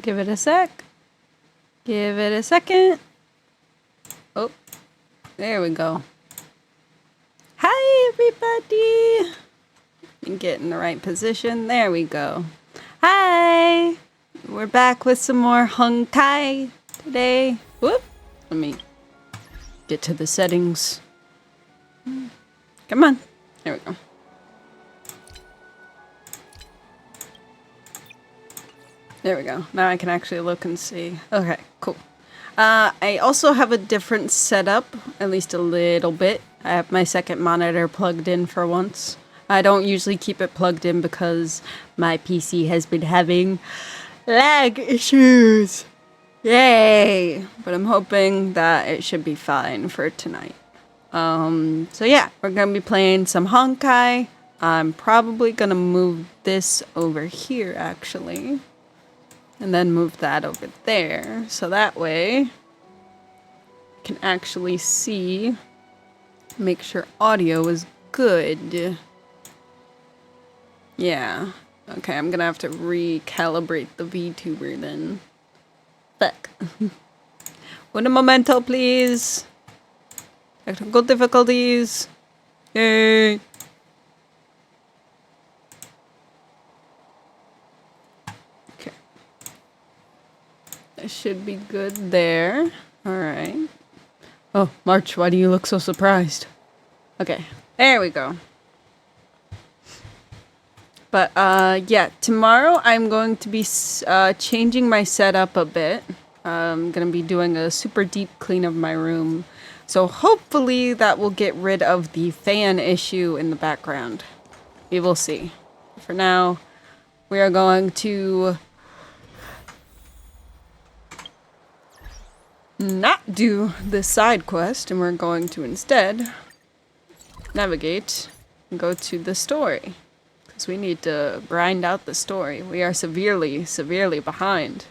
Give it a sec. Give it a second. Oh, there we go. Hi, everybody. And get in the right position. There we go. Hi. We're back with some more Honkai today. Whoop. Let me get to the settings. Come on. There we go. There we go. Now I can actually look and see. Okay, cool. I also have a different setup, at least a little bit. I have my second monitor plugged in for once. I don't usually keep it plugged in because my PC has been having lag issues. Yay! But I'm hoping that it should be fine for tonight. So yeah, we're gonna be playing some Honkai. I'm probably gonna move this over here, actually. And then move that over there. So that way, I can actually see, make sure audio is good. Yeah. Okay, I'm gonna have to recalibrate the VTuber then. Fuck. One memento, please. Technical difficulties. Yay. Okay. That should be good there. Alright. Oh, March, why do you look so surprised? Okay, there we go. But, yeah, tomorrow I'm going to be changing my setup a bit. I'm going to be doing a super deep clean of my room. So hopefully that will get rid of the fan issue in the background. We will see. For now, we are going to not do this side quest, and we're going to instead navigate and go to the story. Because we need to grind out the story. We are severely, severely behind.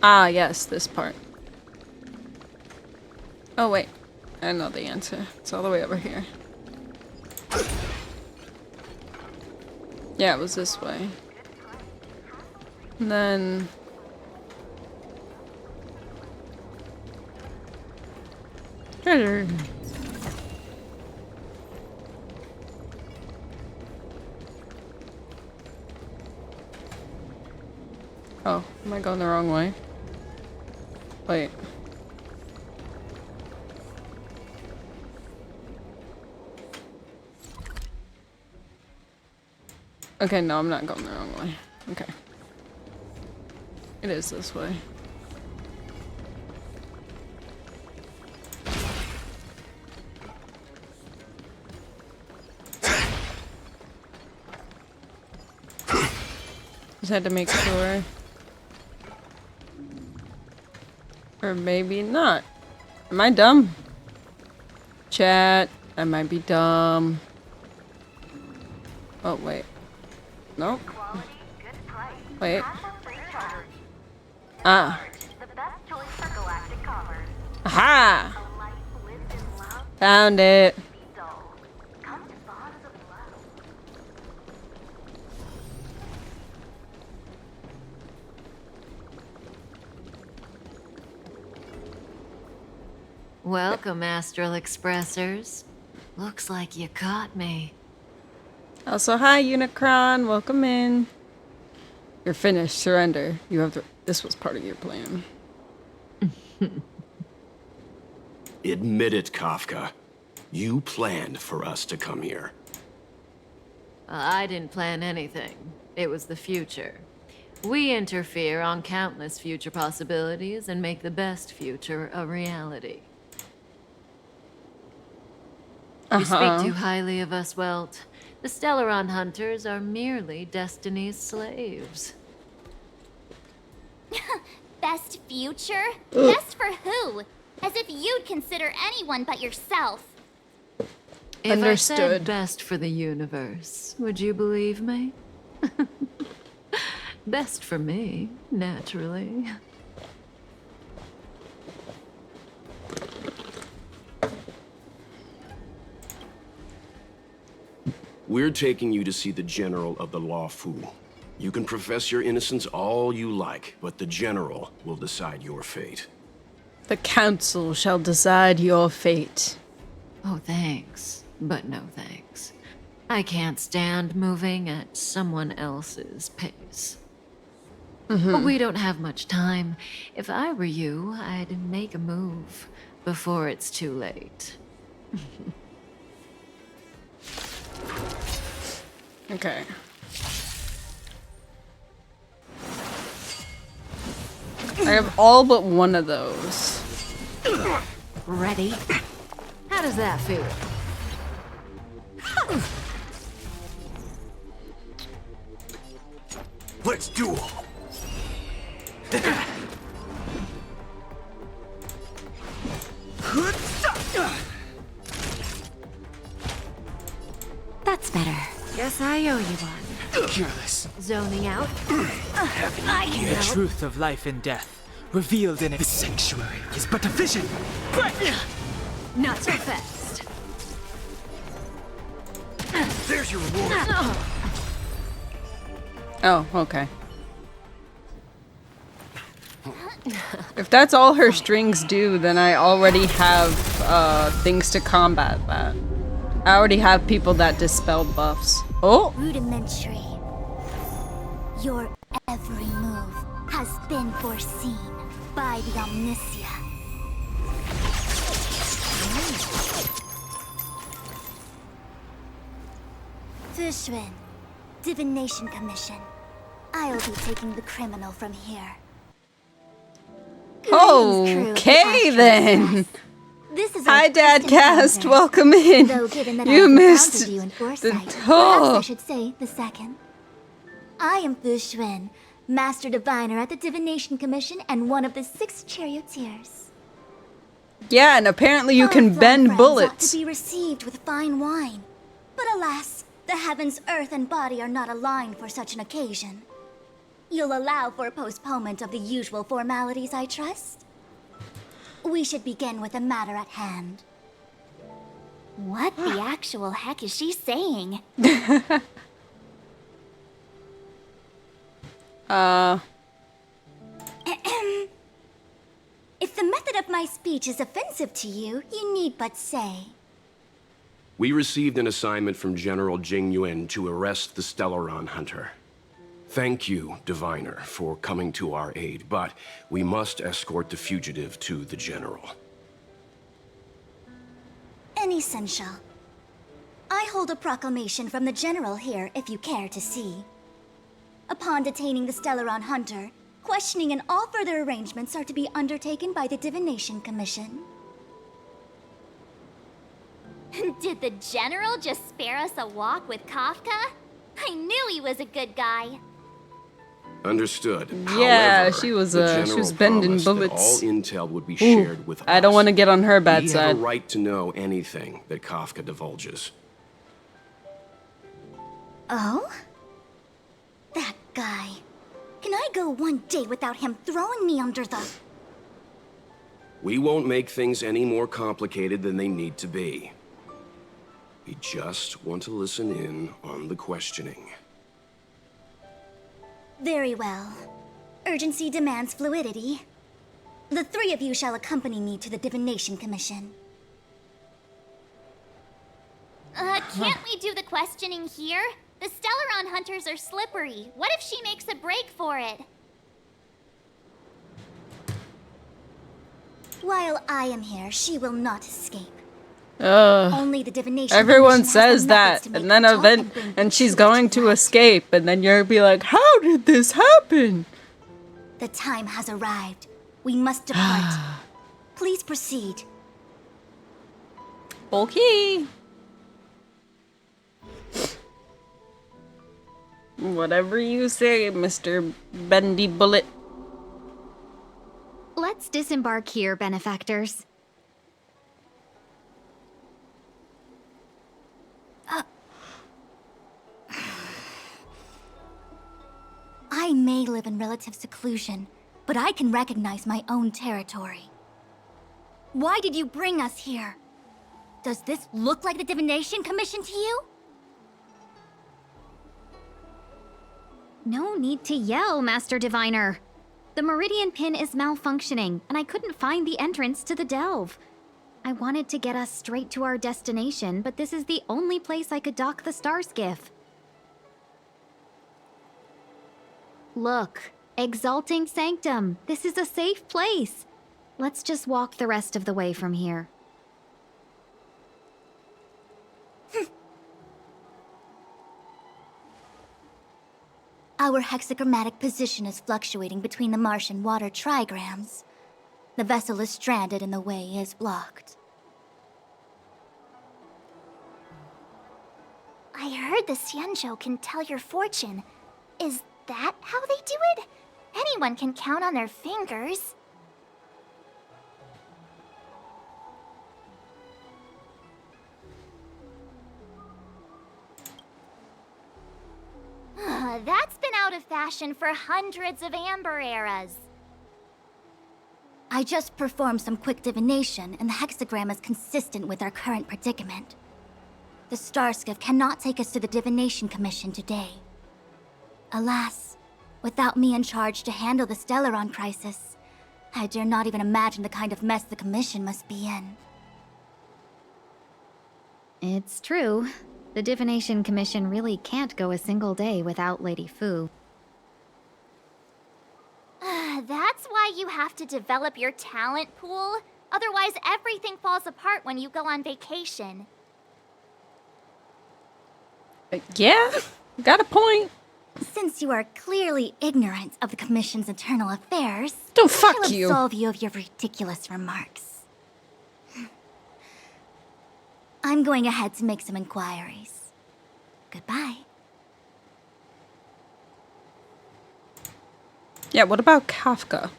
Ah, yes, this part. Oh, wait. I know the answer. It's all the way over here. Yeah, it was this way. And then... treasure. Oh, am I going the wrong way? Wait. Okay, no, I'm not going the wrong way. Okay. It is this way. Just had to make sure. Or maybe not. Am I dumb? Chat, I might be dumb. Oh, wait. Nope. Wait. Ah. Aha! Found it. Welcome, Astral Expressors. Looks like you caught me. Also, hi, Unicron. Welcome in. You're finished. Surrender. You have to... This was part of your plan. Admit it, Kafka. You planned for us to come here. I didn't plan anything. It was the future. We interfere on countless future possibilities and make the best future a reality. You speak too highly of us, Welt. The Stellaron Hunters are merely Destiny's slaves. Best future? Best for who? As if you'd consider anyone but yourself. If Understood. I said best for the universe, would you believe me? Best for me, naturally. We're taking you to see the General of the Law Fu. You can profess your innocence all you like, but the General will decide your fate. The council shall decide your fate. Oh, thanks. But no thanks. I can't stand moving at someone else's pace. But we don't have much time. If I were you, I'd make a move before it's too late. Okay. I have all but one of those. Ready? How does that feel? Let's duel! That's better. Guess I owe you one. Careless. Zoning out? The truth of life and death, revealed in its sanctuary, is but a vision. Not so fast. There's your reward! Oh, okay. If that's all her strings do, then I already have things to combat that. I already have people that dispel buffs. Oh! Rudimentary. Your every move has been foreseen by the Omniscient. Fushun, Divination Commission. I'll be taking the criminal from here. Okay then. This is Hi, our Dad first Cast. encounter. Welcome in. Though given that You I've missed encountered you in the foresight, perhaps I oh. should say the second. I am Fushun, Master Diviner at the Divination Commission and one of the 6 charioteers. Yeah, and apparently you Our can flung bend friends ought bullets. to be received with fine wine, but alas, the heavens, earth, and body are not aligned for such an occasion. You'll allow for a postponement of the usual formalities, I trust? We should begin with the matter at hand. What the actual heck is she saying? If the method of my speech is offensive to you, you need but say. We received an assignment from General Jing Yuan to arrest the Stellaron Hunter. Thank you, Diviner, for coming to our aid, but we must escort the fugitive to the General. Essential. I hold a proclamation from the General here, if you care to see. Upon detaining the Stellaron Hunter, questioning and all further arrangements are to be undertaken by the Divination Commission. Did the General just spare us a walk with Kafka? I knew he was a good guy. Understood. Yeah, However, she was the she General was bending promised that bullets. all intel would be shared with us. I don't want to get on her bad We side. have a right to know anything that Kafka divulges. Oh? That guy. Can I go one day without him throwing me under the... We won't make things any more complicated than they need to be. We just want to listen in on the questioning. Very well. Urgency demands fluidity. The 3 of you shall accompany me to the Divination Commission. Can't we do the questioning here? The Stellaron Hunters are slippery. What if she makes a break for it? While I am here, she will not escape. Only the Divination Everyone Commission has says the that, methods to make and then her talk event, bring and she's truth going to to light. escape, and then you'll be like, "How did this happen?" The time has arrived. We must depart. Please proceed. Okay. Whatever you say, Mr. Bendy Bullet. Let's disembark here, benefactors. I may live in relative seclusion, but I can recognize my own territory. Why did you bring us here? Does this look like the Divination Commission to you? No need to yell, Master Diviner. The Meridian Pin is malfunctioning, and I couldn't find the entrance to the delve. I wanted to get us straight to our destination, but this is the only place I could dock the star skiff. Look, Exalting Sanctum. This is a safe place. Let's just walk the rest of the way from here. Our hexagrammatic position is fluctuating between the marsh and water trigrams. The vessel is stranded and the way is blocked. I heard the Xianzhou can tell your fortune. Is that how they do it? Anyone can count on their fingers. That's been out of fashion for hundreds of Amber eras. I just performed some quick divination, and the hexagram is consistent with our current predicament. The Starskiff cannot take us to the Divination Commission today. Alas, without me in charge to handle the Stellaron crisis, I dare not even imagine the kind of mess the Commission must be in. It's true. The Divination Commission really can't go a single day without Lady Fu. That's why you have to develop your talent pool. Otherwise, everything falls apart when you go on vacation. Yeah, got a point. Since you are clearly ignorant of the Commission's internal affairs, Don't fuck I'll you. absolve you of your ridiculous remarks. I'm going ahead to make some inquiries. Goodbye. Yeah, what about Kafka?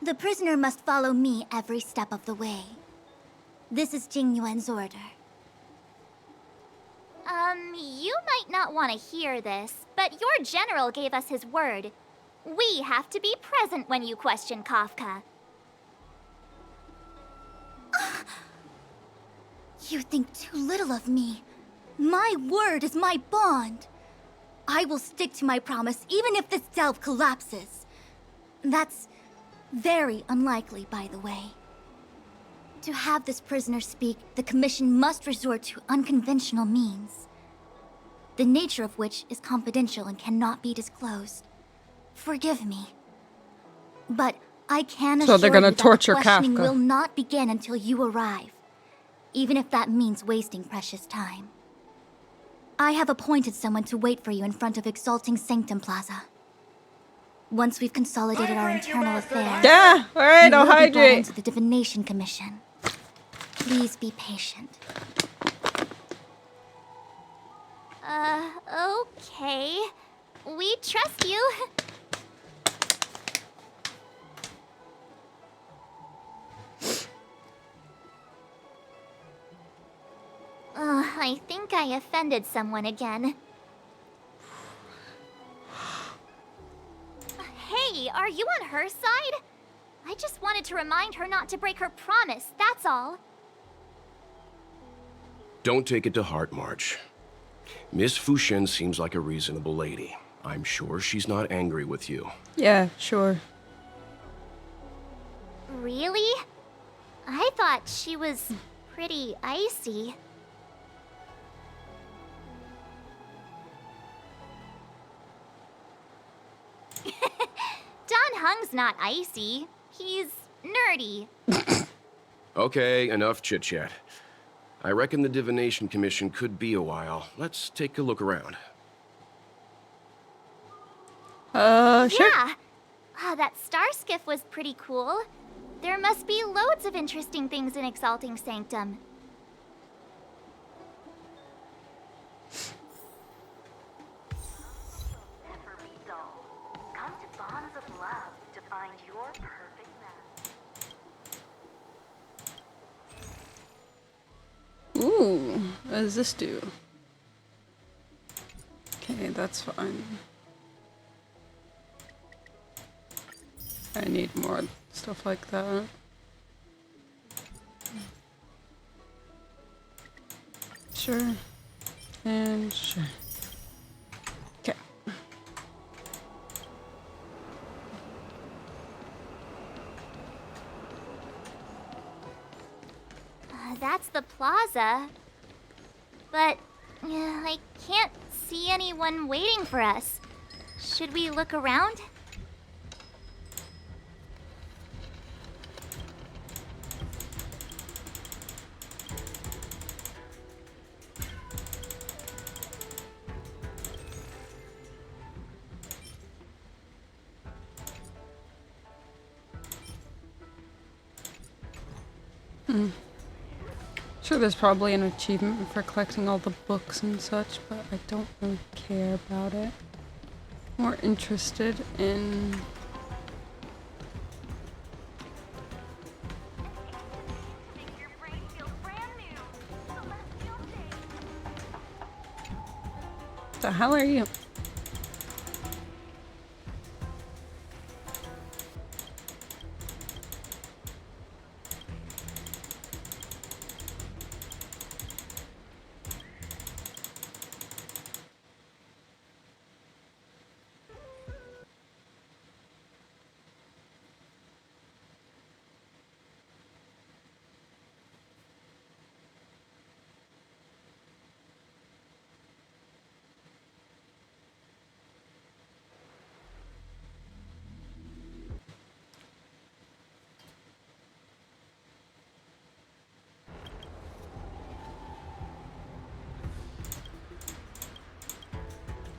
The prisoner must follow me every step of the way. This is Jing Yuan's order. You might not want to hear this, but your general gave us his word. We have to be present when you question Kafka. You think too little of me. My word is my bond. I will stick to my promise even if this delve collapses. That's very unlikely, by the way. To have this prisoner speak, the Commission must resort to unconventional means, the nature of which is confidential and cannot be disclosed. Forgive me. But I can assure So they're gonna you that torture the questioning Kafka. will not begin until you arrive, even if that means wasting precious time. I have appointed someone to wait for you in front of Exalting Sanctum Plaza. Once we've consolidated our internal affairs, Yeah, alright, you I'll will be brought hydrate. into the Divination Commission. Please be patient. Okay. We trust you. I think I offended someone again. Hey, are you on her side? I just wanted to remind her not to break her promise, that's all. Don't take it to heart, March. Miss Fushen seems like a reasonable lady. I'm sure she's not angry with you. Yeah, sure. Really? I thought she was pretty icy. Don Hung's not icy. He's nerdy. Okay, enough chit-chat. I reckon the Divination Commission could be a while. Let's take a look around. Sure. Yeah. That star skiff was pretty cool. There must be loads of interesting things in Exalting Sanctum. Never be dull. Come to Bonds of Love to find your perfect match. Ooh, what does this do? Okay, that's fine. I need more stuff like that. Sure. And sure. that's the plaza. But I can't see anyone waiting for us. Should we look around? Sure, there's probably an achievement for collecting all the books and such, but I don't really care about it. More interested in... Your brain feels brand new. Celestial day. The hell are you?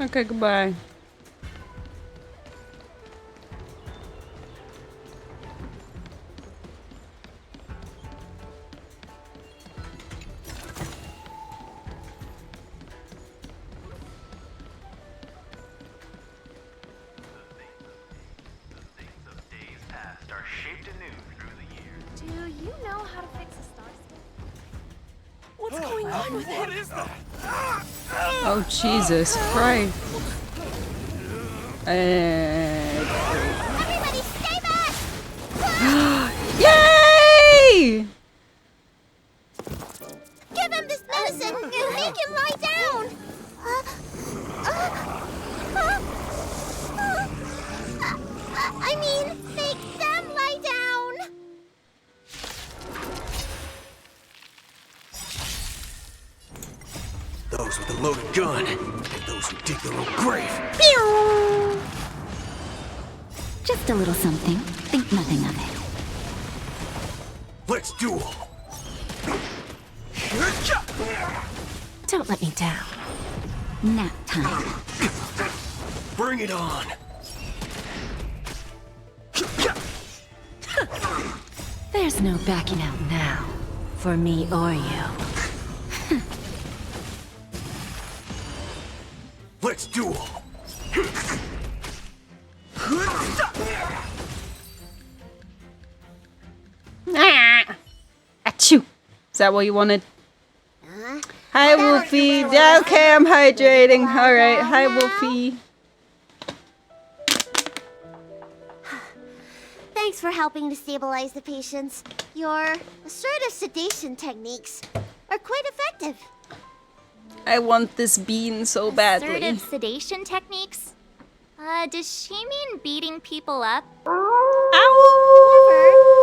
Okay, goodbye. Do you know how to fix a star stick? What's going on with him? Oh, Jesus Christ. Everybody stay back! Yay! Give him this medicine and make him lie down! I mean, make them lie down! Those with a loaded gun, and those who dig their own grave. Just a little something. Think nothing of it. Let's duel. Don't let me down. Nap time. Bring it on. There's no backing out now. For me or you. Let's duel. Achoo! Is that what you wanted? Hi, Wolfie. Yeah, okay, I'm hydrating. Alright, hi, Wolfie. Thanks for helping to stabilize the patients. Your assertive sedation techniques are quite effective. I want this bean so badly. Assertive sedation techniques? Does she mean beating people up? However,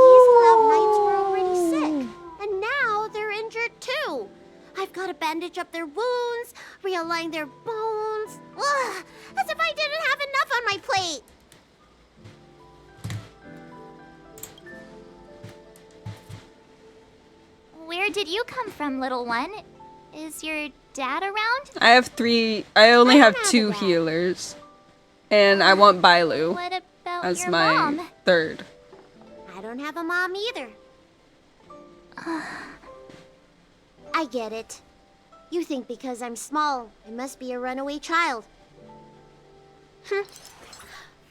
these Cloud Knights were already sick, and now they're injured too. I've got to bandage up their wounds, realign their bones. Ugh, as if I didn't have enough on my plate. Where did you come from, little one? Is your dad around? I have three. I only have don't have two a dad. healers. And I want Bailu What about as your my mom? third. I don't have a mom either. I get it. You think because I'm small, I must be a runaway child.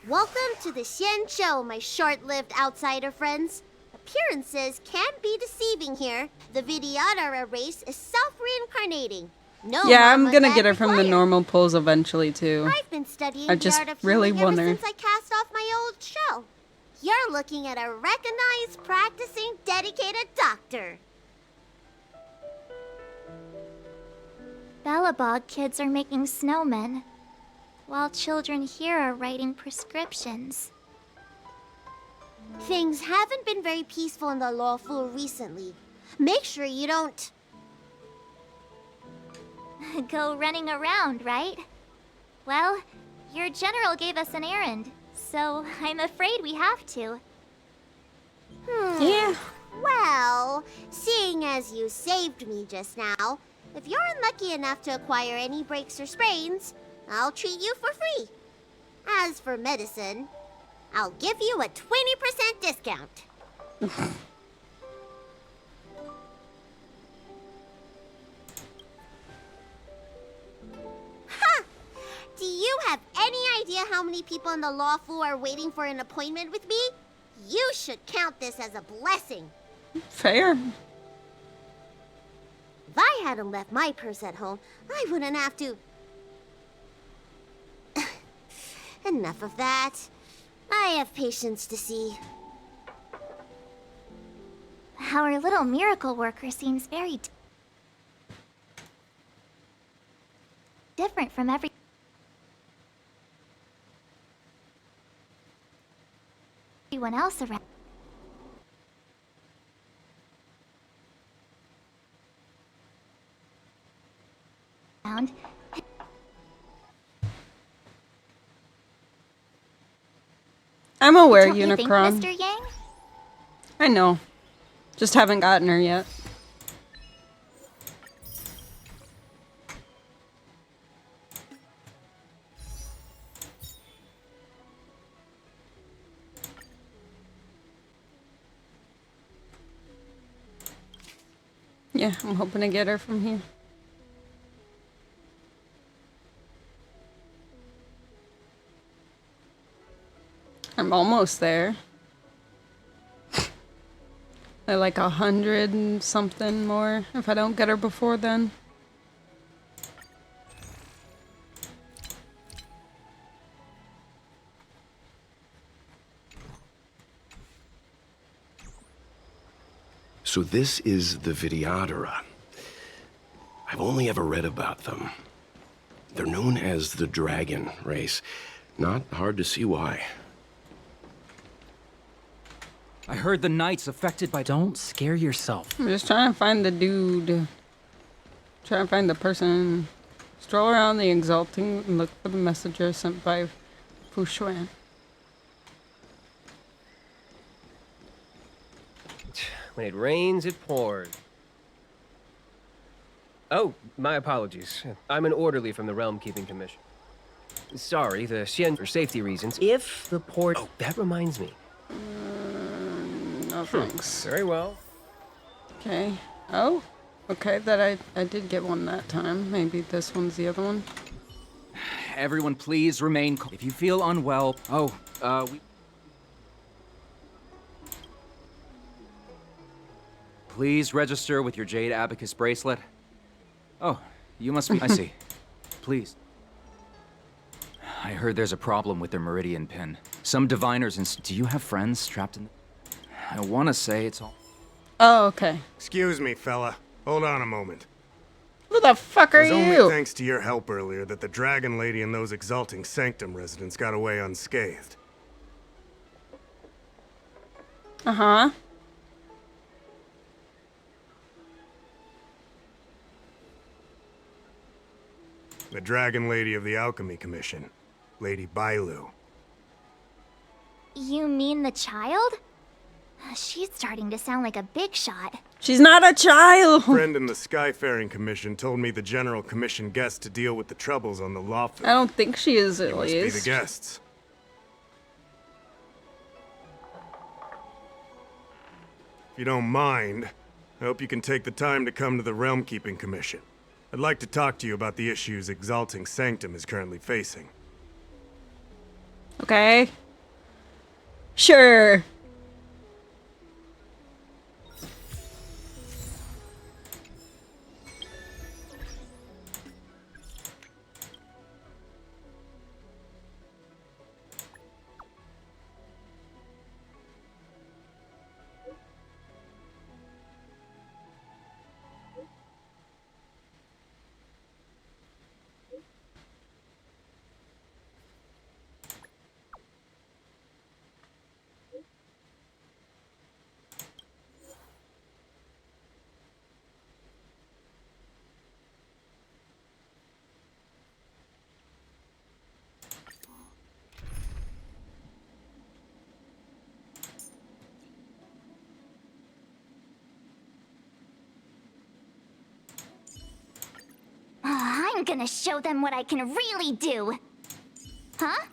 Welcome to the Xian Show, my short-lived outsider friends. Appearances can be deceiving here. The Vidyadhara race is self-reincarnating. No Yeah, I'm mama, gonna dad get her from the required. normal pools eventually too. I've been studying I the just art of really healing ever wonder. since I cast off my old shell. You're looking at a recognized, practicing, dedicated doctor. Bellabog kids are making snowmen, while children here are writing prescriptions. Things haven't been very peaceful in the Lawful recently. Make sure you don't... Go running around, right? Well, your general gave us an errand, so I'm afraid we have to. Yeah. Well, seeing as you saved me just now, if you're unlucky enough to acquire any breaks or sprains, I'll treat you for free. As for medicine, I'll give you a 20% discount. Ha! Do you have any idea how many people in the law school are waiting for an appointment with me? You should count this as a blessing. Fair. If I hadn't left my purse at home, I wouldn't have to... Enough of that. I have patience to see. Our little miracle worker seems very different from everyone else around. I'm aware, Don't you think, Unicron. Mr. Yang? I know. Just haven't gotten her yet. Yeah, I'm hoping to get her from here. I'm almost there. I like 100 and something more if I don't get her before then. So this is the Vidyadhara. I've only ever read about them. They're known as the Dragon race. Not hard to see why. I heard the Knights affected by... Don't scare yourself. I'm just trying to find the dude. Trying to find the person. Stroll around the Exalting and look for the messenger sent by Fu Xuan. When it rains, it pours. Oh, my apologies. I'm an orderly from the Realm Keeping Commission. Sorry, the Xian for safety reasons. If the port... Oh, that reminds me. No thanks. Very well. Okay. Oh, okay. That I did get one that time. Maybe this one's the other one. Everyone, please remain calm. If you feel unwell... Oh, Please register with your Jade Abacus bracelet. Oh, you must be... I see. Please. I heard there's a problem with their Meridian pin. Some diviners and... Do you have friends trapped in... I want to say it's all... Oh, okay. Excuse me, fella. Hold on a moment. Who the fuck are It was you? only thanks to your help earlier that the Dragon Lady and those Exalting Sanctum residents got away unscathed. Uh-huh. The Dragon Lady of the Alchemy Commission, Lady Bailu. You mean the child? She's starting to sound like a big shot. She's not a child! Friend in the Skyfaring Commission told me the General commissioned guests to deal with the troubles on the Lawful. I don't think she is, at Must be least. the guests. If you don't mind, I hope you can take the time to come to the Realm Keeping Commission. I'd like to talk to you about the issues Exalting Sanctum is currently facing. Okay. Sure. gonna show them what I can really do. Huh?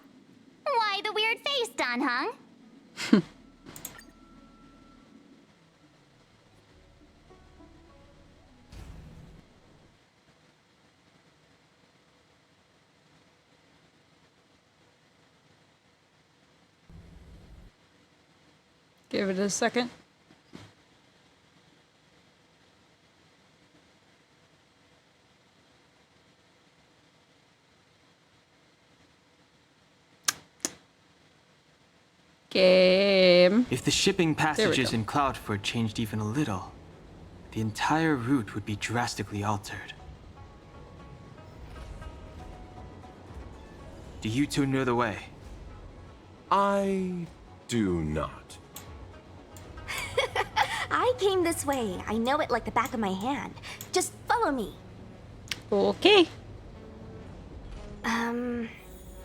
Why the weird face, Don Hung? Give it a second. Game. If the shipping passages go. in Cloudford changed even a little, the entire route would be drastically altered. Do you two know the way? I do not. I came this way. I know it like the back of my hand. Just follow me. Okay.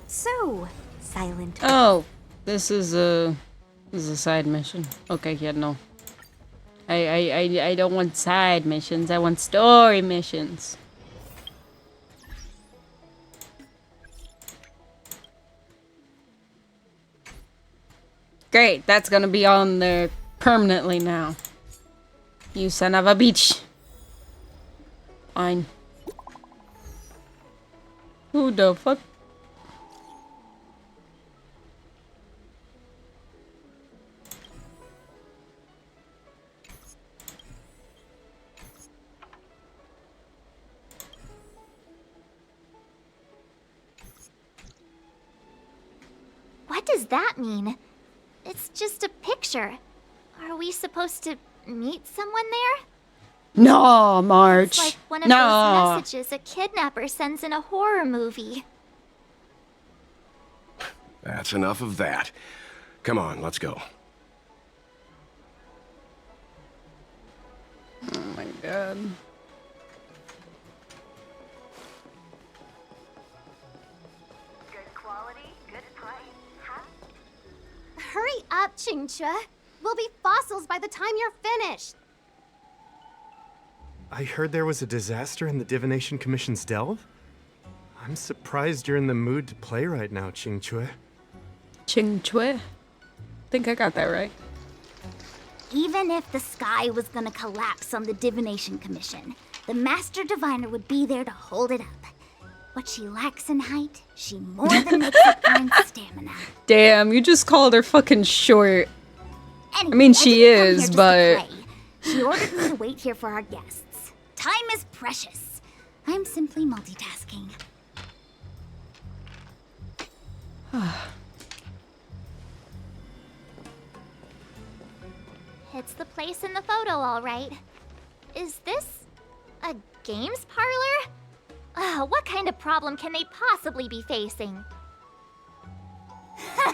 So, Silent. Oh, this is a side mission. Okay, yeah, no. I don't want side missions. I want story missions. Great, that's gonna be on there permanently now. You son of a bitch. Fine. Who the fuck? What does that mean? It's just a picture. Are we supposed to meet someone there? No, March. It's like one of no. those messages a kidnapper sends in a horror movie. That's enough of that. Come on, let's go. Oh my god. Good quality, good price. Hurry up, Chingchua. We'll be fossils by the time you're finished. I heard there was a disaster in the Divination Commission's delve? I'm surprised you're in the mood to play right now, Chingchue. Chingchue? Think I got that right. Even if the sky was gonna collapse on the Divination Commission, the Master Diviner would be there to hold it up. What she lacks in height, she more than makes up for in stamina. Damn, you just called her fucking short. Anyway, I mean, she didn't come here is, just to but... play. She ordered me to wait here for our guests. Time is precious. I'm simply multitasking. It's the place in the photo, all right. Is this a games parlor? What kind of problem can they possibly be facing?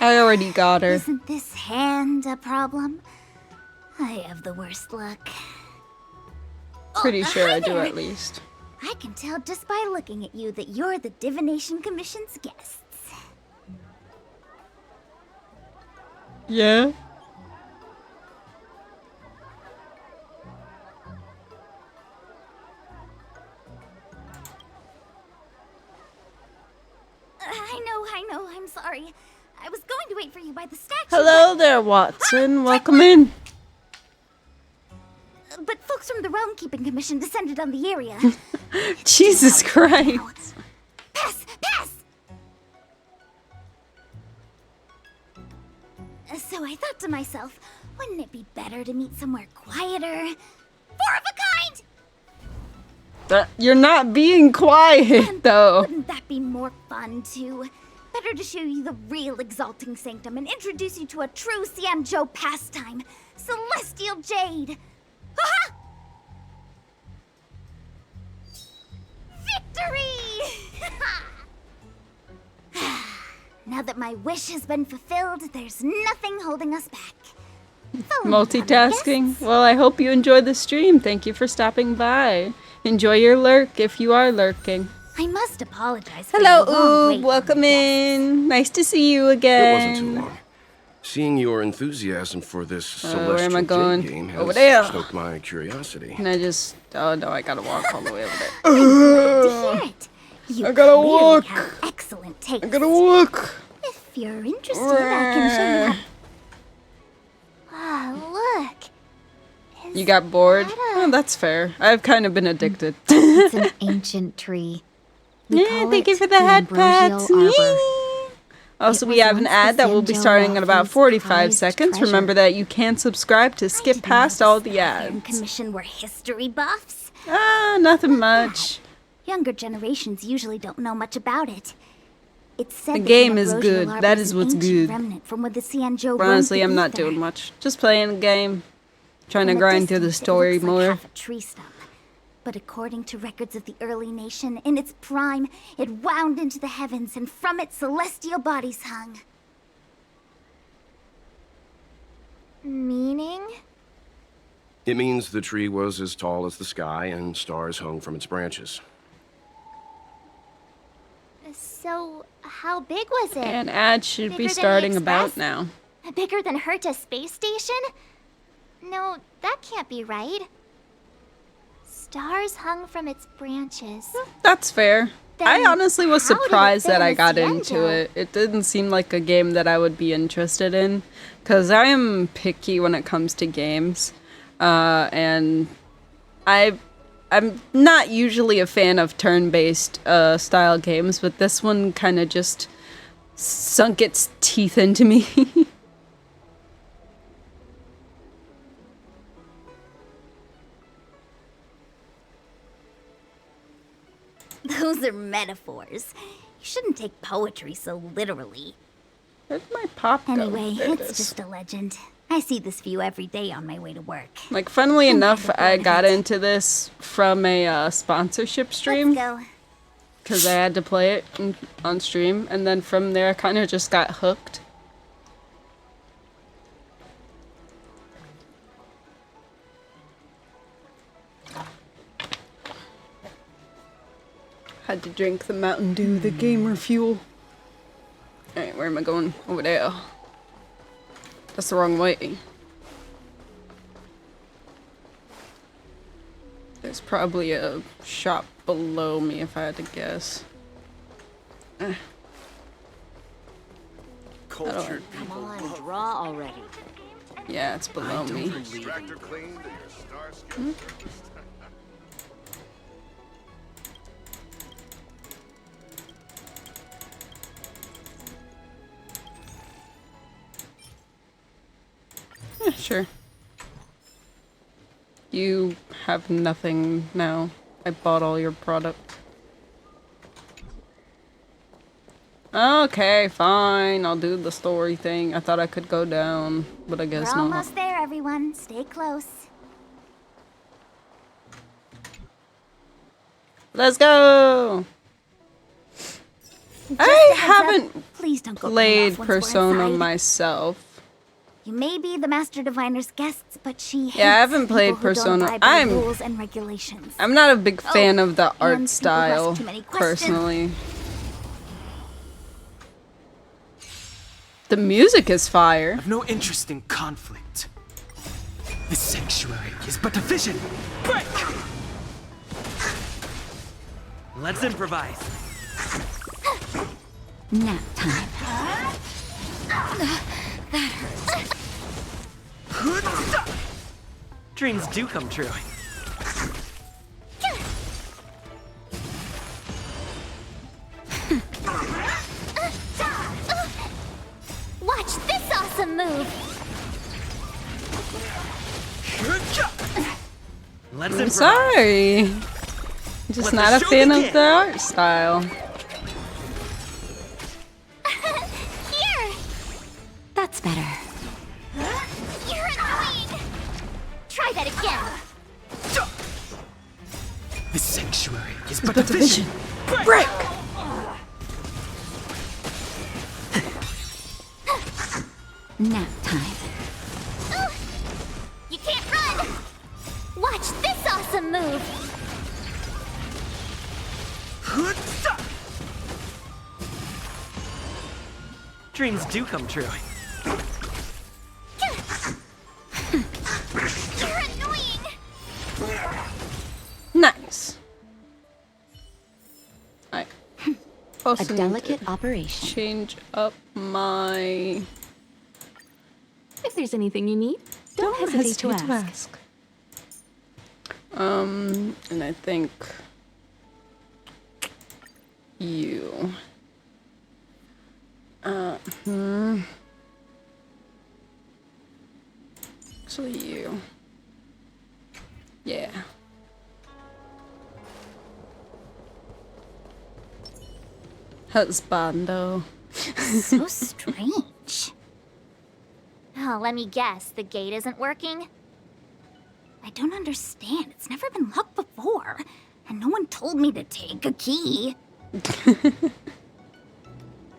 I already got her. Isn't this hand a problem? I have the worst luck. Pretty sure hi I do there. at least. I can tell just by looking at you that you're the Divination Commission's guests. Yeah? I know, I'm sorry. I was going to wait for you by the statue. Hello there, Watson. Welcome in. But folks from the Realm Keeping Commission descended on the area. Jesus Christ. Pass! Pass! So I thought to myself, wouldn't it be better to meet somewhere quieter? Four of a kind! You're not being quiet, though. Wouldn't that be more fun, too? Better to show you the real Exalting Sanctum and introduce you to a true Xianzhou pastime, Celestial Jade. Ha-ha! Victory! Now that my wish has been fulfilled, there's nothing holding us back. Multitasking? Well, I hope you enjoyed the stream. Thank you for stopping by. Enjoy your lurk if you are lurking. I must apologize for Hello, the long wait Oob. Welcome in. Nice to see you again. It wasn't too long. Seeing your enthusiasm for this where am I Celestial going? Jade game Over there. has stoked my curiosity. And I just... Oh, no, I gotta walk all the way over there. I'm glad to hear it. You I gotta clearly walk. have excellent taste. I gotta walk. If you're interested, I can show you how. Ah, look. You got bored? Oh, that's fair. I've kind of been addicted. It's an ancient tree. We Yeah, call thank you it for the head ambrosial pats. arbor. Also, It we was have an once ad the that will be Zinjo starting in about Lawful's 45 prized seconds. treasure. Remember that you can subscribe to skip Didn't past know all the the Iron ads. Commission were history buffs. Ah, nothing much. Younger generations usually don't know much about it. It's said The that game is ambrosial good. arbor That is is an what's ancient good. remnant from when the Xianzhou But roamed honestly, the I'm not ether. doing much. Just playing the game. Trying to From a grind through the distance, it story looks like more. half a tree stump. But according to records of the early nation, in its prime, it wound into the heavens, and from it celestial bodies hung. Meaning? It means the tree was as tall as the sky and stars hung from its branches. So, how big was it? And ad should Bigger be than the starting about Express? now. Bigger than Herta Space Station? No, that can't be right. Stars hung from its branches. That's fair. I Then honestly was how did it surprised fit that in I the got into Xianzhou? it. It didn't seem like a game that I would be interested in. Because I am picky when it comes to games. And I'm not usually a fan of turn-based style games, but this one kind of just sunk its teeth into me. Those are metaphors. You shouldn't take poetry so literally. Where'd my pop go? Anyway, There it it's is. just a legend. I see this view every day on my way to work. Like, funnily I'm enough, kinda I bored of got it. into this from a sponsorship stream. Let's go. Because I had to play it on stream, and then from there I kind of just got hooked. Had to drink the Mountain Dew, the gamer fuel. Alright, where am I going? Over there. That's the wrong way. There's probably a shop below me if I had to guess. Cultured Come on, draw already. Yeah, it's below me. Yeah, sure. You have nothing now. I bought all your product. Okay, fine. I'll do the story thing. I thought I could go down, but I guess We're not. almost there, everyone. Stay close. Let's go! Just I a heads up, haven't please don't go played off once we're Persona inside. myself. You may be the Master Diviner's guests, but she hates Yeah, I haven't played people who don't Persona. abide by I'm- rules and regulations. I'm not a big fan of the and people art who ask style, too many questions. personally. The music is fire. I've no interest in conflict. This sanctuary is but a vision. Break! Let's improvise. Nap time. Dreams do come true. Watch this awesome move! Let's I'm improvise. sorry. I'm just Let not the a show fan of begin. the art style. Here! That's better. You're annoying! Try that again! This sanctuary is but a vision. Break! Nap time. You can't run! Watch this awesome move! Dreams do come true. You're annoying! Nice. Alright, also a need delicate to operation. change up my... If there's anything you need, don't hesitate to ask. And I think you. Actually, you. Yeah. Husbando. So strange. Oh, let me guess. The gate isn't working? I don't understand. It's never been locked before. And no one told me to take a key.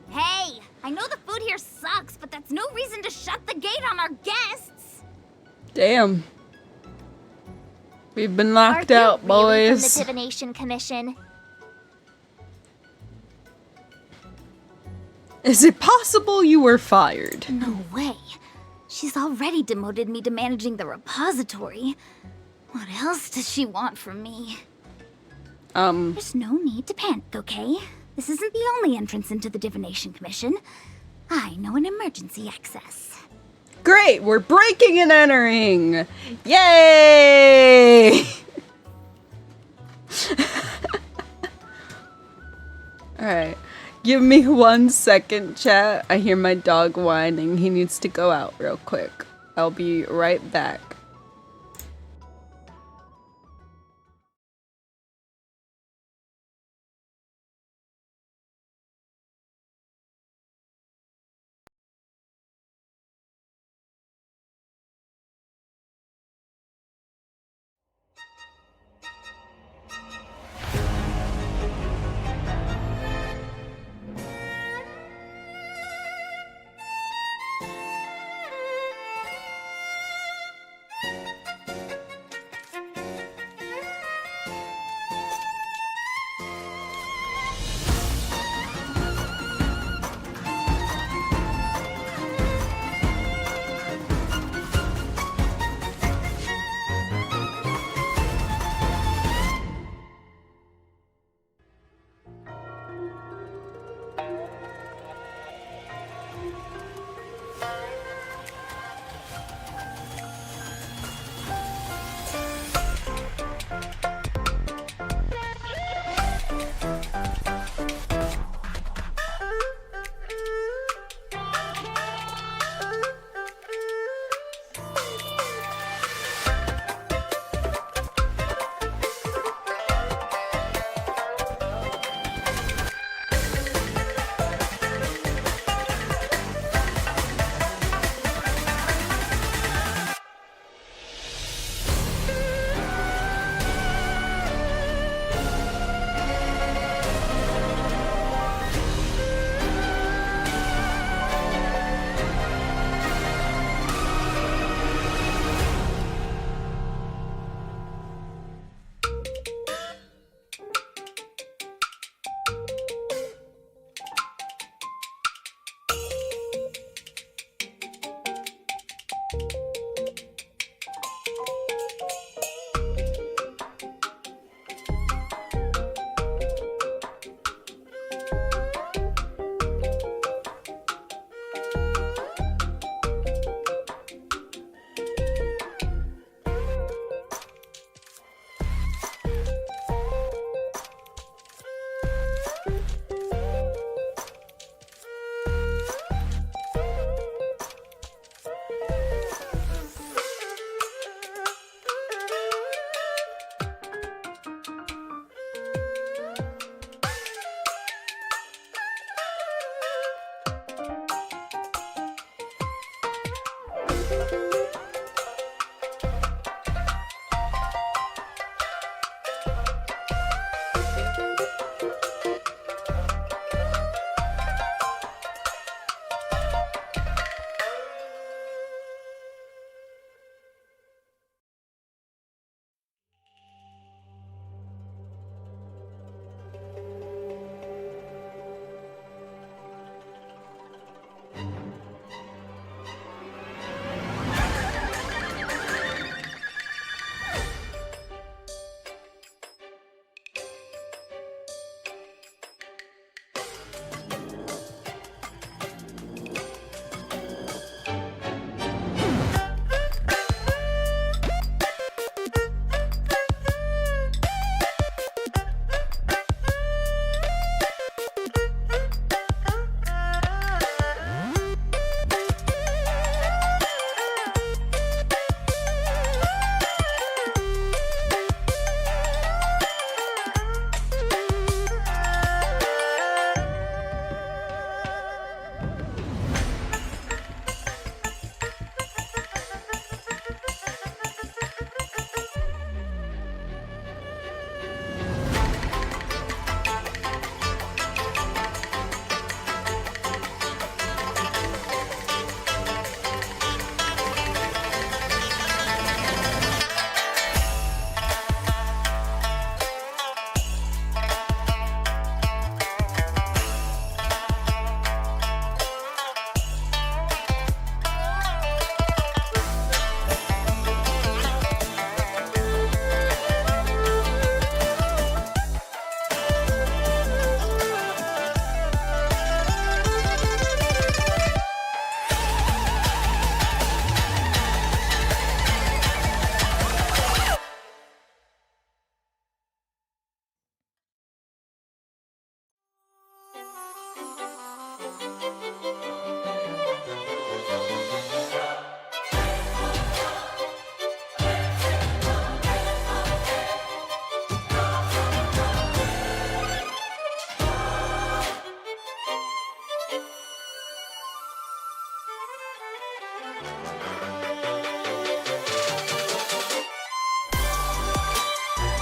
Hey, I know the food here sucks, but that's no reason to shut the gate on our guests. Damn. We've been locked Are you out, really from boys. the Divination Commission? Is it possible you were fired? No way. She's already demoted me to managing the repository. What else does she want from me? There's no need to panic, okay? This isn't the only entrance into the Divination Commission. I know an emergency access. Great, we're breaking and entering! Yay! Alright, give me 1 second, chat. I hear my dog whining. He needs to go out real quick. I'll be right back.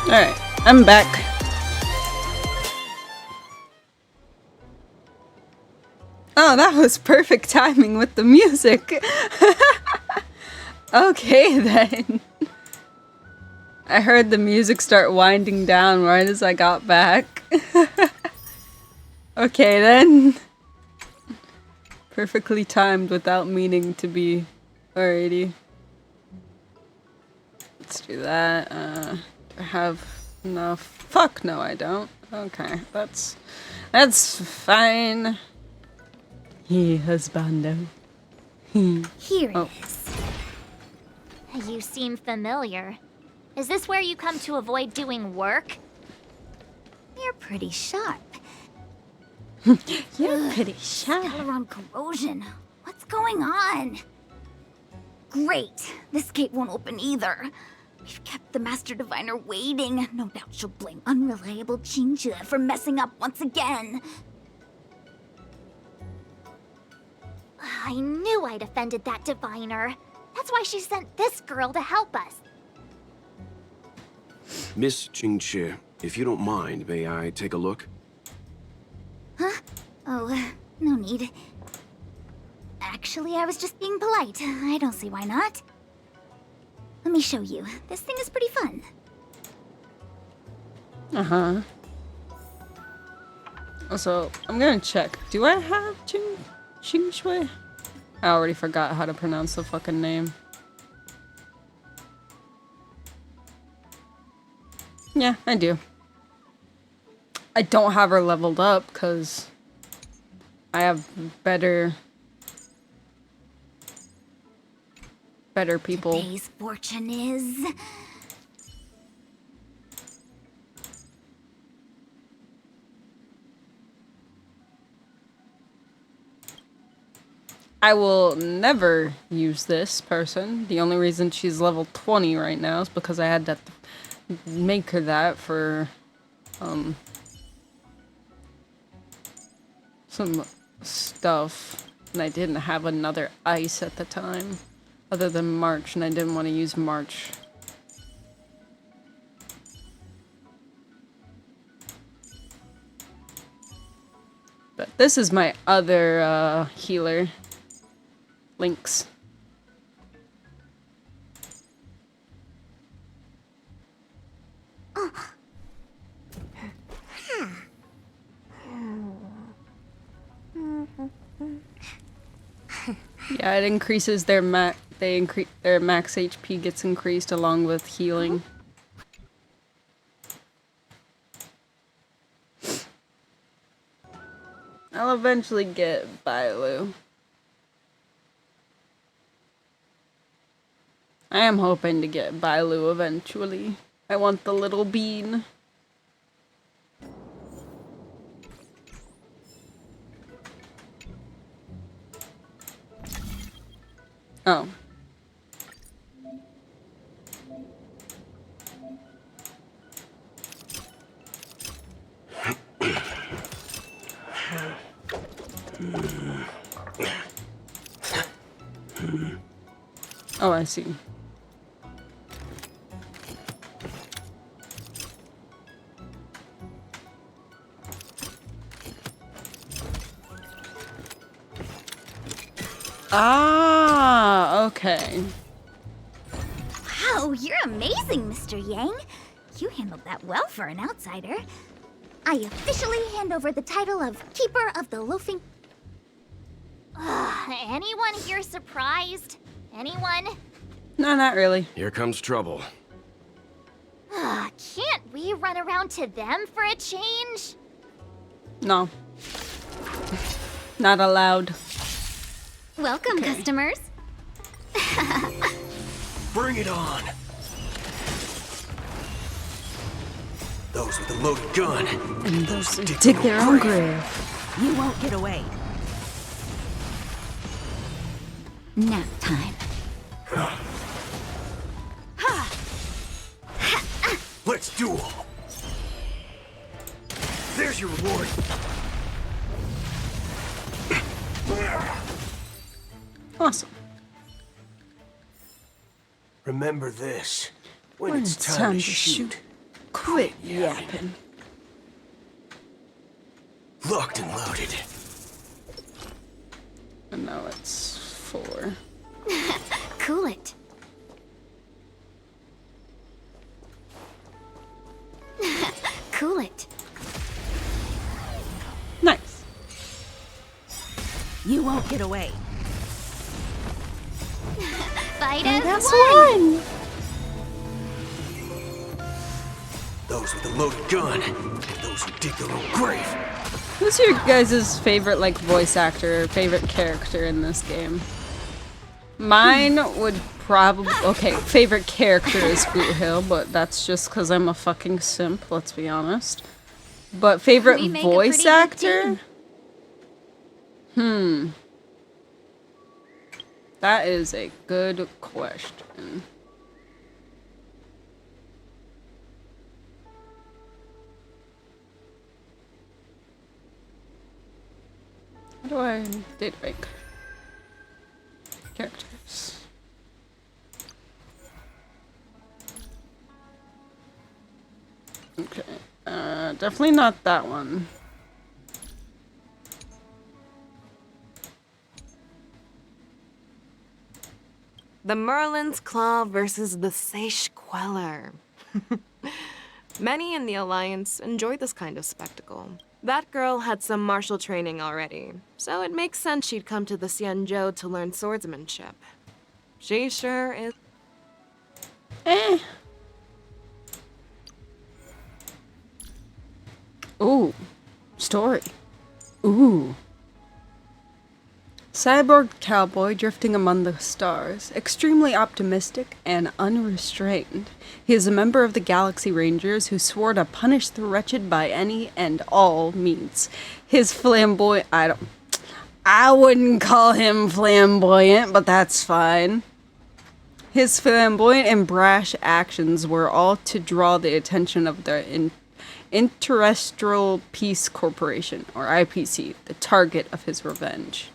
Alright, I'm back. Oh, that was perfect timing with the music. Okay, then. I heard the music start winding down right as I got back. Okay, then. Perfectly timed without meaning to be. Alrighty. Let's do that. Do I have enough? Fuck no, I don't. Okay, that's fine. Husbando. Here Oh. it is. You seem familiar. Is this where you come to avoid doing work? You're pretty sharp. You're pretty sharp. Scaleron corrosion. What's going on? Great. This gate won't open either. We've kept the Master Diviner waiting. No doubt she'll blame unreliable Jinju for messing up once again. I knew I'd offended that Diviner. That's why she sent this girl to help us. Miss Jingqi, if you don't mind, may I take a look? Huh? Oh, no need. Actually, I was just being polite. I don't see why not. Let me show you. This thing is pretty fun. Uh-huh. Also, I'm gonna check. Do I have Ching Shui? I already forgot how to pronounce the fucking name. Yeah, I do. I don't have her leveled up because I have better people. Today's fortune is... I will never use this person. The only reason she's level 20 right now is because I had to make her that for some stuff, and I didn't have another ice at the time other than March, and I didn't want to use March. But this is my other healer, Lynx. Yeah, it increases their their max HP gets increased along with healing. I'll eventually get Bailu. I am hoping to get Bailu eventually. I want the little bean. Oh. Oh, I see. Ah, okay. Wow, you're amazing, Mr. Yang. You handled that well for an outsider. I officially hand over the title of Keeper of the Loafing... Anyone here surprised? Anyone? No, not really. Here comes trouble. Can't we run around to them for a change? No. Not allowed. Welcome, customers. Bring it on. Those with a loaded gun. And those who dig their own grave. You won't get away. Nap time. Let's duel. There's your reward. Awesome. Remember this. When it's time to shoot, Quit yapping. Locked and loaded. And now it's 4. Cool it. Cool it. Nice. You won't get away. Fight And as that's one. one. Those with a loaded gun, and those who dig their own grave. Who's your guys' favorite, like, voice actor, or favorite character in this game? Mine would probably... Okay, favorite character is Boot Hill, but that's just because I'm a fucking simp, let's be honest. But favorite We make a voice pretty good actor? team. That is a good question. How do I data bank characters? Okay, definitely not that one. The Merlin's Claw versus the Seish Queller. Many in the Alliance enjoy this kind of spectacle. That girl had some martial training already, so it makes sense she'd come to the Xianzhou to learn swordsmanship. She sure is. Ooh, story. Ooh. Cyborg cowboy drifting among the stars, extremely optimistic and unrestrained. He is a member of the Galaxy Rangers who swore to punish the wretched by any and all means. His flamboyant... I wouldn't call him flamboyant, but that's fine. His flamboyant and brash actions were all to draw the attention of the Interstellar Peace Corporation, or IPC, the target of his revenge.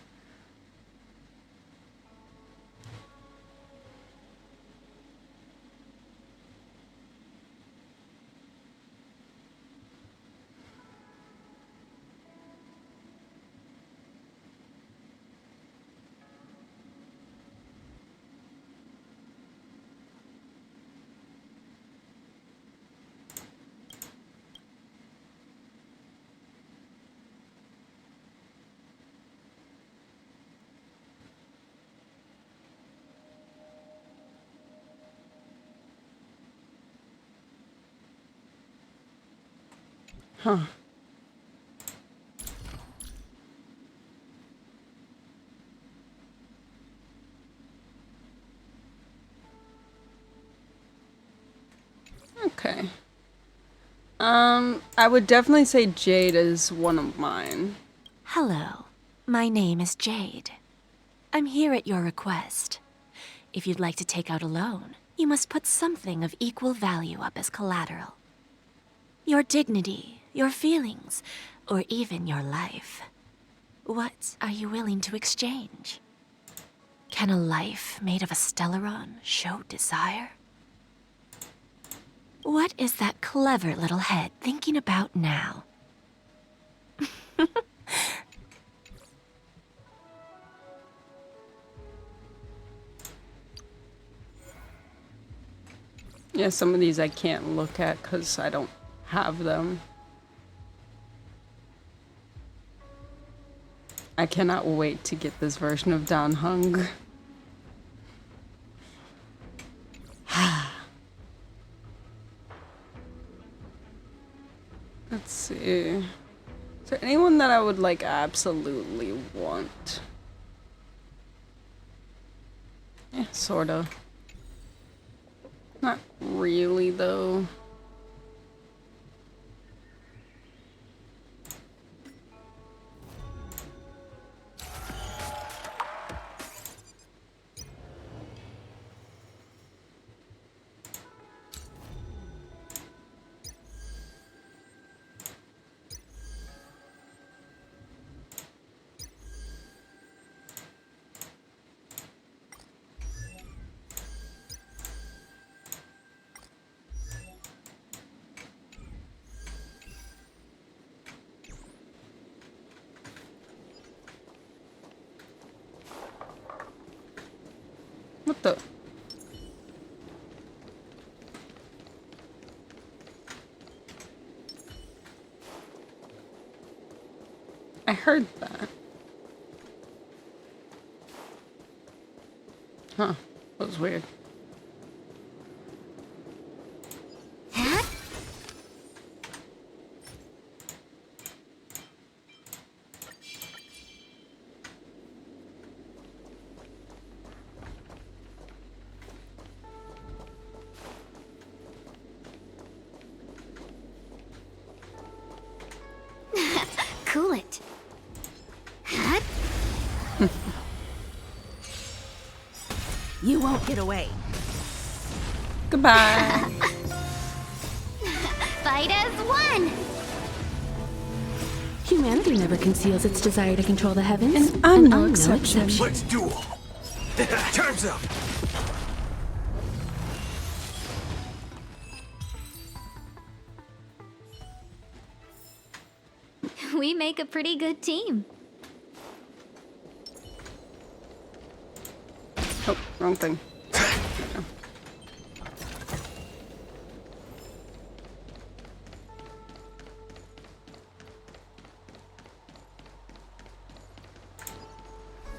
Huh. Okay. I would definitely say Jade is one of mine. Hello, my name is Jade. I'm here at your request. If you'd like to take out a loan, you must put something of equal value up as collateral. Your dignity, your feelings, or even your life. What are you willing to exchange? Can a life made of a Stellaron show desire? What is that clever little head thinking about now? Yeah, some of these I can't look at because I don't have them. I cannot wait to get this version of Dan Hung. Let's see. Is there anyone that I would like absolutely want? Yeah, sorta. Not really though. the? I heard that. Huh. That was weird. Cool it. You won't get away. Goodbye. Fight as one! Humanity never conceals its desire to control the heavens. And I'm no exception. Let's duel. Time's up. We make a pretty good team. Oh, wrong thing.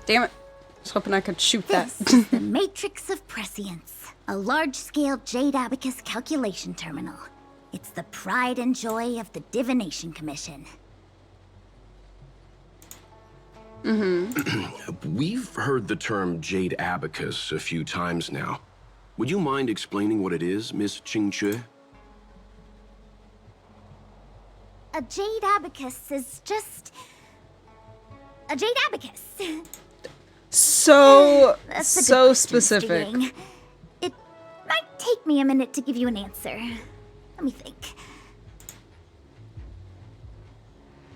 Damn it. I was hoping I could shoot that. This is the Matrix of Prescience, a large-scale Jade Abacus calculation terminal. It's the pride and joy of the Divination Commission. We've heard the term Jade Abacus a few times now. Would you mind explaining what it is, Miss Qingque? A Jade Abacus is just... a Jade Abacus. So That's a good so question, Mr. specific. Yang. It might take me a minute to give you an answer. Let me think.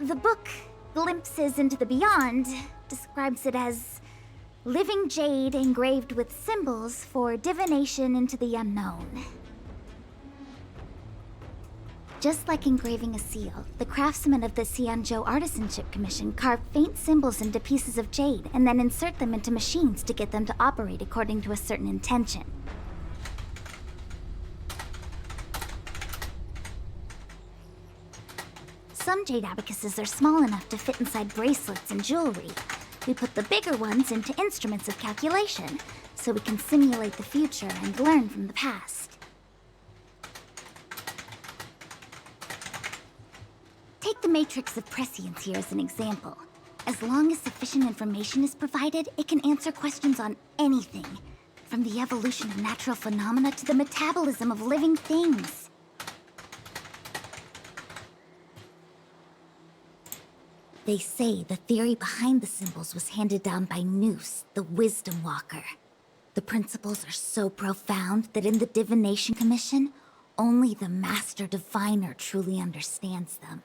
The book, Glimpses into the Beyond, describes it as living jade engraved with symbols for divination into the unknown. Just like engraving a seal, the craftsmen of the Xianzhou Artisanship Commission carve faint symbols into pieces of jade and then insert them into machines to get them to operate according to a certain intention. Some jade abacuses are small enough to fit inside bracelets and jewelry. We put the bigger ones into instruments of calculation, so we can simulate the future and learn from the past. Take the Matrix of Prescience here as an example. As long as sufficient information is provided, it can answer questions on anything, from the evolution of natural phenomena to the metabolism of living things. They say the theory behind the symbols was handed down by Noose, the Wisdom Walker. The principles are so profound that in the Divination Commission, only the Master Diviner truly understands them.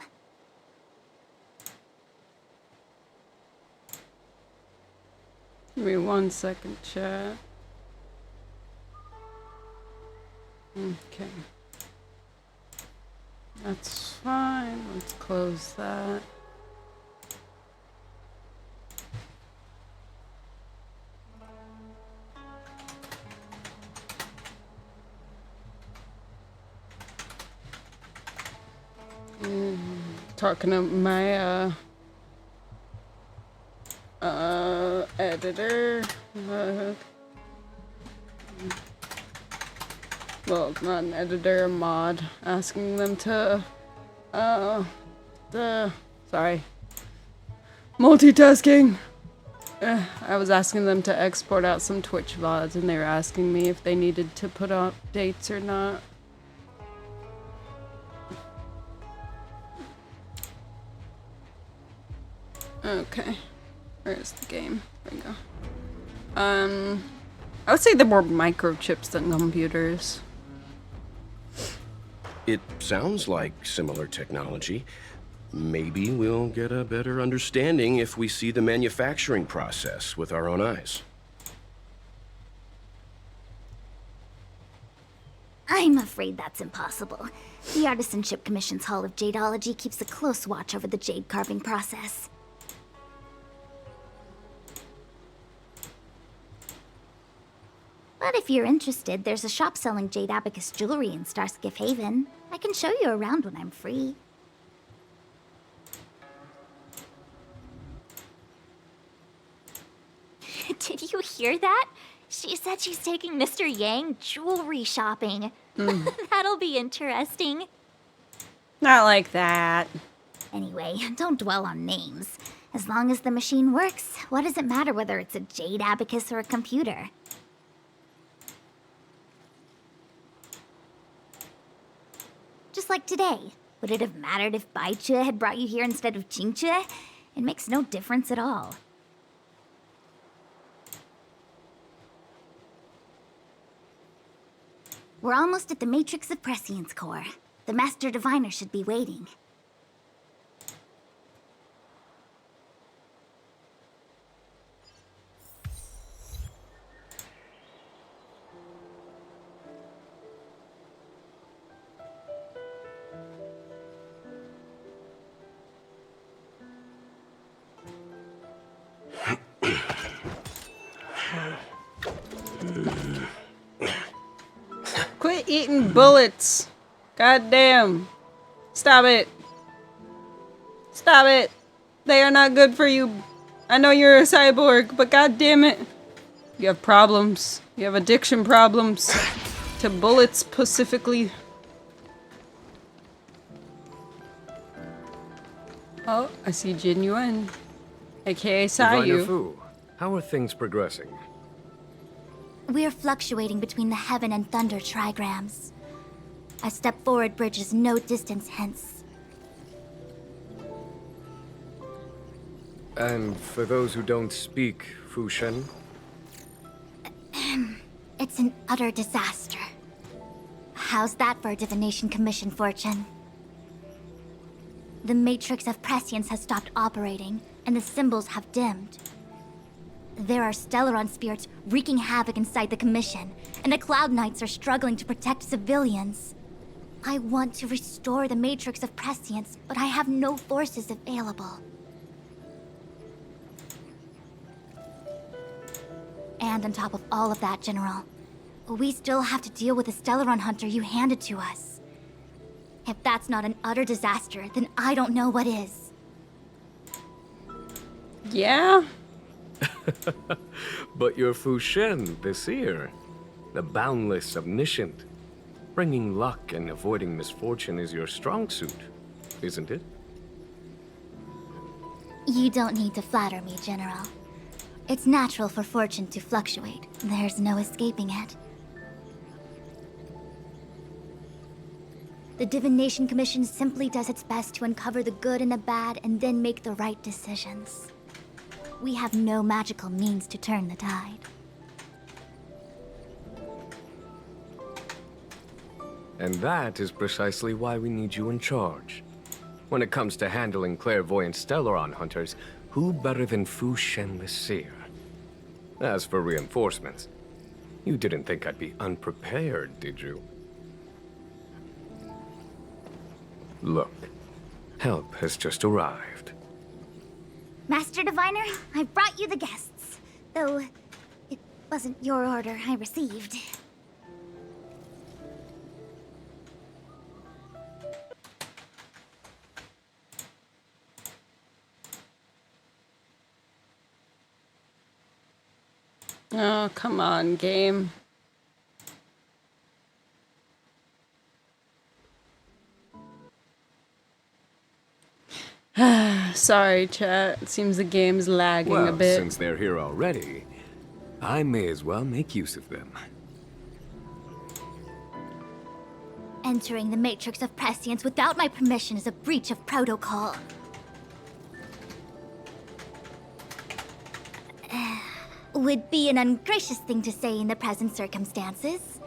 Give me 1 second, chat. Okay. That's fine. Let's close that. Talking to my editor. Well, not an editor, a mod, asking them to sorry, multitasking. I was asking them to export out some Twitch VODs, and they were asking me if they needed to put up dates or not. Okay, where's the game? There we go. I would say they're more microchips than computers. It sounds like similar technology. Maybe we'll get a better understanding if we see the manufacturing process with our own eyes. I'm afraid that's impossible. The Artisanship Commission's Hall of Jadeology keeps a close watch over the jade carving process. But if you're interested, there's a shop selling Jade Abacus jewelry in Starskiff Haven. I can show you around when I'm free. Did you hear that? She said she's taking Mr. Yang jewelry shopping. That'll be interesting. Not like that. Anyway, don't dwell on names. As long as the machine works, what does it matter whether it's a Jade Abacus or a computer? Just like today. Would it have mattered if Baichue had brought you here instead of Qingchue? It makes no difference at all. We're almost at the Matrix of Prescience core. The Master Diviner should be waiting. Quit eating bullets. God damn. Stop it. Stop it. They are not good for you. I know you're a cyborg, but god damn it. You have problems. You have addiction problems. To bullets specifically. Oh, I see Jin Yuan. AKA Diviner Sayu. Fu, how are things progressing? We're fluctuating between the heaven and thunder trigrams. A step forward bridges no distance hence. And for those who don't speak Fu Shen? It's an utter disaster. How's that for a divination commission, Fortune? The Matrix of Prescience has stopped operating, and the symbols have dimmed. There are Stellaron spirits wreaking havoc inside the Commission, and the Cloud Knights are struggling to protect civilians. I want to restore the Matrix of Prescience, but I have no forces available. And on top of all of that, General, we still have to deal with the Stellaron hunter you handed to us. If that's not an utter disaster, then I don't know what is. Yeah? But you're Fu Shen, the seer. The boundless, omniscient. Bringing luck and avoiding misfortune is your strong suit, isn't it? You don't need to flatter me, General. It's natural for fortune to fluctuate. There's no escaping it. The Divination Commission simply does its best to uncover the good and the bad and then make the right decisions. We have no magical means to turn the tide. And that is precisely why we need you in charge. When it comes to handling clairvoyant Stellaron hunters, who better than Fu Shen the Seer? As for reinforcements, you didn't think I'd be unprepared, did you? Look, help has just arrived. Master Diviner, I brought you the guests. Though, it wasn't your order I received. Oh, come on, game. Sorry, chat. It seems the game's lagging Well, a bit. since they're here already, I may as well make use of them. Entering the Matrix of Prescience without my permission is a breach of protocol. Would be an ungracious thing to say in the present circumstances.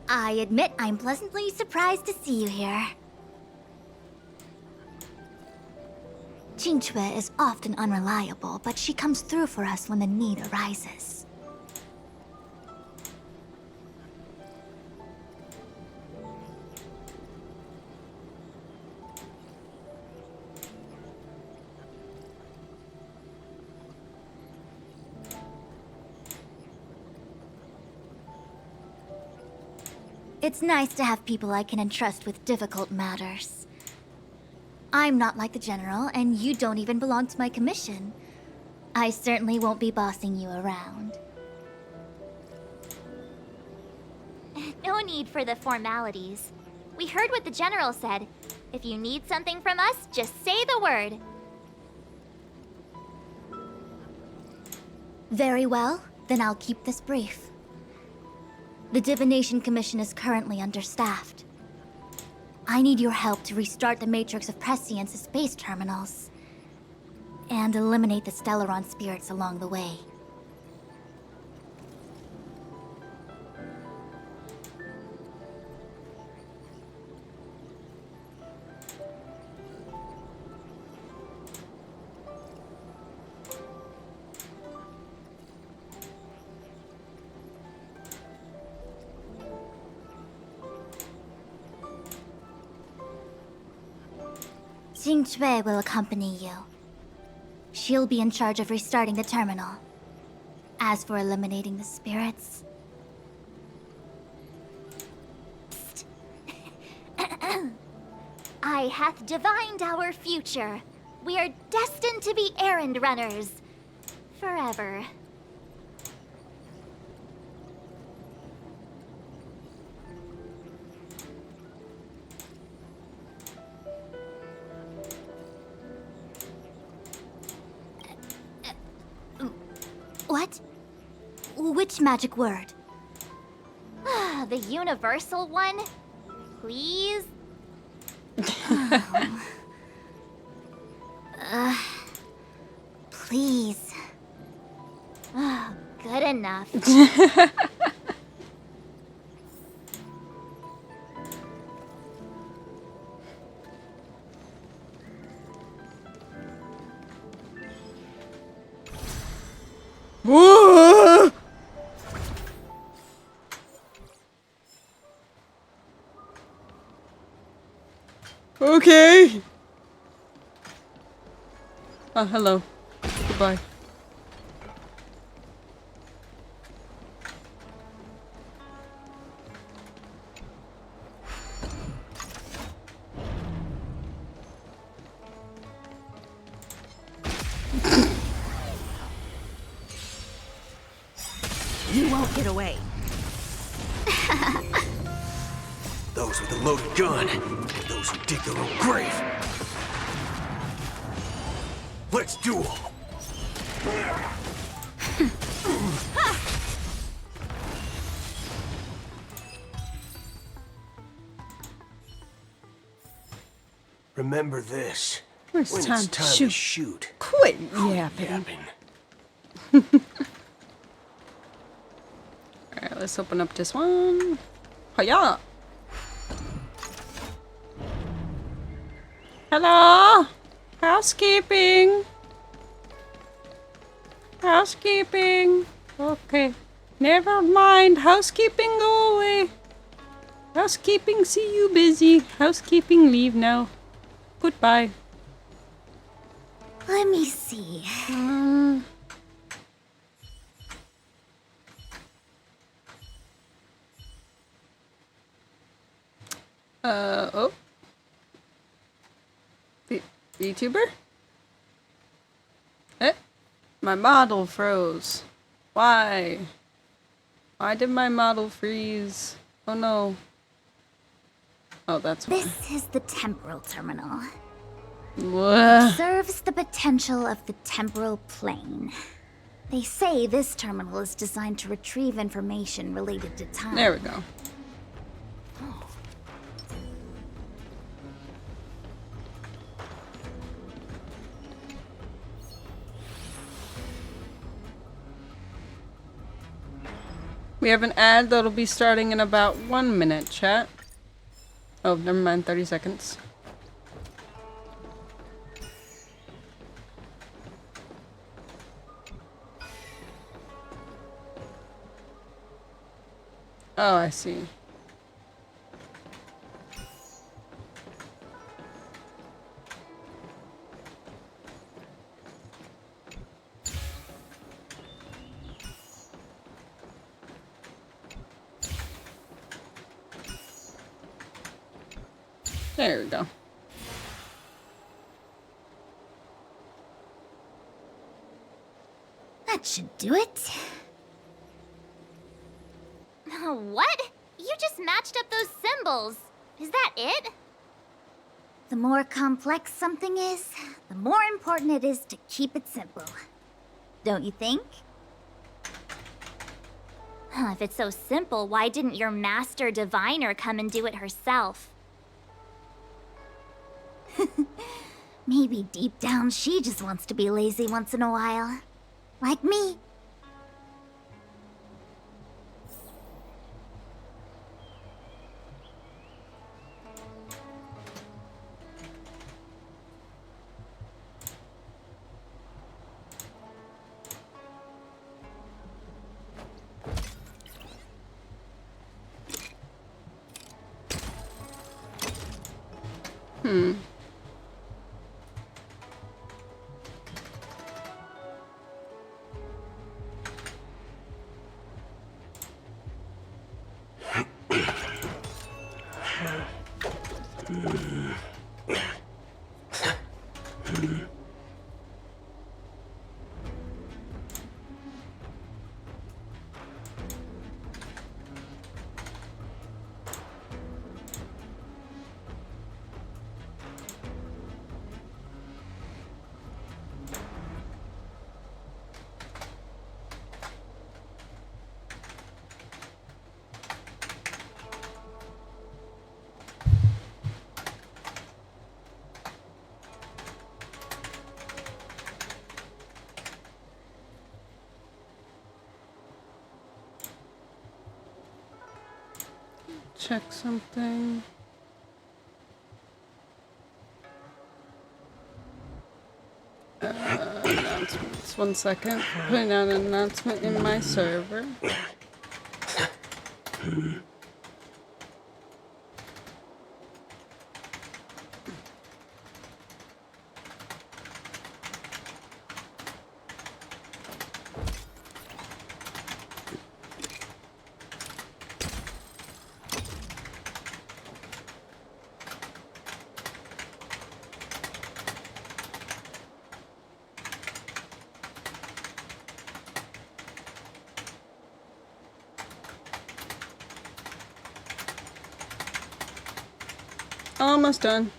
I admit I'm pleasantly surprised to see you here. Qingchue is often unreliable, but she comes through for us when the need arises. It's nice to have people I can entrust with difficult matters. I'm not like the General, and you don't even belong to my commission. I certainly won't be bossing you around. No need for the formalities. We heard what the General said. If you need something from us, just say the word. Very well, then I'll keep this brief. The Divination Commission is currently understaffed. I need your help to restart the Matrix of Prescience's space terminals. And eliminate the Stellaron spirits along the way. Jing Cui will accompany you. She'll be in charge of restarting the terminal. As for eliminating the spirits... Psst. I hath divined our future. We are destined to be errand runners. Forever. What? Which magic word? The universal one? Please? Please. Good enough. Whoa! Okay. Oh, hello. Goodbye. You won't get away. Those with a loaded gun, and those who dig their own grave. Let's duel. Remember this. It's when time it's to time shoot. to shoot. Quit yapping. Alright, let's open up this one. Hiya! Hello? Housekeeping. Housekeeping. Okay. Never mind. Housekeeping, go away. Housekeeping, see you busy. Housekeeping, leave now. Goodbye. Let me see. Oh. VTuber? Eh? My model froze. Why? Why did my model freeze? Oh no. Oh, that's why. This is the temporal terminal. What? Serves the potential of the temporal plane. They say this terminal is designed to retrieve information related to time. There we go. We have an ad that'll be starting in about 1 minute, chat. Oh, never mind, 30 seconds. Oh, I see. There we go. That should do it. What? You just matched up those symbols. Is that it? The more complex something is, the more important it is to keep it simple. Don't you think? If it's so simple, why didn't your master diviner come and do it herself? Maybe deep down she just wants to be lazy once in a while. Like me. Check something. Announcements. 1 second. Putting out an announcement in my server. Almost done.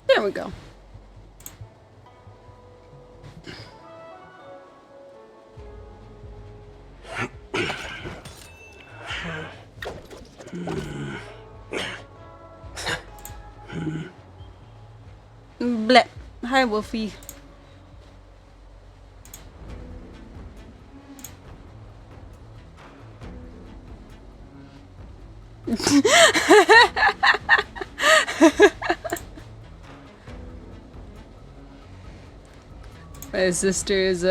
There we go. Bleh. Hi, Wolfie. My sister is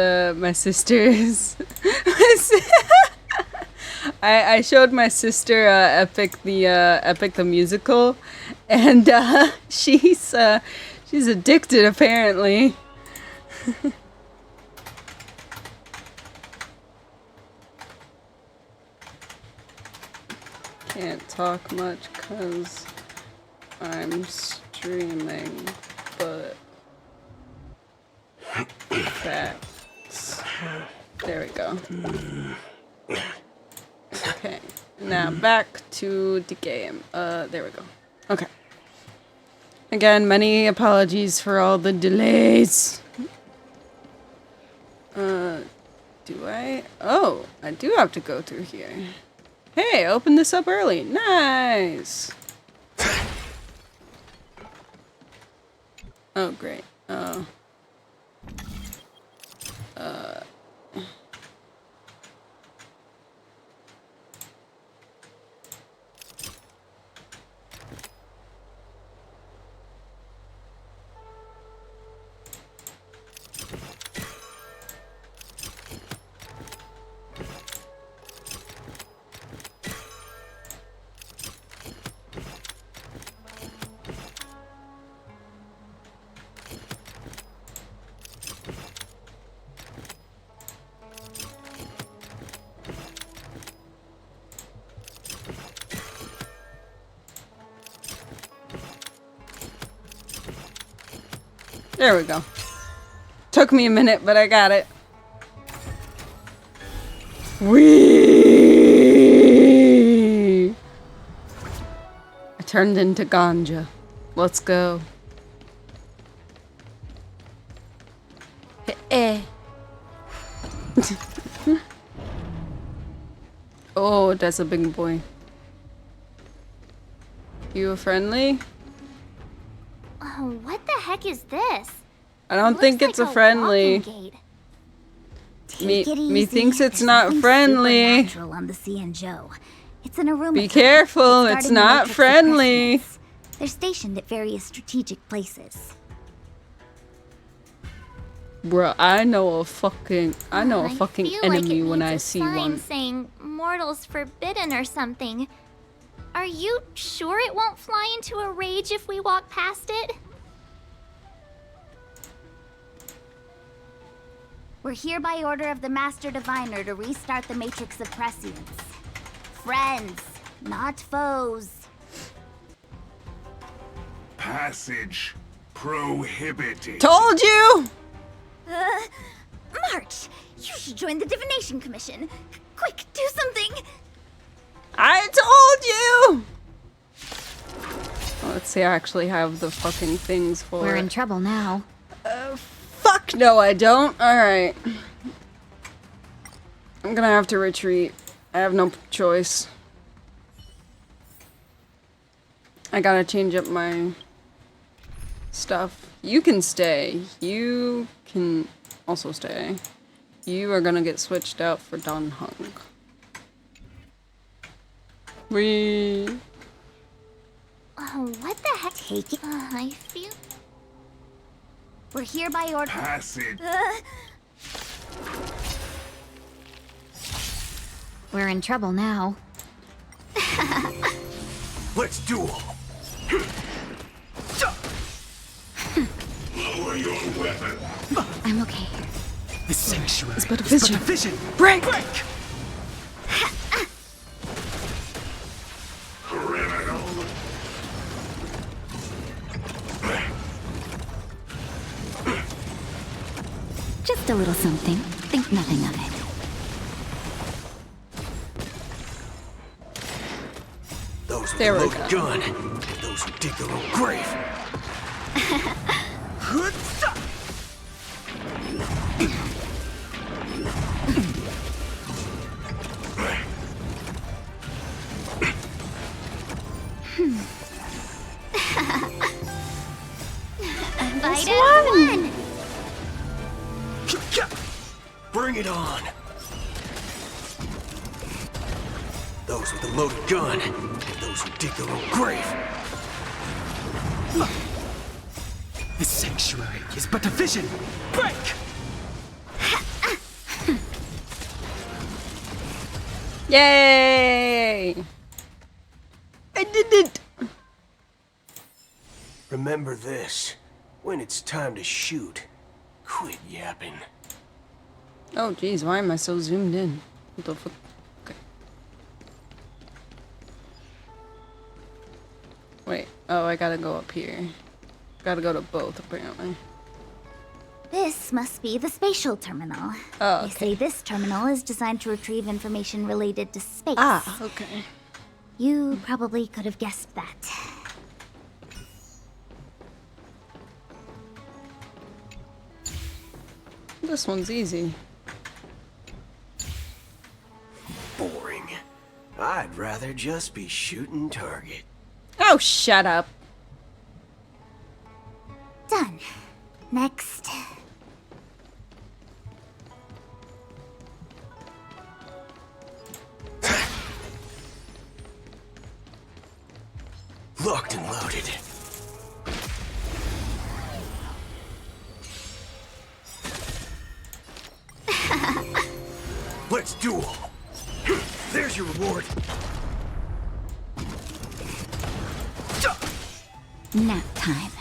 I showed my sister Epic the musical, and she's addicted apparently. Can't talk much 'cause I'm streaming, but facts. There we go. Okay, now back to the game. There we go. Okay. Again, many apologies for all the delays. Do I? Oh, I do have to go through here. Hey, open this up early. Nice. Oh, great. There we go. Took me a minute, but I got it. Whee! I turned into ganja. Let's go. Oh, that's a big boy. You friendly? Oh, what the heck is this? I don't think it's a friendly. Me thinks it's not friendly. Supernatural on the Cianzhou. It's an aroma. Be careful, it's not friendly. They're stationed at various strategic places. Bruh, I know a fucking enemy when I see one. Saying mortals forbidden or something. Are you sure it won't fly into a rage if we walk past it? We're here by order of the Master Diviner to restart the Matrix of Prescience. Friends, not foes. Passage prohibited. Told you! March, you should join the Divination Commission. Quick, do something! I told you! Let's see, I actually have the fucking things for We're in it. trouble now. Fuck no, I don't. Alright. I'm gonna have to retreat. I have no choice. I gotta change up my stuff. You can stay. You can also stay. You are gonna get switched out for Don Hung. Oh, what the heck? Take it. I feel... We're here by order. Passage. We're in trouble now. Let's duel. Lower your weapon. I'm okay. The sanctuary It's but a is vision. Break! Criminal. Just a little something. Think nothing of it. Those with There the we loaded go. gun. Those who dig their own grave. Fight as one! Bring it on. Those with the loaded gun. Those who dig their own grave. The sanctuary is but a vision. Break! Yay! I did it! Remember this. When it's time to shoot, quit yapping. Oh geez, why am I so zoomed in? What the fuck? Okay. Wait, oh, I gotta go up here. Gotta go to both, apparently. This must be the spatial terminal. Oh, They okay. say this terminal is designed to retrieve information related to space. Ah, okay. You probably could have guessed that. This one's easy. Boring. I'd rather just be shooting target. Oh, shut up. Done. Next. Locked and loaded. Let's duel. There's your reward. Nap time.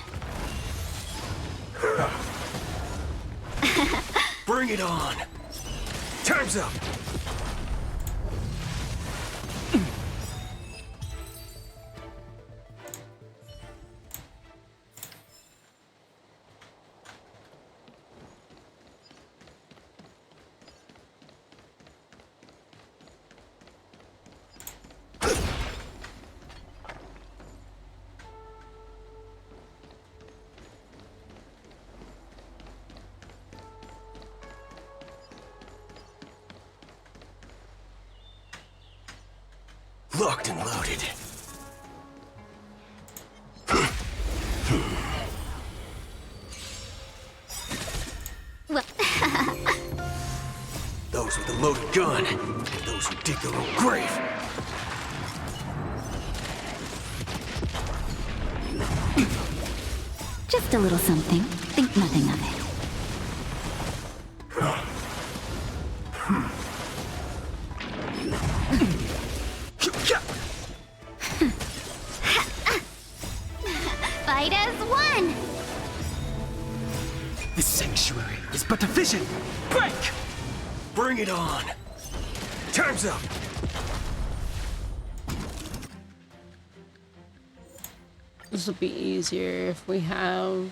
Bring it on. Time's up. Locked and loaded. Well, Those with a loaded gun, and those who dig their own grave. just a little something. Think nothing of it. Fight as one! The sanctuary is but a vision. Break! Bring it on. Time's up. This will be easier if we have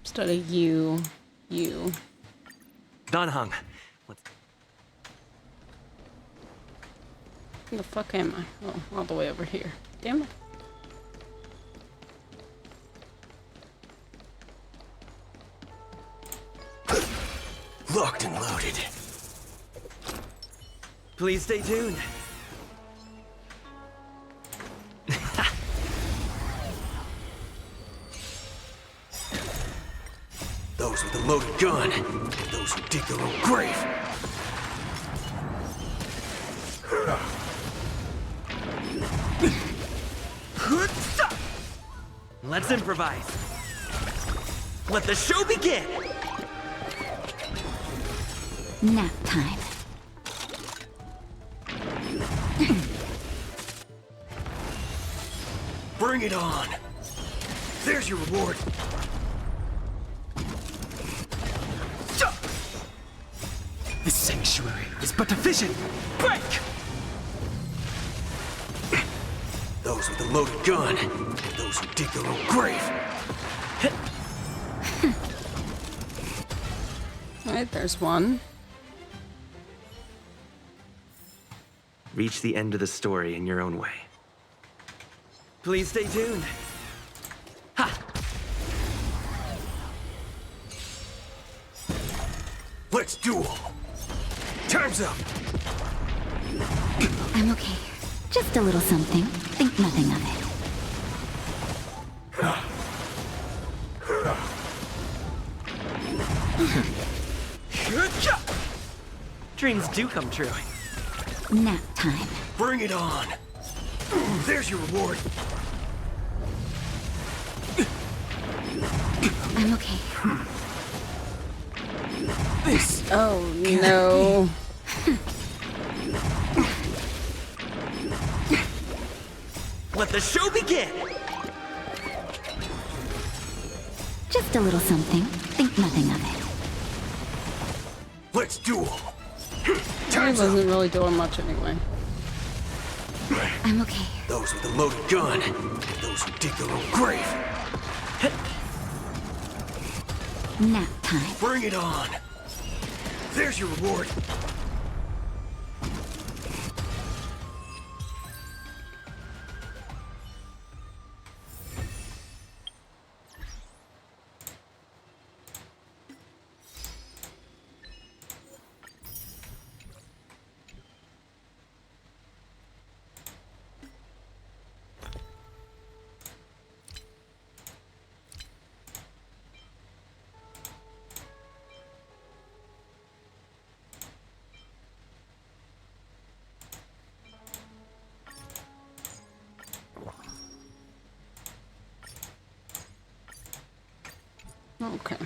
instead of you. Danhang. Where the fuck am I? Oh, all the way over here. Damn it. Locked and loaded. Please stay tuned. Those with a loaded gun, and those who dig their own grave. Let's improvise. Let the show begin. Nap time. Bring it on. There's your reward. The sanctuary is but a vision. Break! Those with a loaded gun, and those who dig their own grave. Alright, there's one. Reach the end of the story in your own way. Please stay tuned. Ha! Let's duel. Time's up. I'm okay. Just a little something. Think nothing of it. Dreams do come true. Nap time. Bring it on. There's your reward. I'm okay. This. Oh no. Let the show begin. Just a little something. Think nothing of it. Let's duel. I wasn't really doing much anyway. I'm okay. Those with a loaded gun, and those who dig their own grave. Nap time. Bring it on. There's your reward. Okay.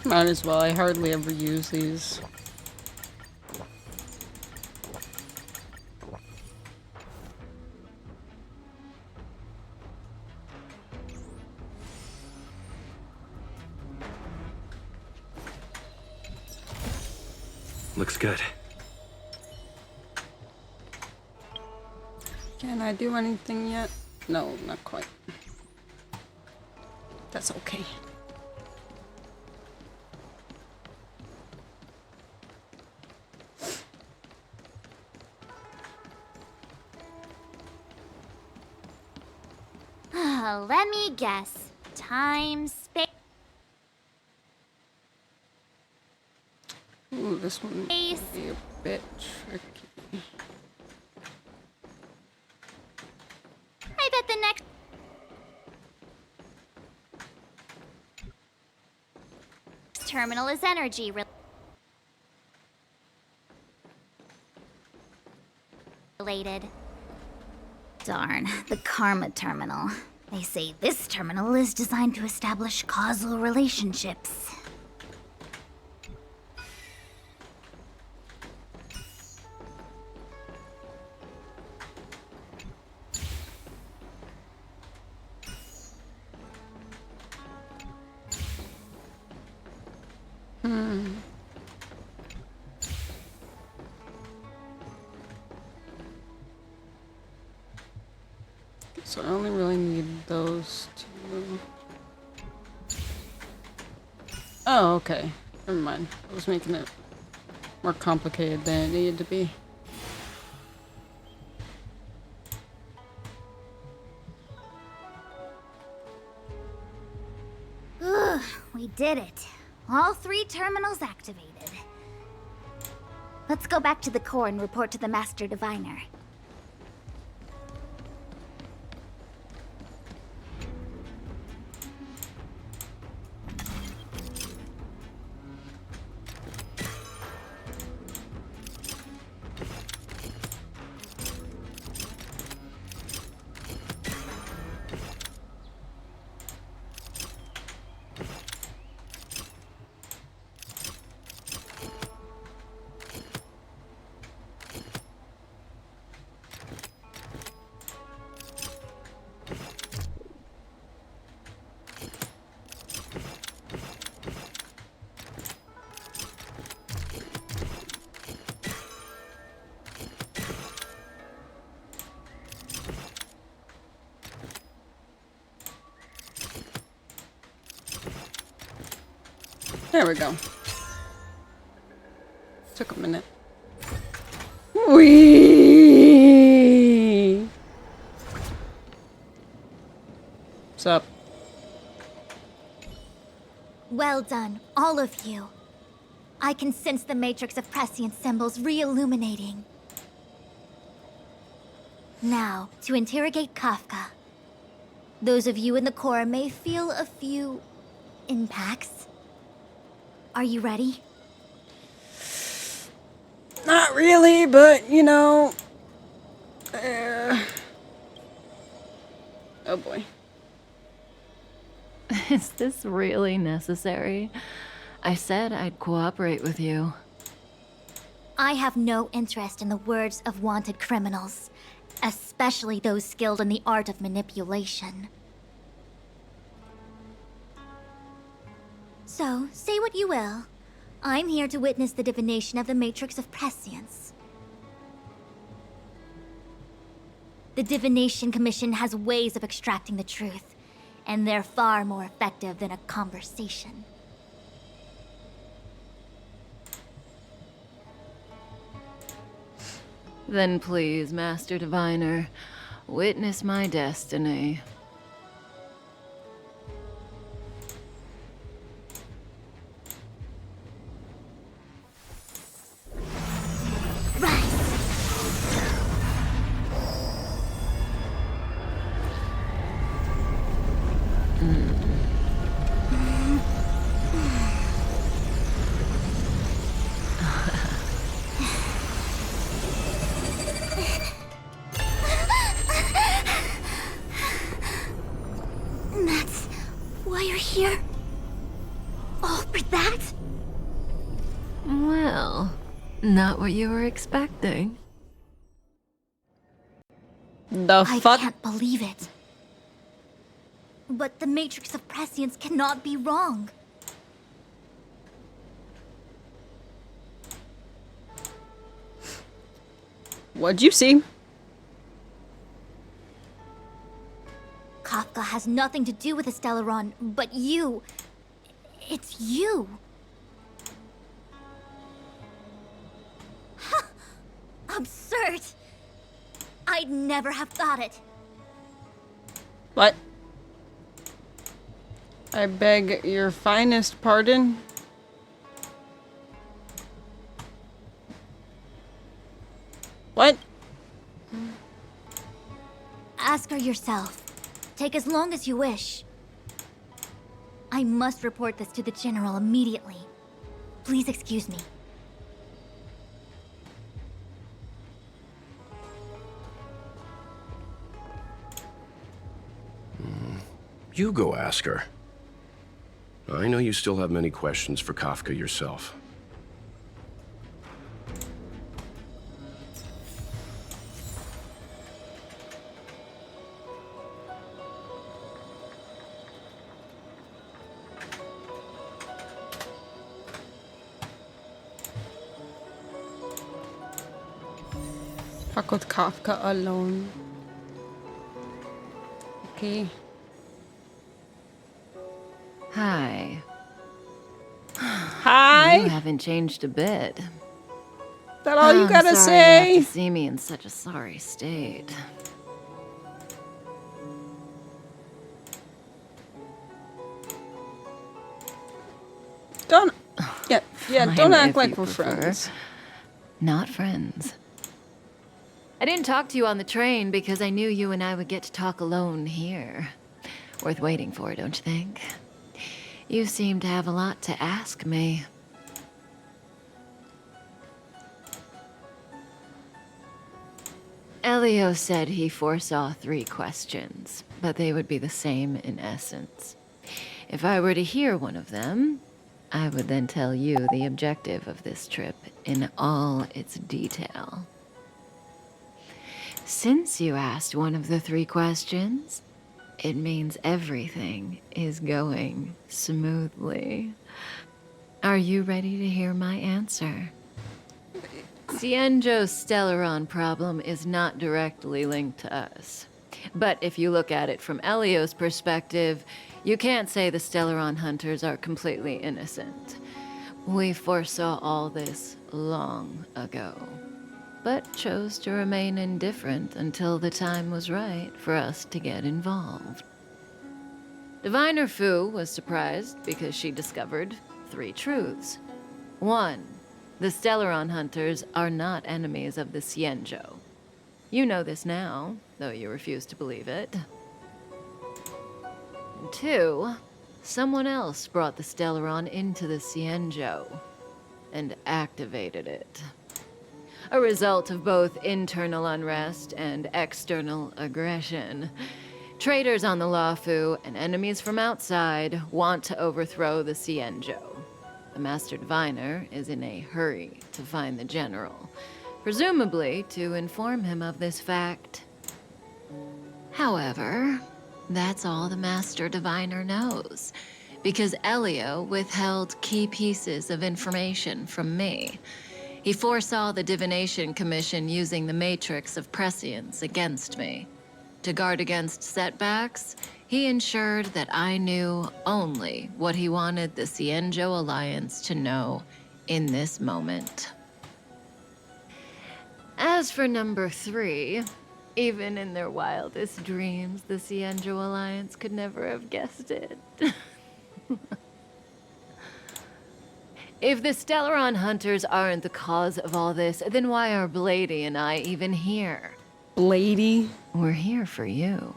Might as well. I hardly ever use these. Looks good. Can I do anything yet? No, not quite. That's okay. Let me guess. Time, space. Ooh, this one might be a bit tricky. I bet the next terminal is energy related. Darn, the Karma Terminal. They say this terminal is designed to establish causal relationships. So I only really need those two. Oh, okay. Never mind. I was making it more complicated than it needed to be. Ugh, we did it. All 3 terminals activated. Let's go back to the core and report to the Master Diviner. There we go. Took a minute. Whee! What's up? Well done, all of you. I can sense the matrix of prescient symbols re-illuminating. Now, to interrogate Kafka. Those of you in the core may feel a few impacts. Are you ready? Not really, but you know. Oh boy. Is this really necessary? I said I'd cooperate with you. I have no interest in the words of wanted criminals, especially those skilled in the art of manipulation. So, say what you will. I'm here to witness the divination of the Matrix of Prescience. The Divination Commission has ways of extracting the truth, and they're far more effective than a conversation. Then please, Master Diviner, Witness my destiny. That's why you're here? All for that? Well, not what you were expecting. I can't believe it. But the Matrix of Prescience cannot be wrong. What'd you see? Kafka has nothing to do with the Stellaron, but you... It's you. Ha! Absurd. I'd never have thought it. What? I beg your finest pardon? What? Ask her yourself. Take as long as you wish. I must report this to the General immediately. Please excuse me. You go ask her. I know you still have many questions for Kafka yourself. Fuck with Kafka alone. Okay. Hi. Hi. You haven't changed a bit. That all you gotta I'm sorry say? you have to see me in such a sorry state. Don't. Yeah, Fine, don't act if like you we're prefer. friends. Not friends. I didn't talk to you on the train because I knew you and I would get to talk alone here. Worth waiting for, don't you think? You seem to have a lot to ask me. Elio said he foresaw 3 questions, but they would be the same in essence. If I were to hear one of them, I would then tell you the objective of this trip in all its detail. Since you asked one of the 3 questions, it means everything is going smoothly. Are you ready to hear my answer? Cienjo's Stellaron problem is not directly linked to us. But if you look at it from Elio's perspective, you can't say the Stellaron hunters are completely innocent. We foresaw all this long ago, but chose to remain indifferent until the time was right for us to get involved. Diviner Fu was surprised because she discovered 3 truths. 1, the Stellaron hunters are not enemies of the Cienjo. You know this now, though you refuse to believe it. 2, someone else brought the Stellaron into the Cienjo and activated it. A result of both internal unrest and external aggression. Traitors on the Luofu and enemies from outside want to overthrow the Cienjo. The Master Diviner is in a hurry to find the General, presumably to inform him of this fact. However, that's all the Master Diviner knows, because Elio withheld key pieces of information from me. He foresaw the Divination Commission using the Matrix of Prescience against me. To guard against setbacks, he ensured that I knew only what he wanted the Cienjo Alliance to know in this moment. As for number 3, Even in their wildest dreams, the Cienjo Alliance could never have guessed it. If the Stellaron hunters aren't the cause of all this, then why are Blady and I even here? Blady? We're here for you.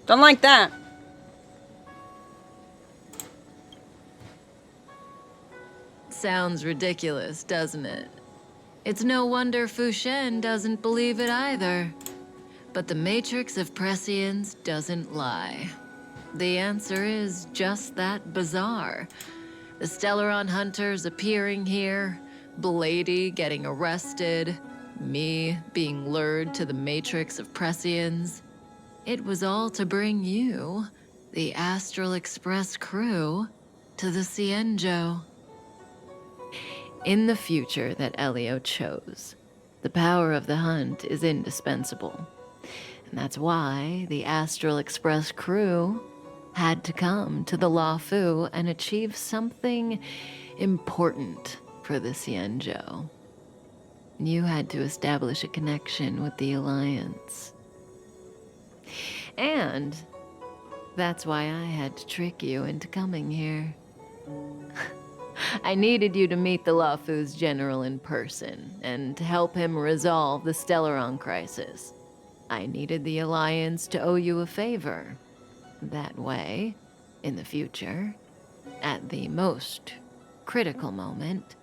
Don't like that. Sounds ridiculous, doesn't it? It's no wonder Fushen doesn't believe it either. But the Matrix of Prescience doesn't lie. The answer is just that bizarre. The Stellaron hunters appearing here, Blady getting arrested, me being lured to the Matrix of Prescience. It was all to bring you, the Astral Express crew, to the Cienjo. In the future that Elio chose, the power of the hunt is indispensable. And that's why the Astral Express crew had to come to the Luofu and achieve something important for the Cienjo. You had to establish a connection with the Alliance. And that's why I had to trick you into coming here. I needed you to meet the Luofu's general in person and to help him resolve the Stellaron crisis. I needed the Alliance to owe you a favor. That way, in the future, at the most critical moment,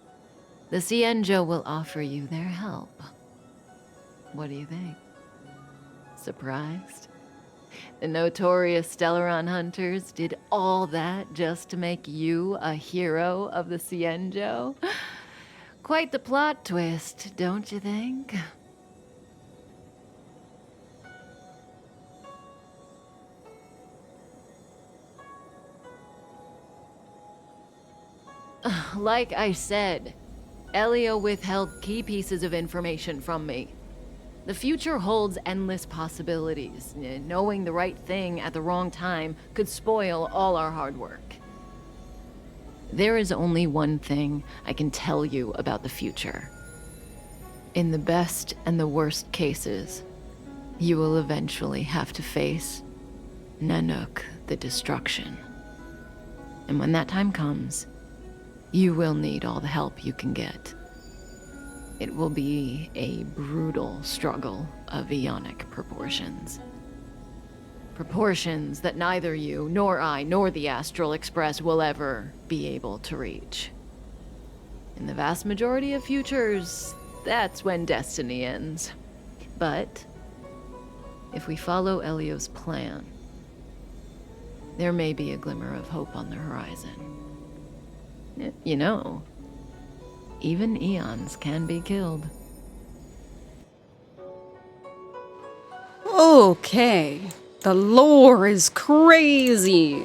the Cienjo will offer you their help. What do you think? Surprised? The notorious Stellaron hunters did all that just to make you a hero of the Cienjo? Quite the plot twist, don't you think? Like I said, Elio withheld key pieces of information from me. The future holds endless possibilities. Knowing the right thing at the wrong time could spoil all our hard work. There is only one thing I can tell you about the future. In the best and the worst cases, you will eventually have to face Nanook the Destruction. And when that time comes, you will need all the help you can get. It will be a brutal struggle of Ionic proportions. Proportions that neither you, nor I, nor the Astral Express will ever be able to reach. In the vast majority of futures, that's when destiny ends. But if we follow Elio's plan, there may be a glimmer of hope on the horizon. You know, even eons can be killed. Okay. The lore is crazy.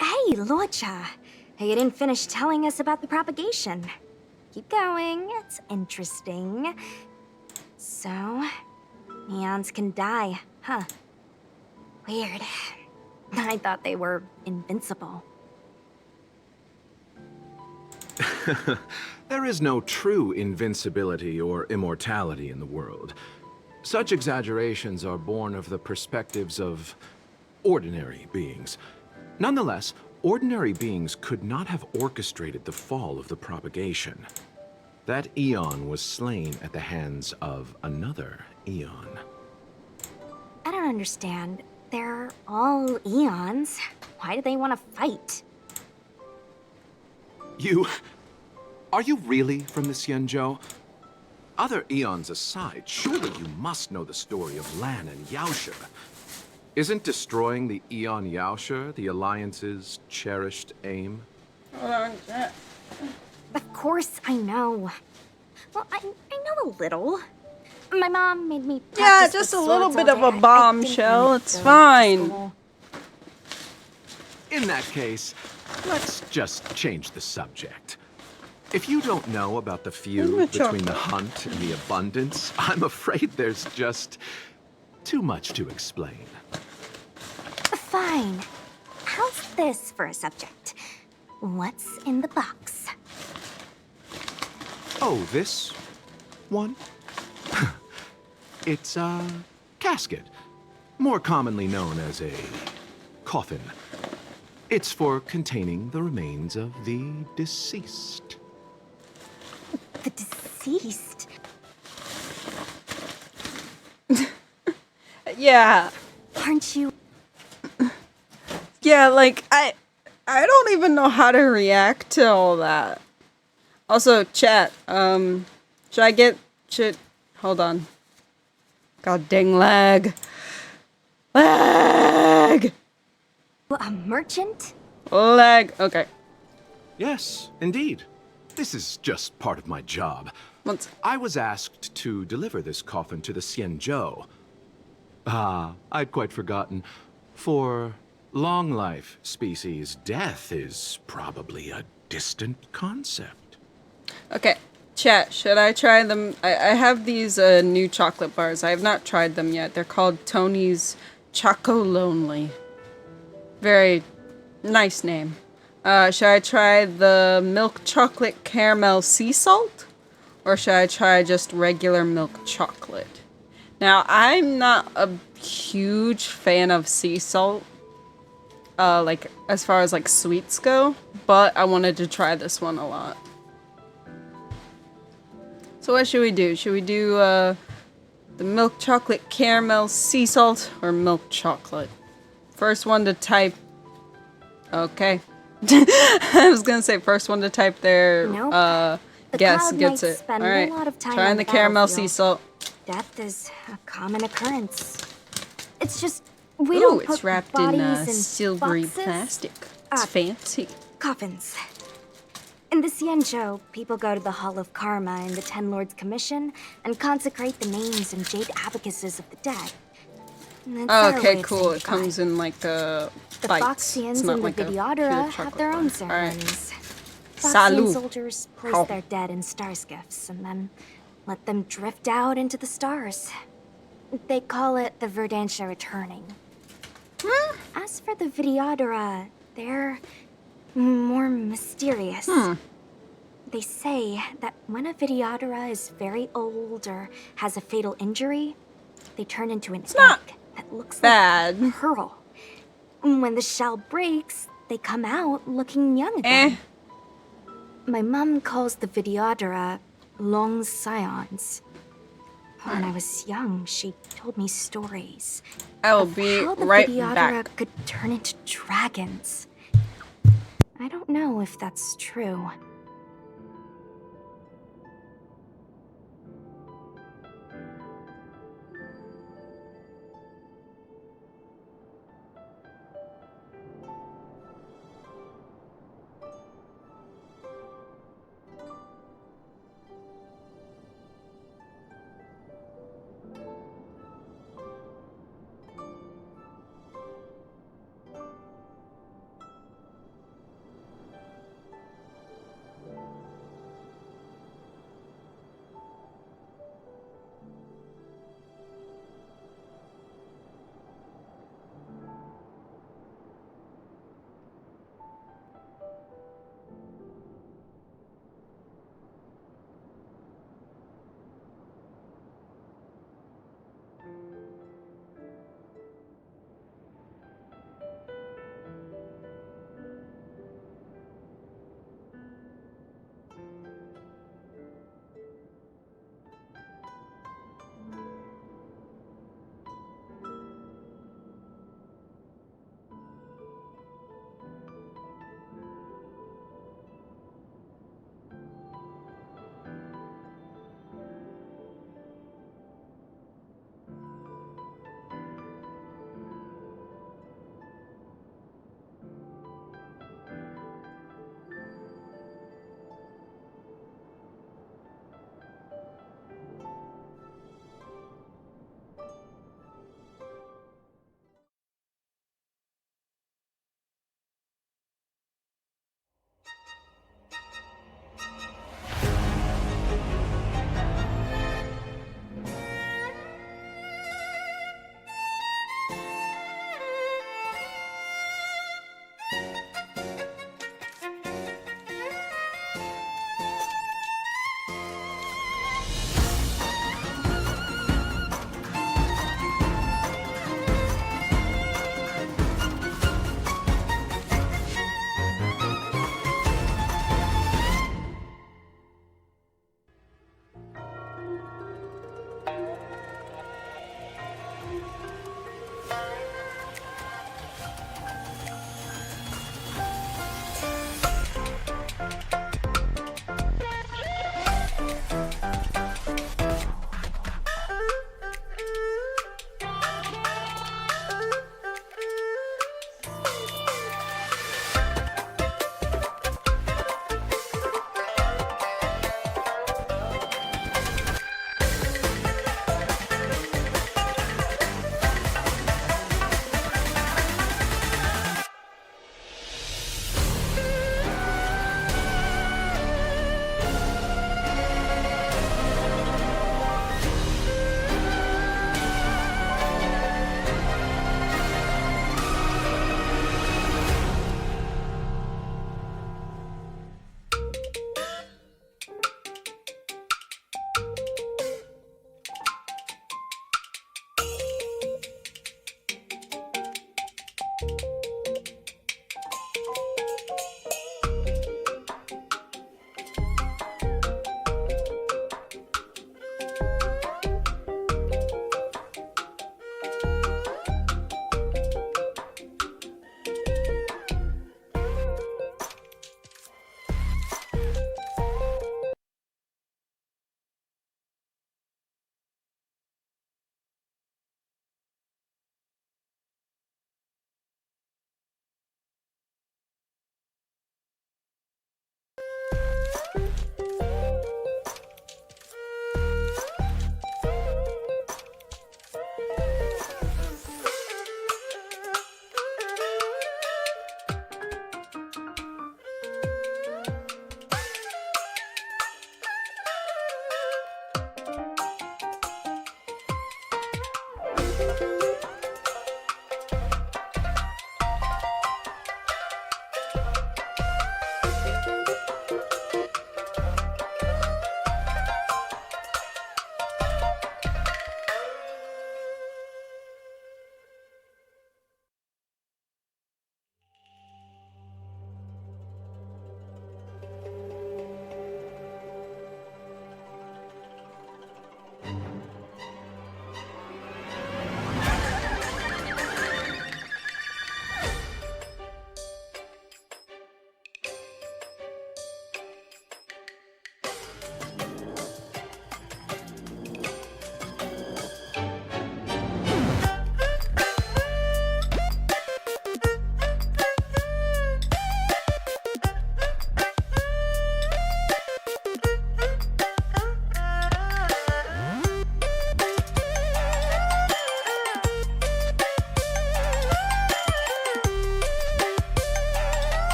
Hey, Luocha. You didn't finish telling us about the propagation. Keep going, it's interesting. So, neons can die, huh? Weird. I thought they were invincible. There is no true invincibility or immortality in the world. Such exaggerations are born of the perspectives of ordinary beings. Nonetheless, ordinary beings could not have orchestrated the fall of the propagation. That Eon was slain at the hands of another Eon. I don't understand. They're all eons. Why do they want to fight? Are you really from the Cienjo? Other eons aside, surely you must know the story of Lan and Yaoshe. Isn't destroying the Eon Yaoshe the Alliance's cherished aim? Of course I know. Well, I know a little. My mom made me practice Yeah, just with a little swords bit all of a day. I think bombshell. I'm It's going to fine. school. In that case, let's just change the subject. If you don't know about the feud between the hunt and the abundance, I'm afraid there's just too much to explain. Fine. How's this for a subject? What's in the box? Oh, this one? It's a casket, more commonly known as a coffin. It's for containing the remains of the deceased. The deceased? Yeah. Aren't you? Yeah, like, I don't even know how to react to all that. Also, chat, hold on. God dang lag. Lag! A merchant? Lag, okay. Yes, indeed. This is just part of my job. I was asked to deliver this coffin to the Xianzhou. I'd quite forgotten. For long life species, death is probably a distant concept. Okay, chat, should I try them? I have these new chocolate bars. I have not tried them yet. They're called Tony's Choco Lonely. Very nice name. Should I try the milk chocolate caramel sea salt? Or should I try just regular milk chocolate? Now, I'm not a huge fan of sea salt. Like, as far as, like, sweets go. But I wanted to try this one a lot. So what should we do? Should we do, the milk chocolate caramel sea salt or milk chocolate? First one to type. Okay. I was gonna say first one to type their guess gets it. All right. Trying the caramel sea salt. Death is a common occurrence. It's just we don't put it's wrapped bodies in silvery boxes. plastic. It's fancy. Coffins. In the Xianzhou, people go to the Hall of Karma in the Ten Lords Commission and consecrate the names and jade abacuses of the dead. Oh, okay, cool. It comes in like The bites. It's Foxians not and like the a pure Videodora have chocolate their bar. own All ceremonies. right. Foxian Salud. soldiers place Oh. their dead in star skiffs and then let them drift out into the stars. They call it the Verdantia returning. As for the Videodora, they're more mysterious. They say that when a Videodora is very old or has a fatal injury, they turn into an egg that looks like a pearl. When the shell breaks, they come out looking young again. My mom calls the Videodora long scions. When I was young, she told me stories. I will of be how the right Videodora back. could turn into dragons. I don't know if that's true.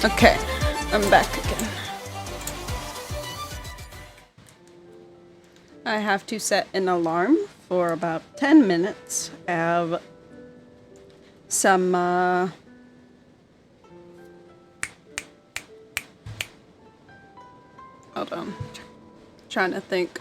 Okay, I'm back again. I have to set an alarm for about 10 minutes. I have some, hold on. Trying to think.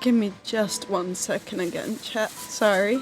Give me just 1 second again, chat. Sorry.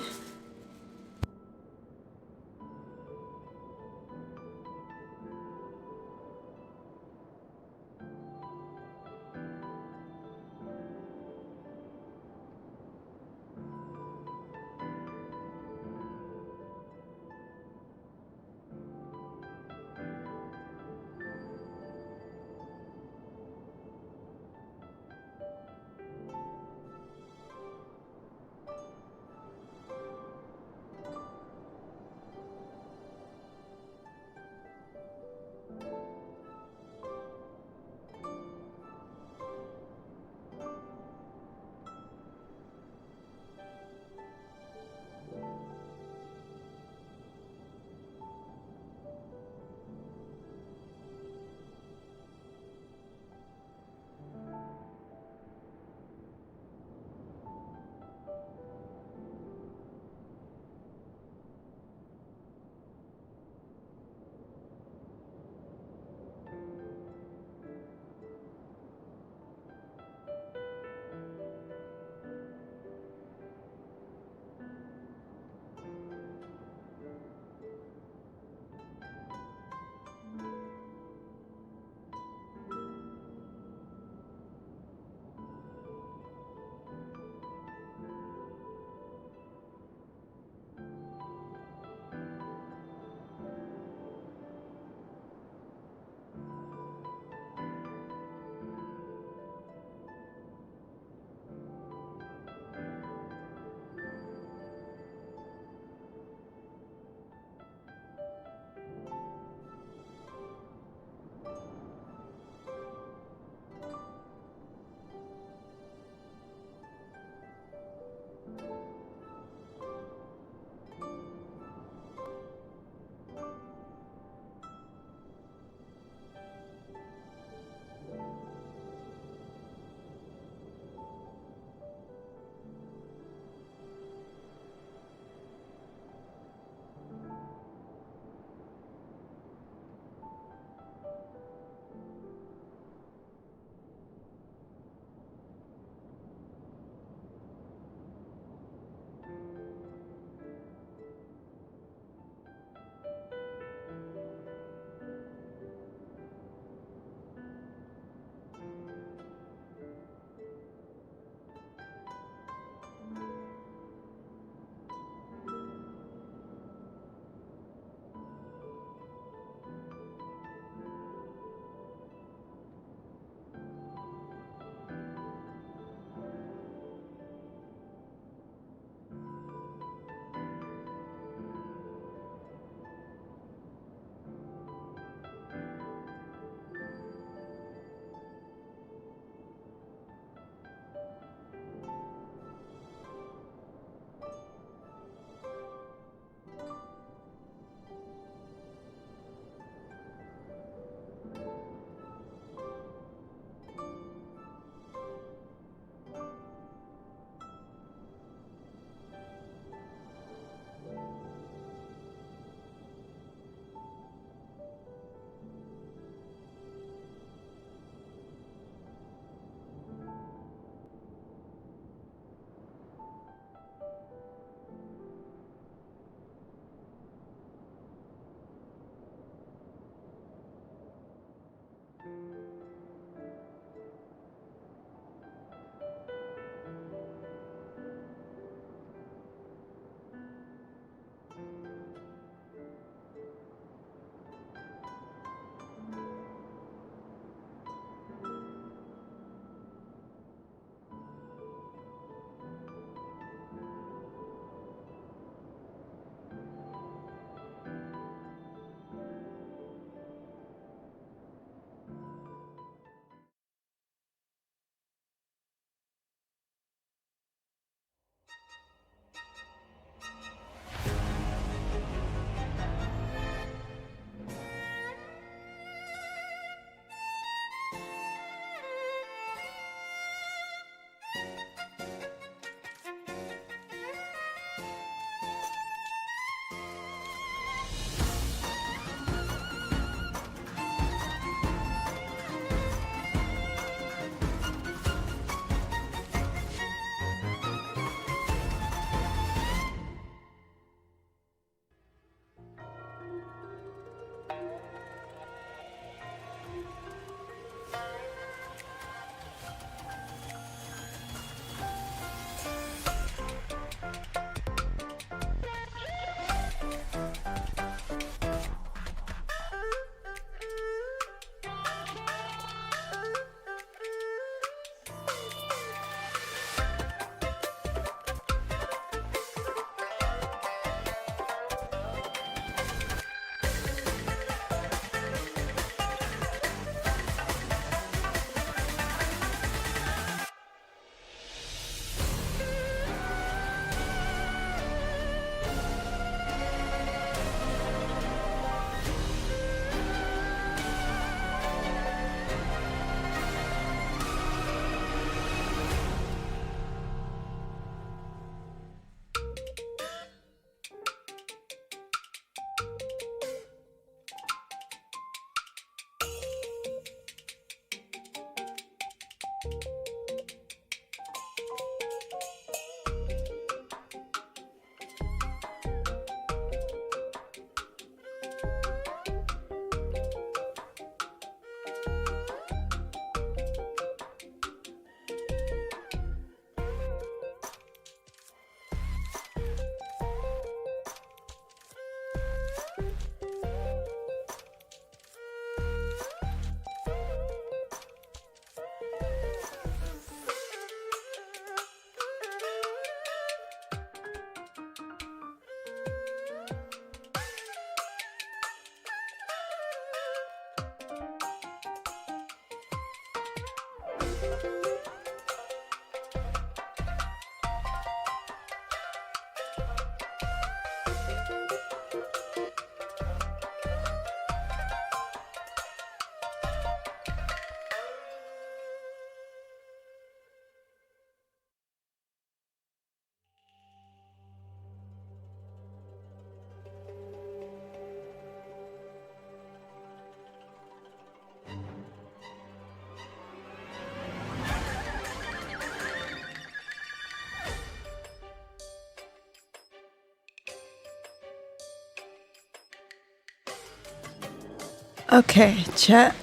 Okay, chat.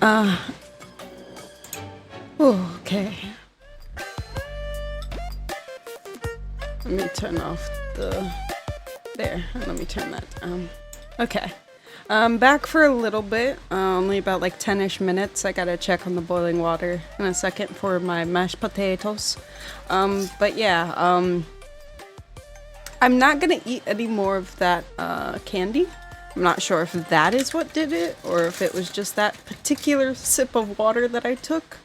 Okay. Let me turn off the. There. Let me turn that. Okay. Back for a little bit. Only about like 10-ish minutes. I gotta check on the boiling water in a second for my mashed potatoes. But yeah. I'm not gonna eat any more of that candy. I'm not sure if that is what did it, or if it was just that particular sip of water that I took.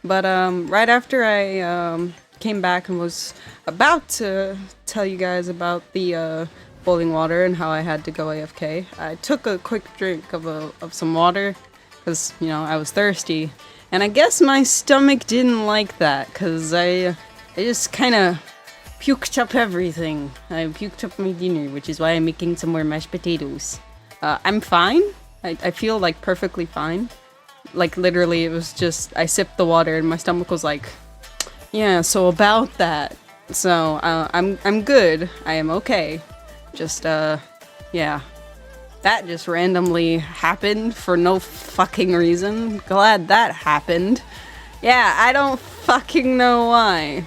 But right after I came back and was about to tell you guys about the boiling water and how I had to go AFK, I took a quick drink of some water because, you know, I was thirsty. And I guess my stomach didn't like that because I just kind of puked up everything. I puked up my dinner, which is why I'm making some more mashed potatoes. I'm fine. I feel like perfectly fine. Like literally it was just, I sipped the water and my stomach was like, yeah, so about that. So I'm good. I am okay. Just yeah. That just randomly happened for no fucking reason. Glad that happened. Yeah, I don't fucking know why.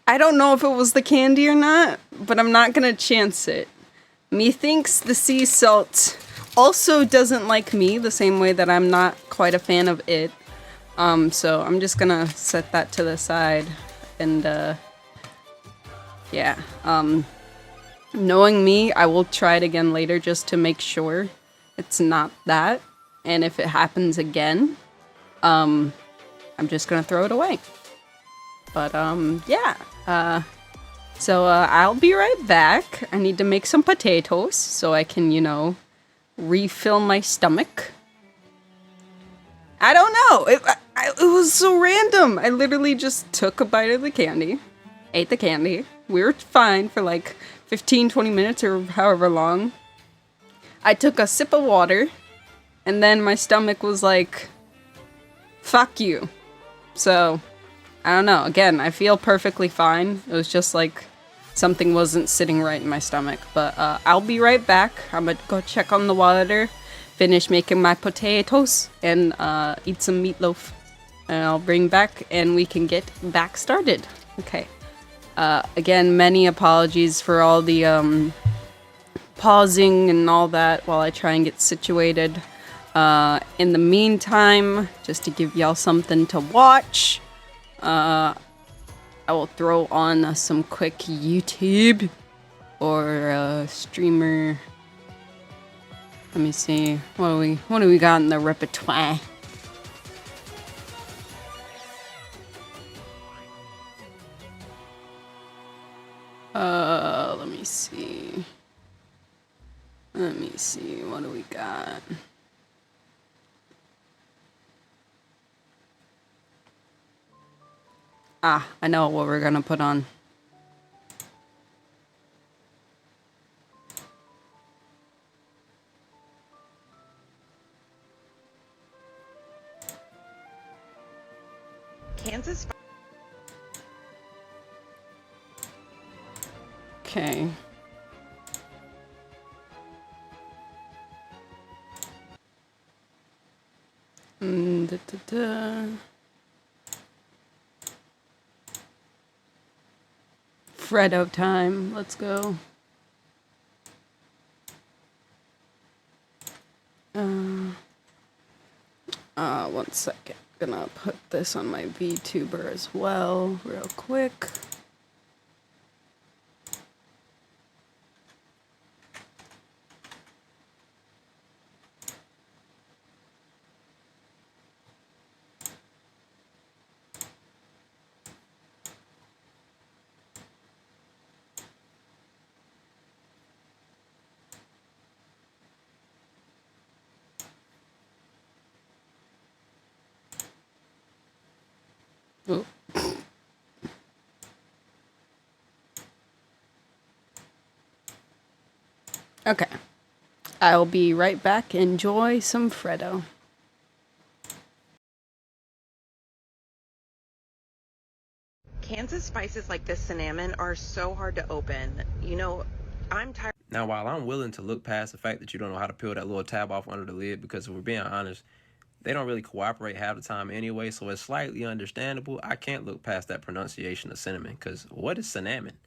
I don't know if it was the candy or not, but I'm not gonna chance it. Methinks the sea salt also doesn't like me the same way that I'm not quite a fan of it. So I'm just gonna set that to the side and yeah. Knowing me, I will try it again later just to make sure it's not that. And if it happens again, I'm just gonna throw it away. But yeah. So I'll be right back. I need to make some potatoes so I can, you know, refill my stomach. I don't know. It was so random. I literally just took a bite of the candy, ate the candy. We were fine for like 15, 20 minutes or however long. I took a sip of water, and then my stomach was like, fuck you. So, I don't know. Again, I feel perfectly fine. It was just like something wasn't sitting right in my stomach. But I'll be right back. I'm gonna go check on the water, finish making my potatoes, and eat some meatloaf. And I'll bring back and we can get back started. Okay. Again, many apologies for all the pausing and all that while I try and get situated. In the meantime, just to give y'all something to watch, I will throw on some quick YouTube or streamer. Let me see. What do we got in the repertoire? Let me see. Let me see. What do we got? Ah, I know what we're gonna put on. Kansas. Okay. Da, da, da. Freddo time. Let's go. One second. Gonna put this on my VTuber as well, real quick. Oh. Okay. I'll be right back. Enjoy some Freddo. Kansas spices like this cinnamon are so hard to open. You know, I'm tired. Now, while I'm willing to look past the fact that you don't know how to peel that little tab off under the lid, because if we're being honest, they don't really cooperate half the time anyway, so it's slightly understandable. I can't look past that pronunciation of cinnamon, because what is cinnamon?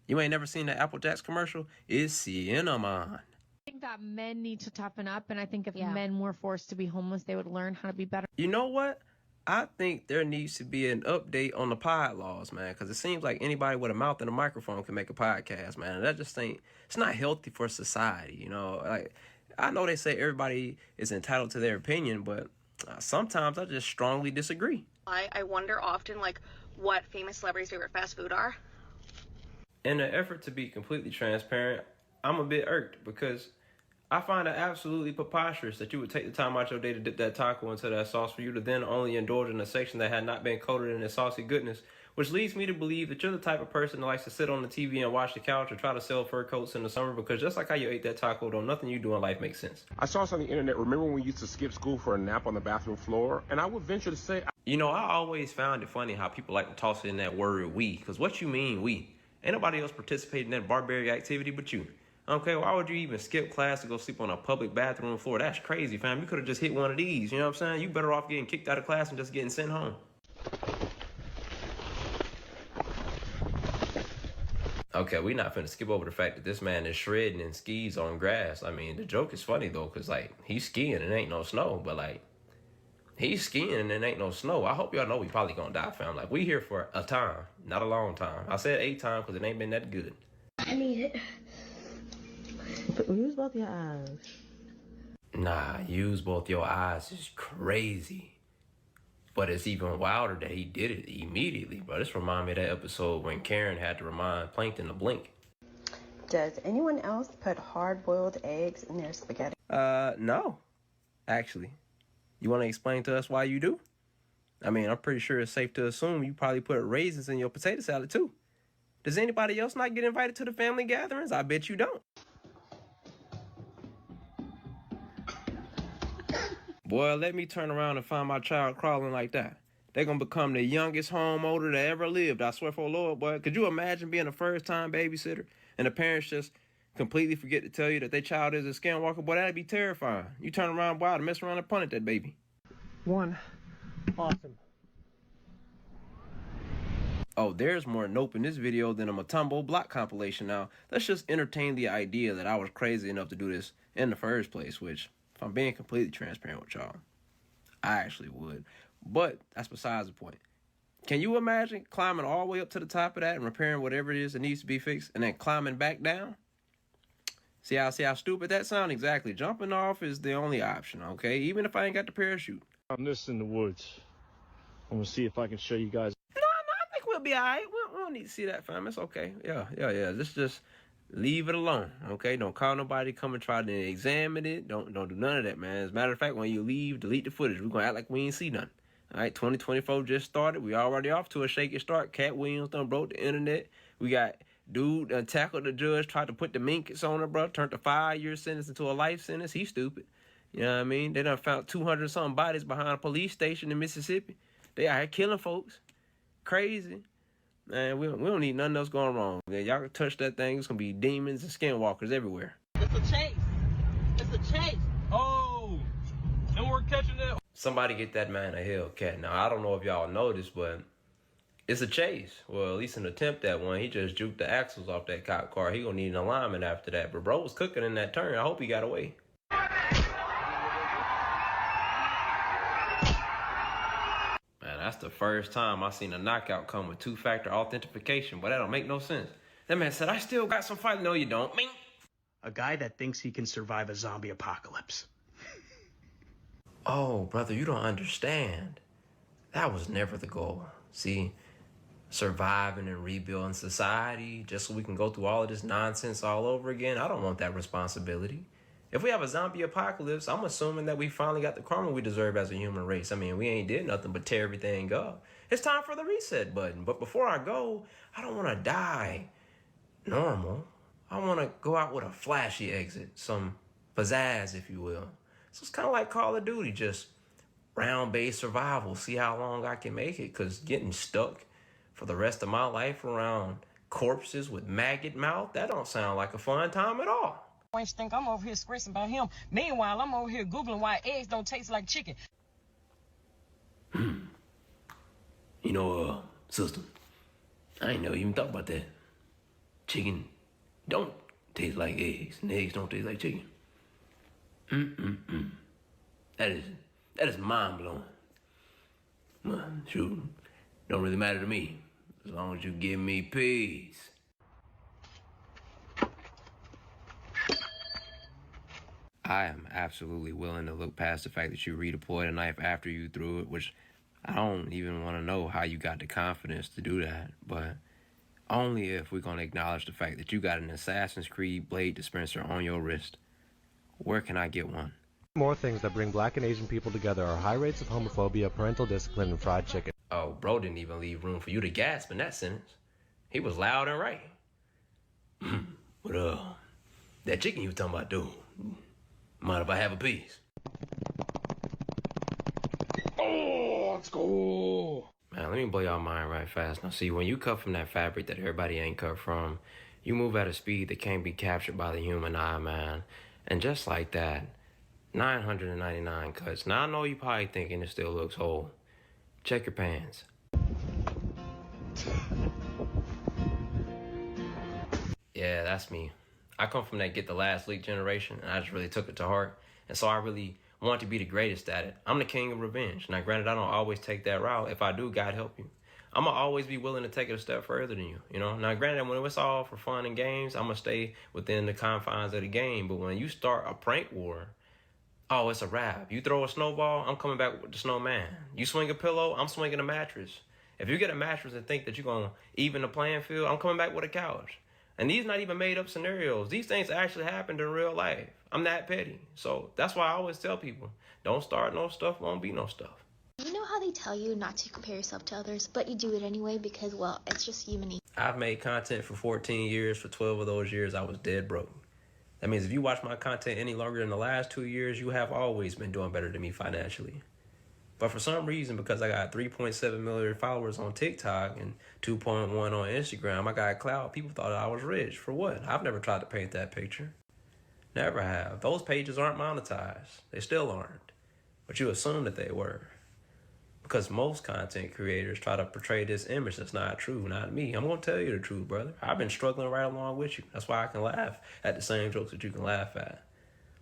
You ain't never seen the Apple Jacks commercial? It's cinnamon. I think that men need to toughen up, and I think if men were forced to be homeless, they would learn how to be better. You know what? I think there needs to be an update on the pod laws, man, because it seems like anybody with a mouth and a microphone can make a podcast, man. And that just ain't, it's not healthy for society, you know? Like, I know they say everybody is entitled to their opinion, but sometimes I just strongly disagree. I wonder often, like, what famous celebrities' favorite fast food are. In an effort to be completely transparent, I'm a bit irked because I find it absolutely preposterous that you would take the time out your day to dip that taco into that sauce for you to then only indulge in a section that had not been coated in its saucy goodness, which leads me to believe that you're the type of person that likes to sit on the TV and watch the couch or try to sell fur coats in the summer, because just like how you ate that taco, though, nothing you do in life makes sense. I saw this on the internet. Remember when we used to skip school for a nap on the bathroom floor? And I would venture to say... You know, I always found it funny how people like to toss in that word we, because what you mean we? Ain't nobody else participating in that barbaric activity but you. Okay, why would you even skip class to go sleep on a public bathroom floor? That's crazy, fam. You could have just hit one of these, you know what I'm saying? You better off getting kicked out of class and just getting sent home. Okay, we not finna skip over the fact that this man is shredding and skis on grass. I mean, the joke is funny, though, because, like, he's skiing and ain't no snow, but, like, he's skiing and there ain't no snow. I hope y'all know we probably gonna die, fam. Like, we here for a time, not a long time. I said 8 times because it ain't been that good. I need it. But use both your eyes. Nah, use both your eyes is crazy. But it's even wilder that he did it immediately, bro. This reminds me of that episode when Karen had to remind Plankton to blink. Does anyone else put hard-boiled eggs in their spaghetti? No. Actually. You want to explain to us why you do? I mean, I'm pretty sure it's safe to assume you probably put raisins in your potato salad, too. Does anybody else not get invited to the family gatherings? I bet you don't. Boy, let me turn around and find my child crawling like that. They're going to become the youngest homeowner that ever lived. I swear for the Lord, boy. Could you imagine being a first-time babysitter and the parents just completely forget to tell you that their child is a skinwalker? Boy, that'd be terrifying. You turn around, boy, to mess around and punt at that baby. One. Awesome. Oh, there's more nope in this video than a Matumbo block compilation. Now, let's just entertain the idea that I was crazy enough to do this in the first place, which, if I'm being completely transparent with y'all, I actually would. But that's besides the point. Can you imagine climbing all the way up to the top of that and repairing whatever it is that needs to be fixed and then climbing back down? See how stupid that sounds? Exactly. Jumping off is the only option, okay? Even if I ain't got the parachute. I'm this in the woods. I'm gonna see if I can show you guys. No, I think we'll be all right. We don't need to see that, fam. It's okay. Yeah. Just leave it alone, okay? Don't call nobody, come and try to examine it. Don't do none of that, man. As a matter of fact, when you leave, delete the footage. We're gonna act like we ain't see nothing. All right, 2024 just started. We already off to a shaky start. Cat Williams done broke the internet. We got dude done tackled the judge, tried to put the minkus on her, bro. Turned a 5-year sentence into a life sentence. He's stupid. You know what I mean? They done found 200-something bodies behind a police station in Mississippi. They out here killing folks. crazy. Man, we don't need nothing else going wrong. Man, y'all can touch that thing, it's gonna be demons and skinwalkers everywhere. It's a chase. It's a chase. Oh, and we're catching it. Somebody get that man a Hellcat. Now, I don't know if y'all noticed, but it's a chase. Well, at least an attempt at one. He just juked the axles off that cop car. He gonna need an alignment after that. But bro was cooking in that turn. I hope he got away. Man, that's the first time I seen a knockout come with two-factor authentication, but that don't make no sense. That man said, I still got some fight. No, you don't. Ming. A guy that thinks he can survive a zombie apocalypse. Oh, brother, you don't understand. That was never the goal. See, surviving and rebuilding society just so we can go through all of this nonsense all over again, I don't want that responsibility. If we have a zombie apocalypse, I'm assuming that we finally got the karma we deserve as a human race. I mean, we ain't did nothing but tear everything up. It's time for the reset button. But before I go, I don't want to die normal. I want to go out with a flashy exit, some pizzazz, if you will. So it's kind of like Call of Duty, just round-based survival. See how long I can make it, because getting stuck for the rest of my life around corpses with maggot mouth, that don't sound like a fun time at all. Think I'm over here stressing about him. Meanwhile, I'm over here Googling why eggs don't taste like chicken. You know, sister, I ain't never even thought about that. Chicken don't taste like eggs, and eggs don't taste like chicken. That is mind-blowing. Well, shoot, don't really matter to me, as long as you give me peace. I am absolutely willing to look past the fact that you redeployed a knife after you threw it, which I don't even want to know how you got the confidence to do that, but only if we're going to acknowledge the fact that you got an Assassin's Creed blade dispenser on your wrist. Where can I get one? More things that bring black and Asian people together are high rates of homophobia, parental discipline, and fried chicken. Oh, bro didn't even leave room for you to gasp in that sentence. He was loud and right. But, that chicken you were talking about, dude. Mind if I have a piece? Oh, let's go. Man, let me blow y'all mind right fast. Now, see, when you cut from that fabric that everybody ain't cut from, you move at a speed that can't be captured by the human eye, man. And just like that, 999 cuts. Now, I know you probably thinking it still looks whole. Check your pants. Yeah, that's me. I come from that get the last leak generation, and I just really took it to heart. And so I really want to be the greatest at it. I'm the king of revenge. Now, granted, I don't always take that route. If I do, God help you. I'm going to always be willing to take it a step further than you, you know? Now, granted, when it's all for fun and games, I'm going to stay within the confines of the game. But when you start a prank war, oh, it's a wrap. You throw a snowball, I'm coming back with the snowman. You swing a pillow, I'm swinging a mattress. If you get a mattress and think that you're going to even the playing field, I'm coming back with a couch. And these not even made up scenarios. These things actually happened in real life. I'm that petty. So that's why I always tell people, don't start no stuff, won't be no stuff. You know how they tell you not to compare yourself to others, but you do it anyway because, well, it's just human nature. I've made content for 14 years. For 12 of those years, I was dead broke. That means if you watch my content any longer than the last 2 years, you have always been doing better than me financially. But for some reason, because I got 3.7 million followers on TikTok and 2.1 on Instagram, I got clout. People thought I was rich. For what? I've never tried to paint that picture. Never have. Those pages aren't monetized. They still aren't. But you assume that they were. Because most content creators try to portray this image that's not true, not me. I'm going to tell you the truth, brother. I've been struggling right along with you. That's why I can laugh at the same jokes that you can laugh at.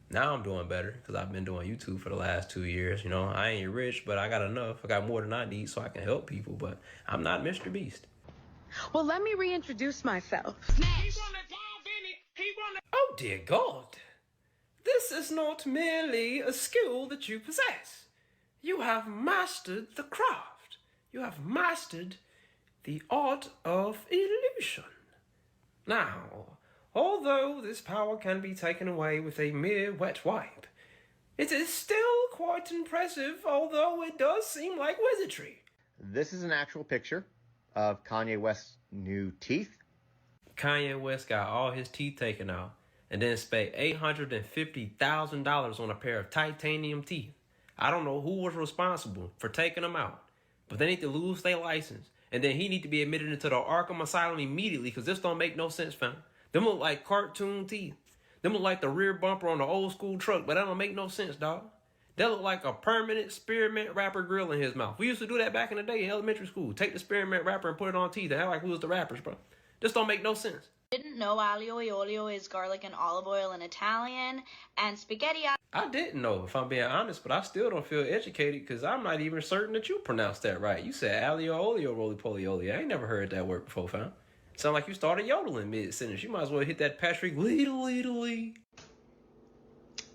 Now I'm doing better because I've been doing YouTube for the last 2 years. You know, I ain't rich, but I got enough. I got more than I need so I can help people, but I'm not Mr. Beast. Well, let me reintroduce myself. Oh, dear God. This is not merely a skill that you possess. You have mastered the craft. You have mastered the art of illusion. Now, although this power can be taken away with a mere wet wipe, it is still quite impressive, although it does seem like wizardry. This is an actual picture of Kanye West's new teeth. Kanye West got all his teeth taken out and then spent $850,000 on a pair of titanium teeth. I don't know who was responsible for taking them out, but they need to lose their license And then he need to be admitted into the Arkham Asylum immediately, because this don't make no sense, fam. Them look like cartoon teeth. Them look like the rear bumper on the old school truck, but that don't make no sense, dog. That look like a permanent spearmint wrapper grill in his mouth. We used to do that back in the day in elementary school. Take the spearmint wrapper and put it on teeth and act like we was the rappers, bro. This don't make no sense. Didn't know aglio e olio is garlic and olive oil in Italian, and spaghetti. I didn't know, if I'm being honest, but I still don't feel educated because I'm not even certain that you pronounced that right. You said aglio olio, roly poly olio. I ain't never heard that word before, fam. Sound like you started yodeling mid-sentence. You might as well hit that Patrick Lee.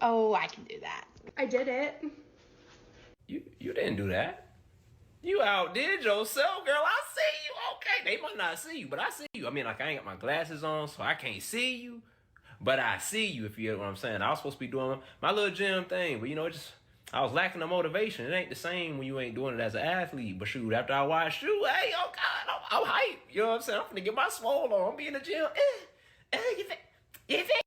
Oh, I can do that. I did it. You didn't do that. You outdid yourself, girl. I see you. Okay, they might not see you, but I see you. I mean, like, I ain't got my glasses on, so I can't see you. But I see you, if you get what I'm saying. I was supposed to be doing my little gym thing, but, you know, I was lacking the motivation. It ain't the same when you ain't doing it as an athlete. But shoot, after I watched you, hey, oh God, I'm hyped. You know what I'm saying? I'm finna get my swole on. I'm be in the gym. You think?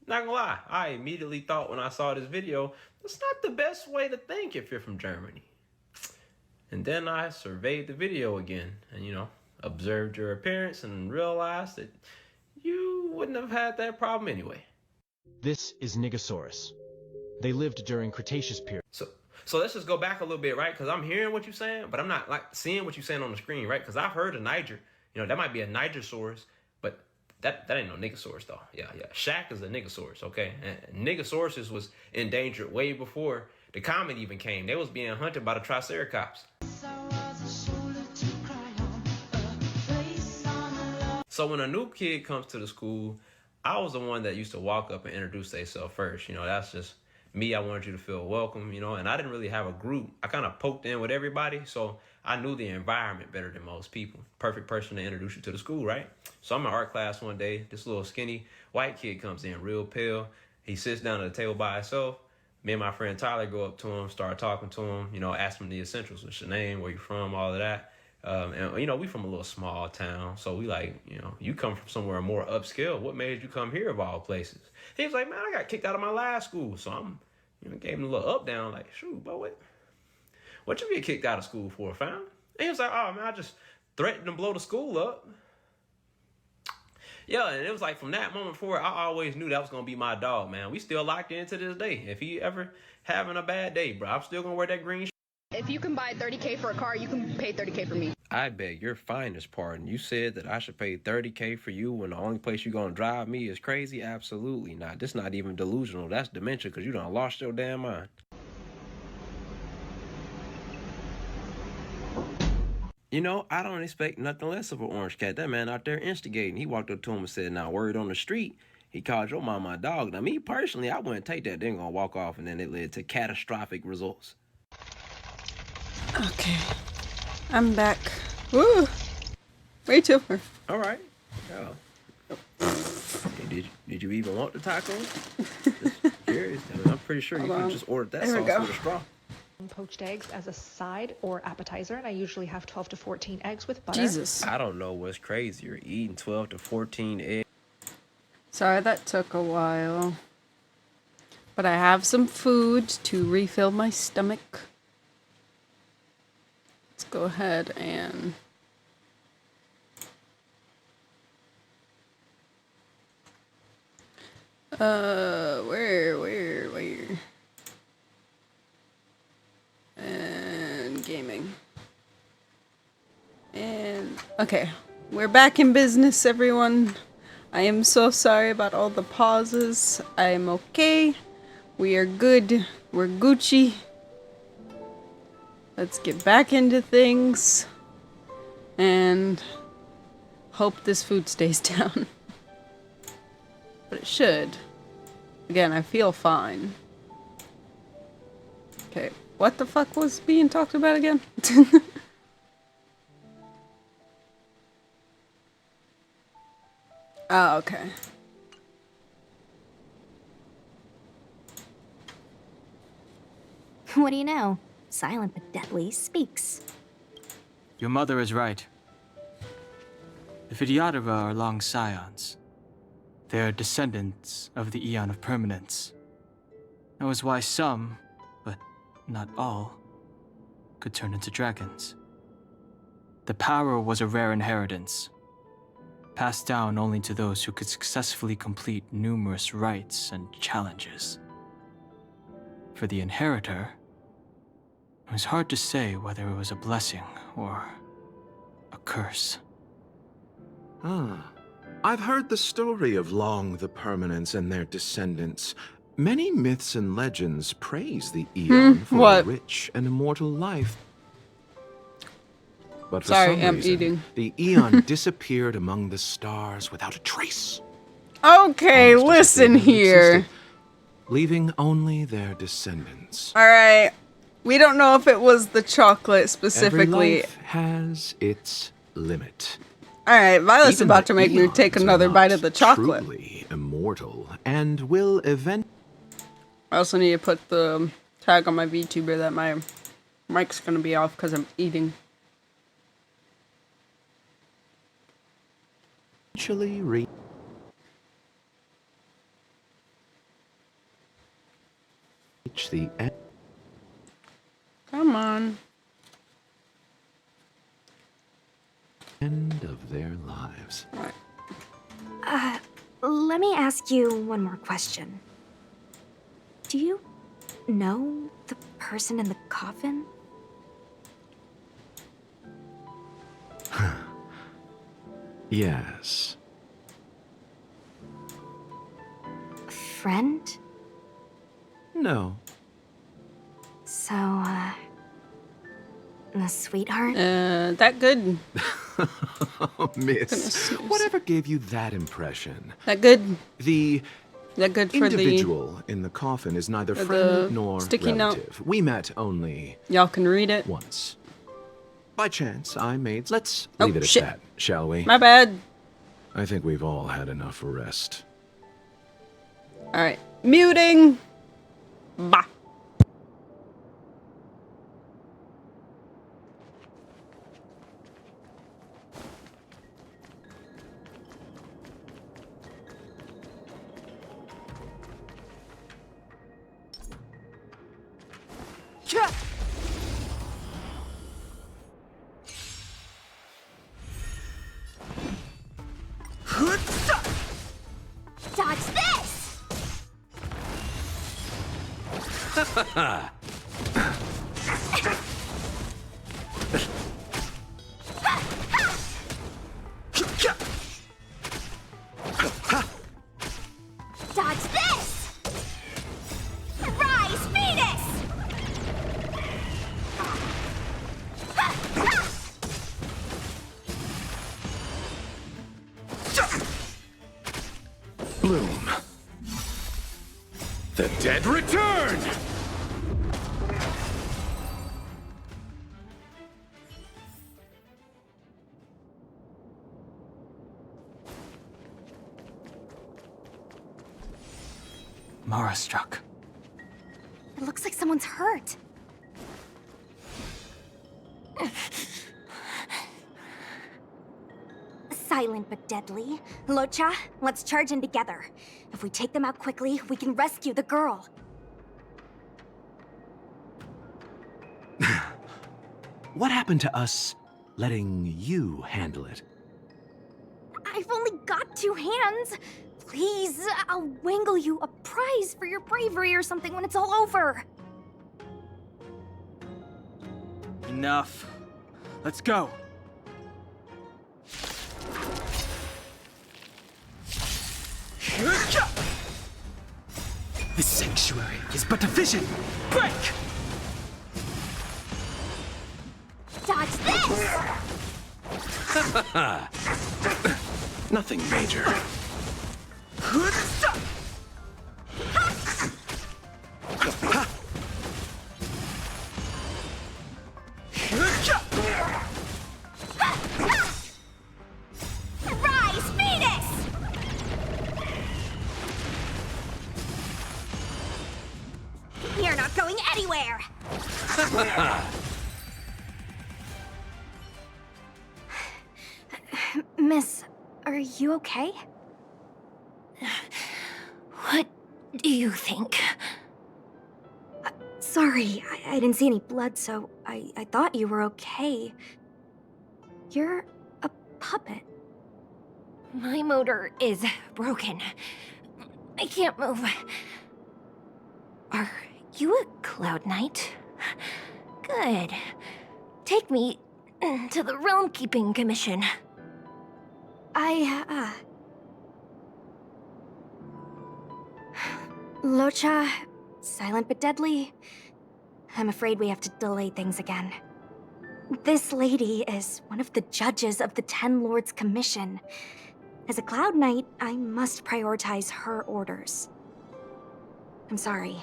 Not gonna lie, I immediately thought when I saw this video, that's not the best way to think if you're from Germany. And then I surveyed the video again and, you know, observed your appearance and realized that you wouldn't have had that problem anyway. This is Nigosaurus. They lived during Cretaceous period. So let's just go back a little bit, right? Because I'm hearing what you're saying, but I'm not like seeing what you're saying on the screen, right? Because I've heard of Niger. You know, that might be a Nigersaurus, but that ain't no Nigosaurus though. Yeah. Shaq is a Nigosaurus, okay? And Nigosaurus was endangered way before the comet even came. They was being hunted by the Triceratops. So when a new kid comes to the school, I was the one that used to walk up and introduce themselves first. You know, that's just me. I wanted you to feel welcome, you know, and I didn't really have a group. I kind of poked in with everybody, so I knew the environment better than most people. Perfect person to introduce you to the school, right? So I'm in art class one day. This little skinny white kid comes in, real pale. He sits down at the table by himself. Me and my friend Tyler go up to him, start talking to him, you know, ask him the essentials. What's your name? Where you from? All of that. And, you know, we from a little small town. So we like, you know, you come from somewhere more upscale. What made you come here of all places? He was like, man, I got kicked out of my last school. So I'm, you know, gave him a little up down like, shoot, but what you get kicked out of school for, fam? And he was like, oh, man, I just threatened to blow the school up. Yeah, and it was like from that moment forward, I always knew that was going to be my dog, man. We still locked in to this day. If he ever having a bad day, bro, I'm still going to wear that green shirt. If you can buy $30K for a car, you can pay $30K for me. I beg your finest pardon. You said that I should pay $30K for you when the only place you're going to drive me is crazy? Absolutely not. This not even delusional. That's dementia because you done lost your damn mind. You know, I don't expect nothing less of an orange cat. That man out there instigating. He walked up to him and said, now, word on the street, he called your mama a dog. Now, me personally, I wouldn't take that. They're going to walk off, and then it led to catastrophic results. Okay. I'm back. Woo! Way too far. All right. Hey, did you even want the taco? Just curious. I mean, I'm pretty sure you could just ordered that sauce with a straw. Poached eggs as a side or appetizer, and I usually have 12 to 14 eggs with butter. Jesus. I don't know what's crazier, eating 12 to 14 eggs. Sorry that took a while. But I have some food to refill my stomach. Let's go ahead and... where? And gaming. And, okay. We're back in business, everyone. I am so sorry about all the pauses. I am okay. We are good. We're Gucci. Let's get back into things. And hope this food stays down. But it should. Again, I feel fine. Okay, what the fuck was being talked about again? Oh, okay. What do you know? Silent but deadly speaks. Your mother is right. The Vidyadhara are long scions. They are descendants of the Eon of Permanence. That was why some, but not all, could turn into dragons. The power was a rare inheritance, passed down only to those who could successfully complete numerous rites and challenges. For the inheritor, it was hard to say whether it was a blessing or a curse. Ah, I've heard the story of Long the Permanents and their descendants. Many myths and legends praise the Eon for a rich and immortal life. But for some reason, the Eon disappeared among the stars without a trace. Okay, listen here. Leaving only their descendants. Alright. We don't know if it was the chocolate specifically. Every life has its limit. Alright, Violet's about to make me take another bite of the chocolate. Truly immortal and will eventually. I also need to put the tag on my VTuber that my mic's gonna be off because I'm eating. Reach the end. Come on. End of their lives. Let me ask you one more question. Do you know the person in the coffin? Yes. A friend? No. So, a sweetheart? That good. Oh, miss. Whatever gave you that impression? That good. That good for individual in the coffin is neither friend nor sticky relative. We met only y'all can read it once. By chance, I made. Let's leave it at that, shall we? My bad. I think we've all had enough rest. All right, muting. Bye. Dodge this! Dodge this! Rise, Venus! Bloom. The dead return! Mara struck. It looks like someone's hurt. Silent but deadly. Locha, let's charge in together. If we take them out quickly, we can rescue the girl. What happened to us letting you handle it? I've only got 2 hands. Please, I'll wangle you a prize for your bravery or something when it's all over. Enough. Let's go. The sanctuary is but a vision. Break! Dodge this! Nothing major. Rise, Venus! You're not going anywhere! Miss, are you okay? What do you think? sorry. I didn't see any blood, so I thought you were okay. You're a puppet. My motor is broken. I can't move. Are you a Cloud Knight? Good. Take me to the Realm Keeping Commission. Locha, silent but deadly. I'm afraid we have to delay things again. This lady is one of the judges of the Ten Lords Commission. As a Cloud Knight, I must prioritize her orders. I'm sorry.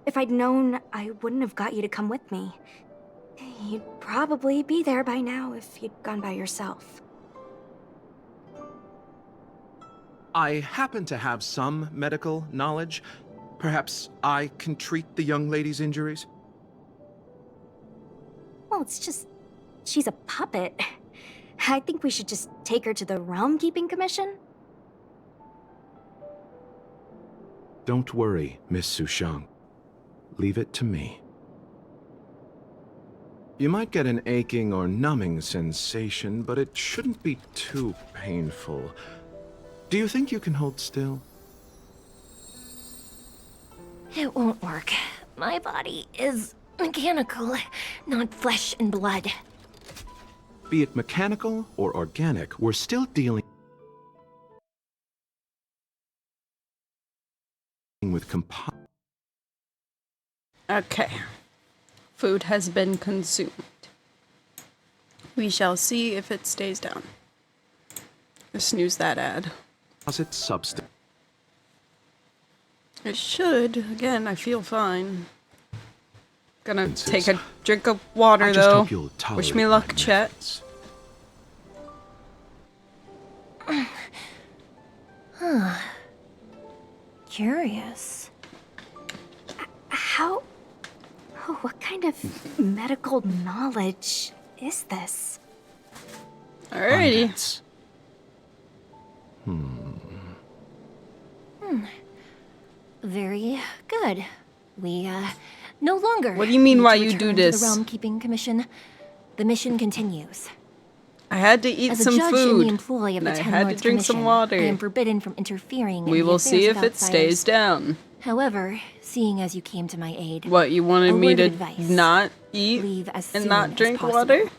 If I'd known, I wouldn't have got you to come with me. You'd probably be there by now if you'd gone by yourself. I happen to have some medical knowledge. Perhaps I can treat the young lady's injuries? Well, it's just... she's a puppet. I think we should just take her to the Realm Keeping Commission? Don't worry, Miss Sushang. Leave it to me. You might get an aching or numbing sensation, but it shouldn't be too painful. Do you think you can hold still? It won't work. My body is mechanical, not flesh and blood. Be it mechanical or organic, we're still dealing with Okay. Food has been consumed. We shall see if it stays down. Snooze that ad. composite substance. It should. Again, I feel fine. Gonna take a drink of water, I just though. hope you'll Wish me tolerate luck, my Chet. methods. Huh. Curious. How... oh, what kind of medical knowledge is this? Alrighty. Very good. We, no longer... What do you mean need why to you do return to this? The Realm Keeping Commission. The mission continues. I had to eat As a some judge in food. the employ of And the I Ten had to Lords drink some Commission, water. I am forbidden from interfering in We the will affairs see if of it stays outsiders. down. However, seeing as you came to my aid, What, you wanted a me word to of advice. not eat Leave as and soon not as drink possible. water?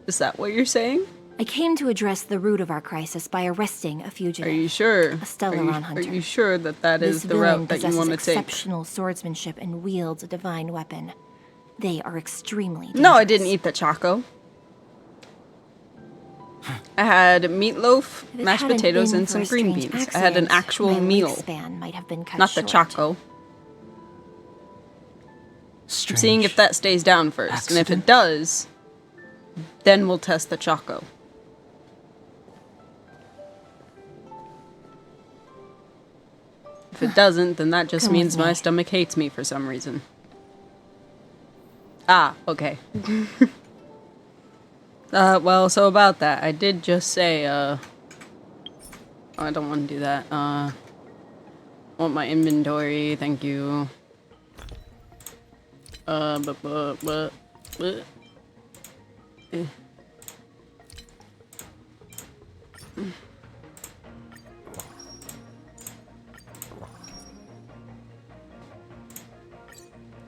Is that what you're saying? I came to address the root of our crisis by arresting a fugitive. Are you sure? A Stellaron hunter. Are you sure that that This is the villain route that you want to possesses take? exceptional swordsmanship and wields a divine weapon. They are extremely dangerous. No, I didn't eat the choco. I had meatloaf, If it mashed hadn't potatoes, been and for some a green strange beans. I had an accident, actual my meal. lifespan might have been cut Not the short. choco. I'm seeing if that stays down first. And if it does, then we'll test the choco. If it doesn't, then that just Come with means my me. stomach hates me for some reason. Ah, okay. Well, so about that, I did just say, I don't want to do that. I want my inventory, thank you. But. Eh.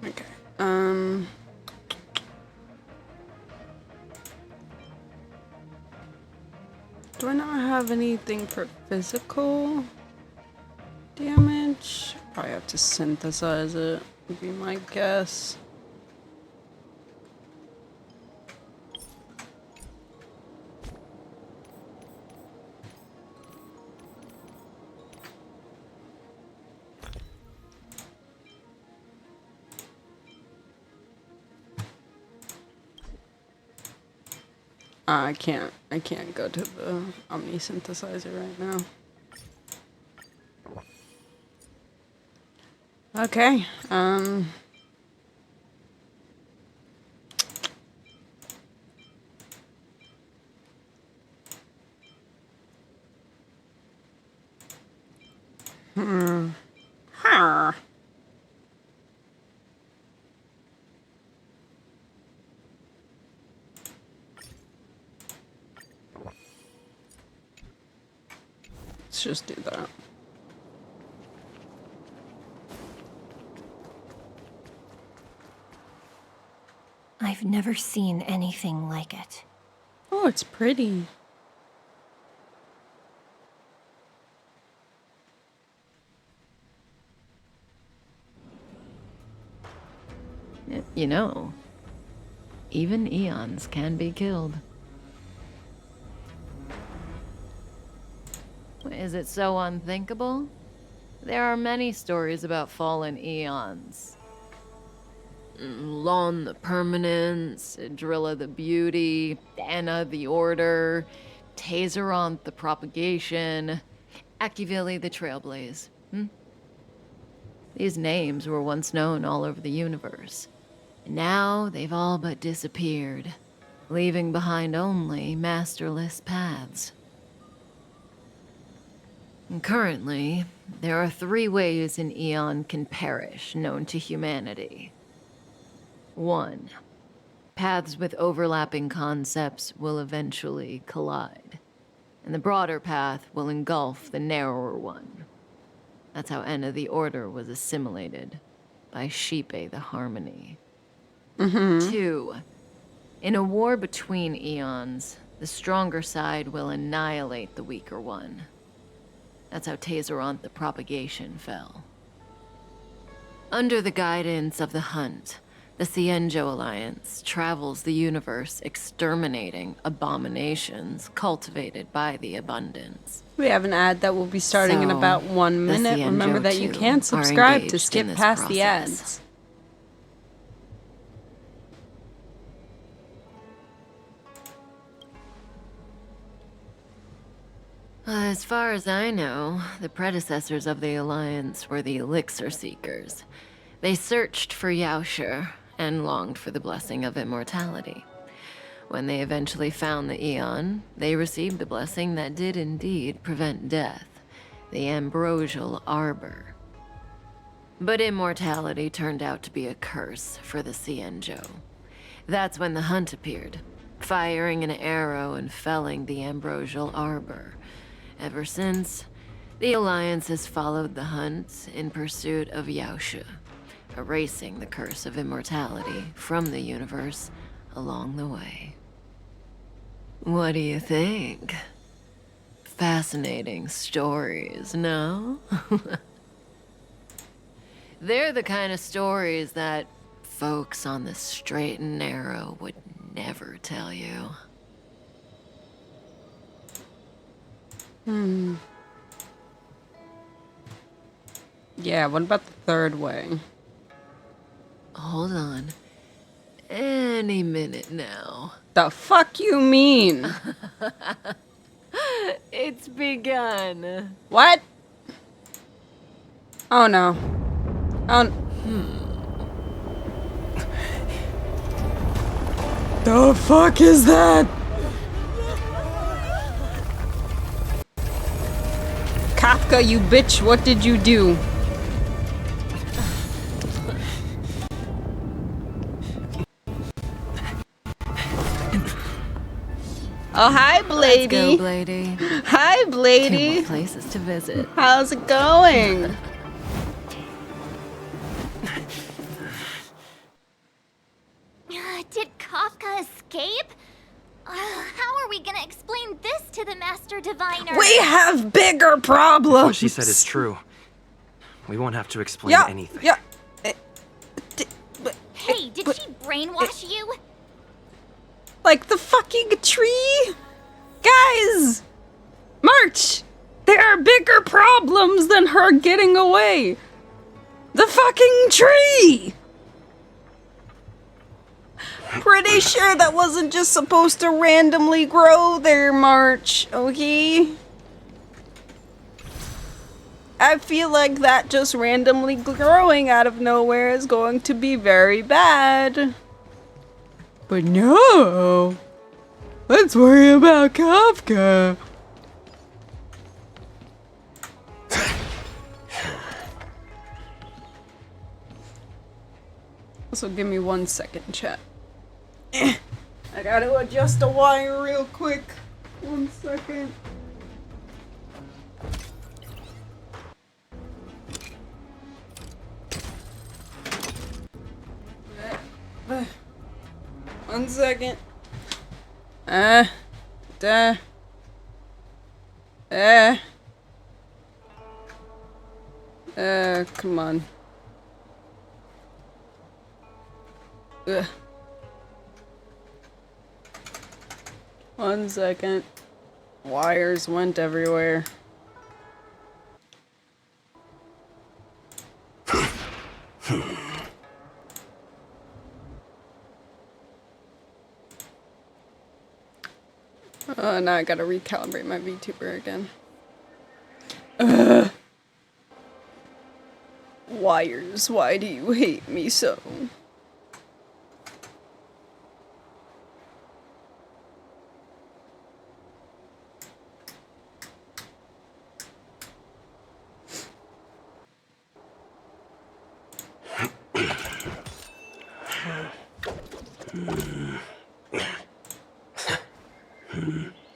Okay, do I not have anything for physical damage? Probably have to synthesize it, would be my guess. I can't go to the Omni synthesizer right now. Okay, Huh. Let's just do that. I've never seen anything like it. Oh, it's pretty. You know, even eons can be killed. Is it so unthinkable? There are many stories about fallen eons. Lon the Permanence, Drilla the Beauty, Anna the Order, Tazeronth the Propagation, Akivili the Trailblaze. These names were once known all over the universe. Now they've all but disappeared, leaving behind only masterless paths. And currently, there are 3 ways an eon can perish known to humanity. 1. Paths with overlapping concepts will eventually collide, and the broader path will engulf the narrower one. That's how Enna the Order was assimilated by Shipe the Harmony. 2. In a war between eons, the stronger side will annihilate the weaker one. That's how Tazeronth the Propagation fell. Under the guidance of the Hunt, the Cienjo Alliance travels the universe exterminating abominations cultivated by the Abundance. We have an ad that will be starting in about 1 minute. the Remember that you can Cienjo, too, are subscribe to engaged skip in this past the process. ads. As far as I know, the predecessors of the Alliance were the Elixir Seekers. They searched for Yaoshi and longed for the blessing of immortality. When they eventually found the Eon, they received the blessing that did indeed prevent death, the Ambrosial Arbor. But immortality turned out to be a curse for the Cienjo. That's when the Hunt appeared, firing an arrow and felling the Ambrosial Arbor. Ever since, the Alliance has followed the Hunt in pursuit of Yaoshi, erasing the curse of immortality from the universe along the way. What do you think? Fascinating stories, no? They're the kind of stories that folks on the straight and narrow would never tell you. Yeah, what about the 3rd way? Hold on. Any minute now. The fuck you mean? It's begun. What? Oh no. Oh. The fuck is that? Kafka, you bitch, what did you do? Oh, hi, Blady. Let's go, Blady. Hi, 2 Blady. more places to visit. How's it going? Did Kafka escape? How are we gonna explain this to the Master Diviner? We have bigger problems. What she said is true. We won't have to explain anything. Yeah. Hey, did she brainwash you? Like the fucking tree? Guys! March! There are bigger problems than her getting away. The fucking tree! Pretty sure that wasn't just supposed to randomly grow there, March, okay? I feel like that just randomly growing out of nowhere is going to be very bad. But no! Let's worry about Kafka. Also, give me 1 second, chat. I gotta adjust the wire real quick. 1 second. 1 second. Come on. Ugh. 1 second. Wires went everywhere. Now I gotta recalibrate my VTuber again. Wires, why do you hate me so?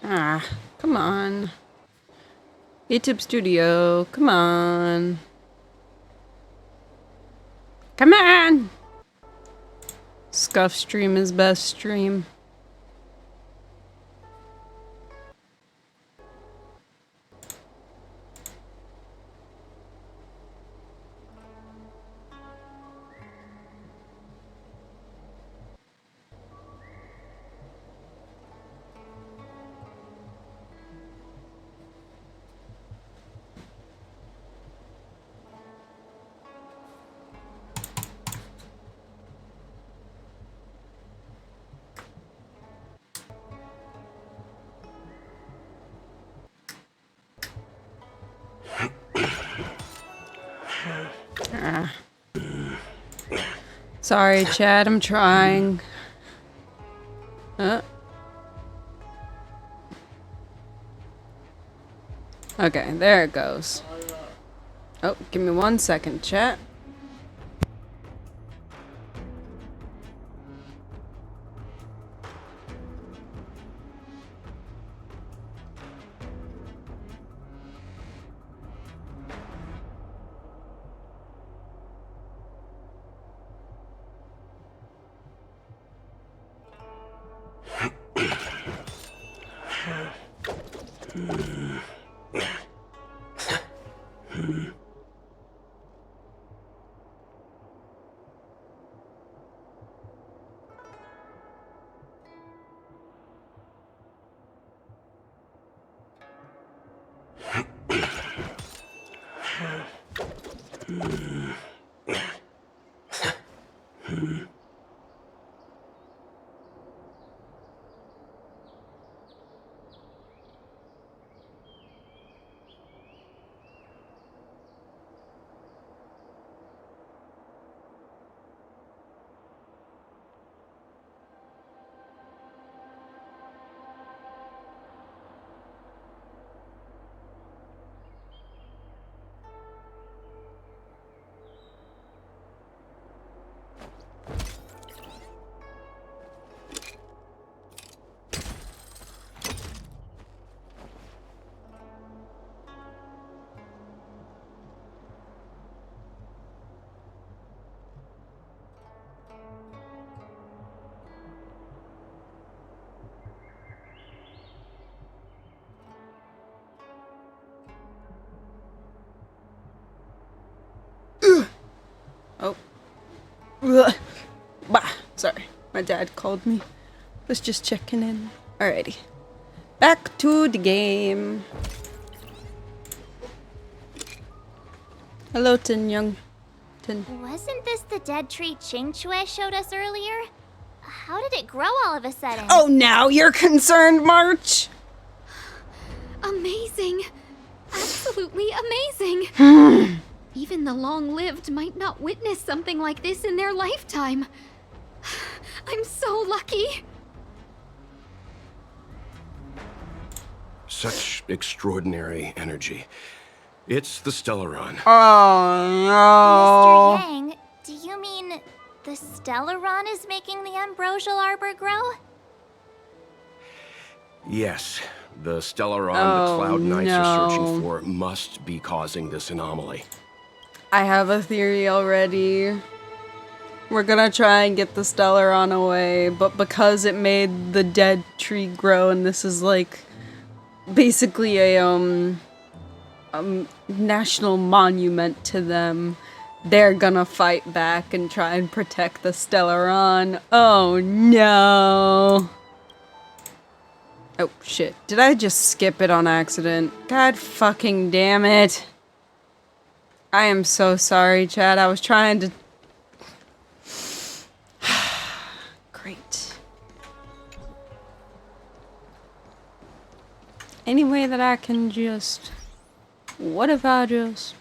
Ah, come on. YouTube Studio, come on. Come on! Scuff stream is best stream. Ah. Sorry, Chad, I'm trying. Okay, there it goes. Oh, give me 1 second, chat. Oh. Ugh. Bah. Sorry. My dad called me. Was just checking in. Alrighty. Back to the game. Hello, Tin Young. Tin. Wasn't this the dead tree Ching Chue showed us earlier? How did it grow all of a sudden? Oh, now you're concerned, March? Amazing. Absolutely amazing. Even the long-lived might not witness something like this in their lifetime. I'm so lucky. Such extraordinary energy. It's the Stellaron. Oh, Mr. Yang, do you mean the Stellaron is making the ambrosial arbor grow? Yes, the Stellaron the Cloud Knights are searching no. for must be causing this anomaly. I have a theory already. We're gonna try and get the Stellaron away, but because it made the dead tree grow, and this is like basically a national monument to them, they're gonna fight back and try and protect the Stellaron. Oh no! Oh shit, did I just skip it on accident? God fucking damn it. I am so sorry, Chad. I was trying to... Great. Any way that I can just... What if I just...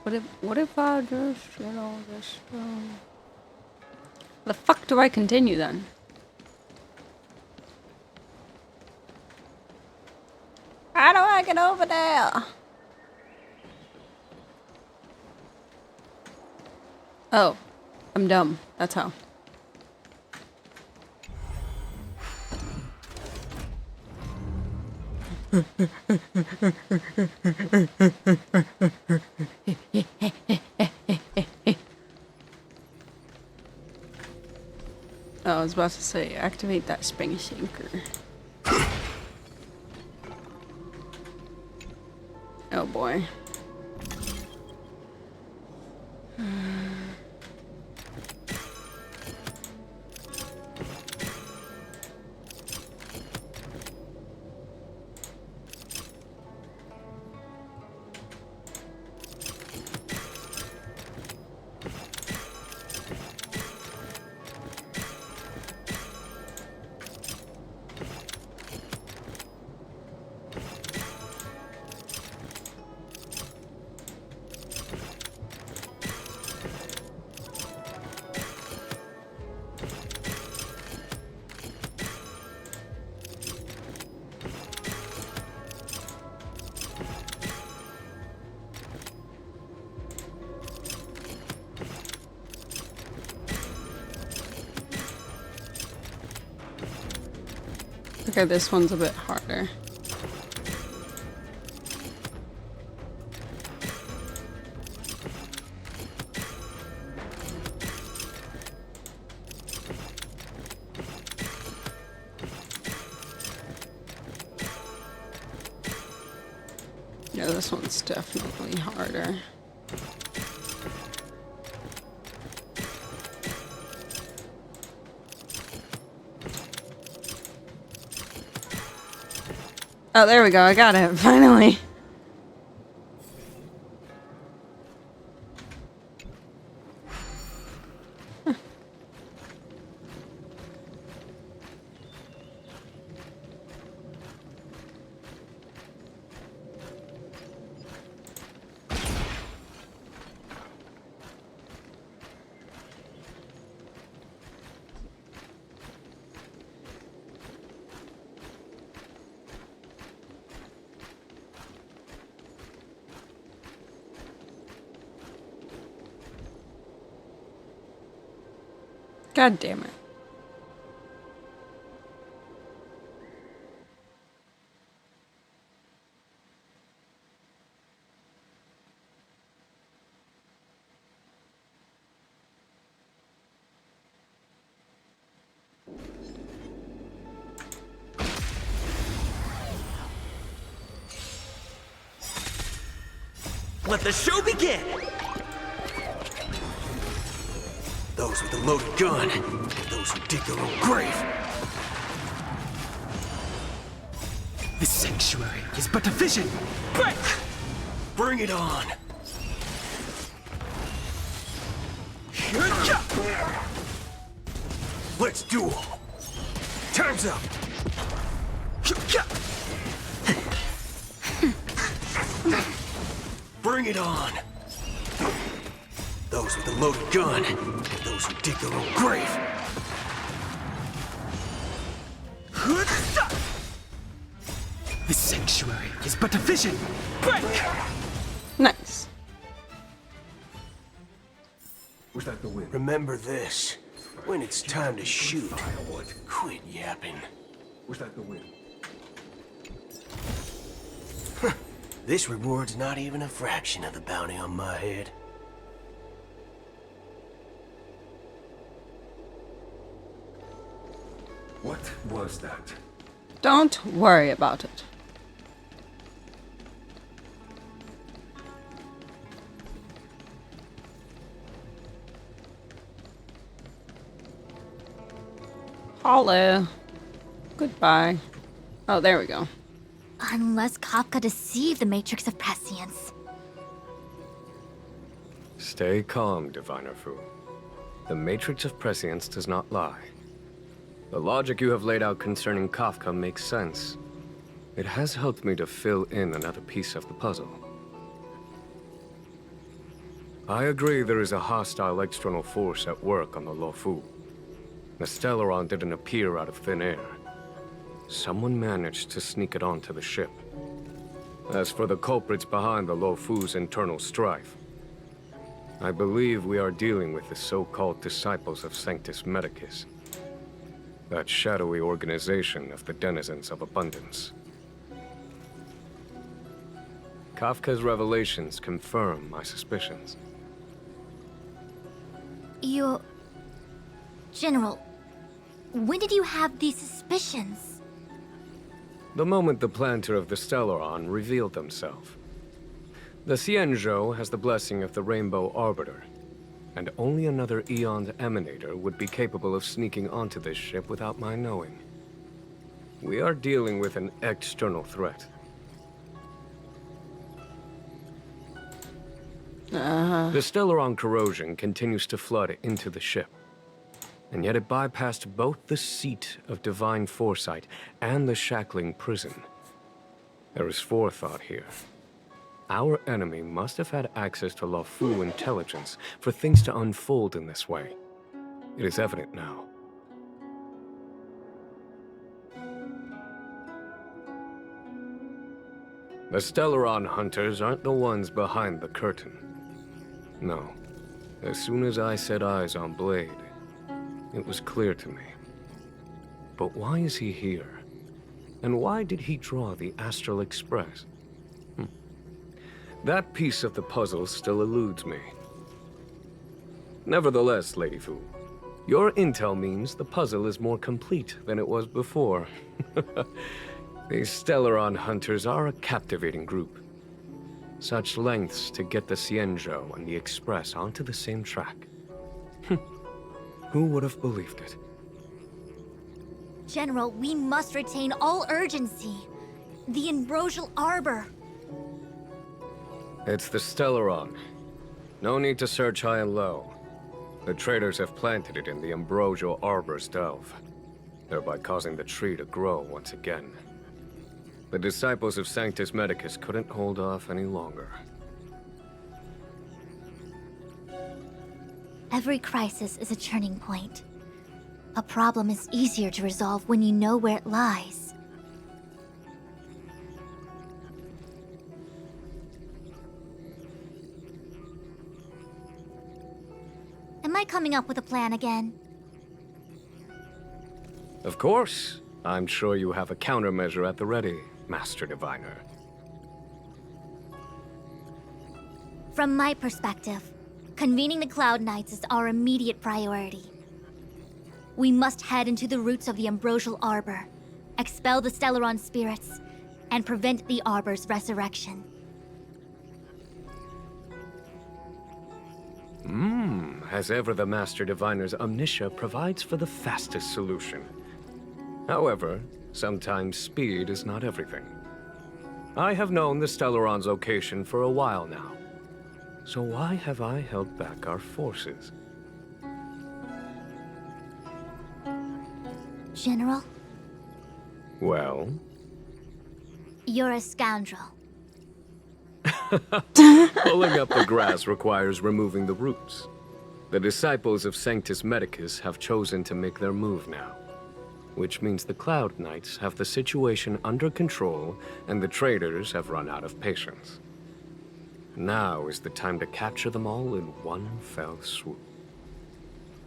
What if I just, you know, just... The fuck do I continue then? How do I get over there? Oh, I'm dumb. That's how. I was about to say, activate that spring sinker. Oh boy. Okay, this one's a bit harder. Yeah, this one's definitely harder. Oh, there we go. I got it. Finally. God damn it. Let the show begin! Those with a loaded gun, and those who dig their own grave. This sanctuary is but a vision. Break! Bring it on! Let's duel! Time's up! Bring it on! Those with a loaded gun, and those who dig their own grave. This sanctuary is but a vision. Break! Nice. Was that the wind? Remember this. When it's time to shoot, quit yapping. Was that the wind? This reward's not even a fraction of the bounty on my head. was that? Don't worry about it. Hello. Goodbye. Oh, there we go. Unless Kafka deceived the Matrix of Prescience. Stay calm, Diviner Fu. The Matrix of Prescience does not lie. The logic you have laid out concerning Kafka makes sense. It has helped me to fill in another piece of the puzzle. I agree there is a hostile external force at work on the Luofu. The Stellaron didn't appear out of thin air. Someone managed to sneak it onto the ship. As for the culprits behind the Luofu's internal strife, I believe we are dealing with the so-called disciples of Sanctus Medicus. That shadowy organization of the denizens of abundance. Kafka's revelations confirm my suspicions. General, when did you have these suspicions? The moment the planter of the Stellaron revealed himself. The Xianzhou has the blessing of the Rainbow Arbiter, and only another Eon's Emanator would be capable of sneaking onto this ship without my knowing. We are dealing with an external threat. The Stellaron corrosion continues to flood into the ship, and yet it bypassed both the seat of divine foresight and the shackling prison. There is forethought here. Our enemy must have had access to Luofu intelligence for things to unfold in this way. It is evident now. The Stellaron hunters aren't the ones behind the curtain. No. As soon as I set eyes on Blade, it was clear to me. But why is he here? And why did he draw the Astral Express? That piece of the puzzle still eludes me. Nevertheless, Lady Fu, your intel means the puzzle is more complete than it was before. These Stellaron hunters are a captivating group. Such lengths to get the Xianzhou and the Express onto the same track. Who would have believed it? General, we must retain all urgency. The Ambrosial Arbor. It's the Stellaron. No need to search high and low. The traders have planted it in the Ambrosial Arbor's delve, thereby causing the tree to grow once again. The disciples of Sanctus Medicus couldn't hold off any longer. Every crisis is a turning point. A problem is easier to resolve when you know where it lies. Am I coming up with a plan again? Of course. I'm sure you have a countermeasure at the ready, Master Diviner. From my perspective, convening the Cloud Knights is our immediate priority. We must head into the roots of the Ambrosial Arbor, expel the Stellaron spirits, and prevent the Arbor's resurrection. As ever, the Master Diviner's omniscia provides for the fastest solution. However, sometimes speed is not everything. I have known the Stellaron's location for a while now. So why have I held back our forces? General? Well? You're a scoundrel. Pulling up the grass requires removing the roots. The disciples of Sanctus Medicus have chosen to make their move now, which means the Cloud Knights have the situation under control and the traders have run out of patience. Now is the time to capture them all in one fell swoop.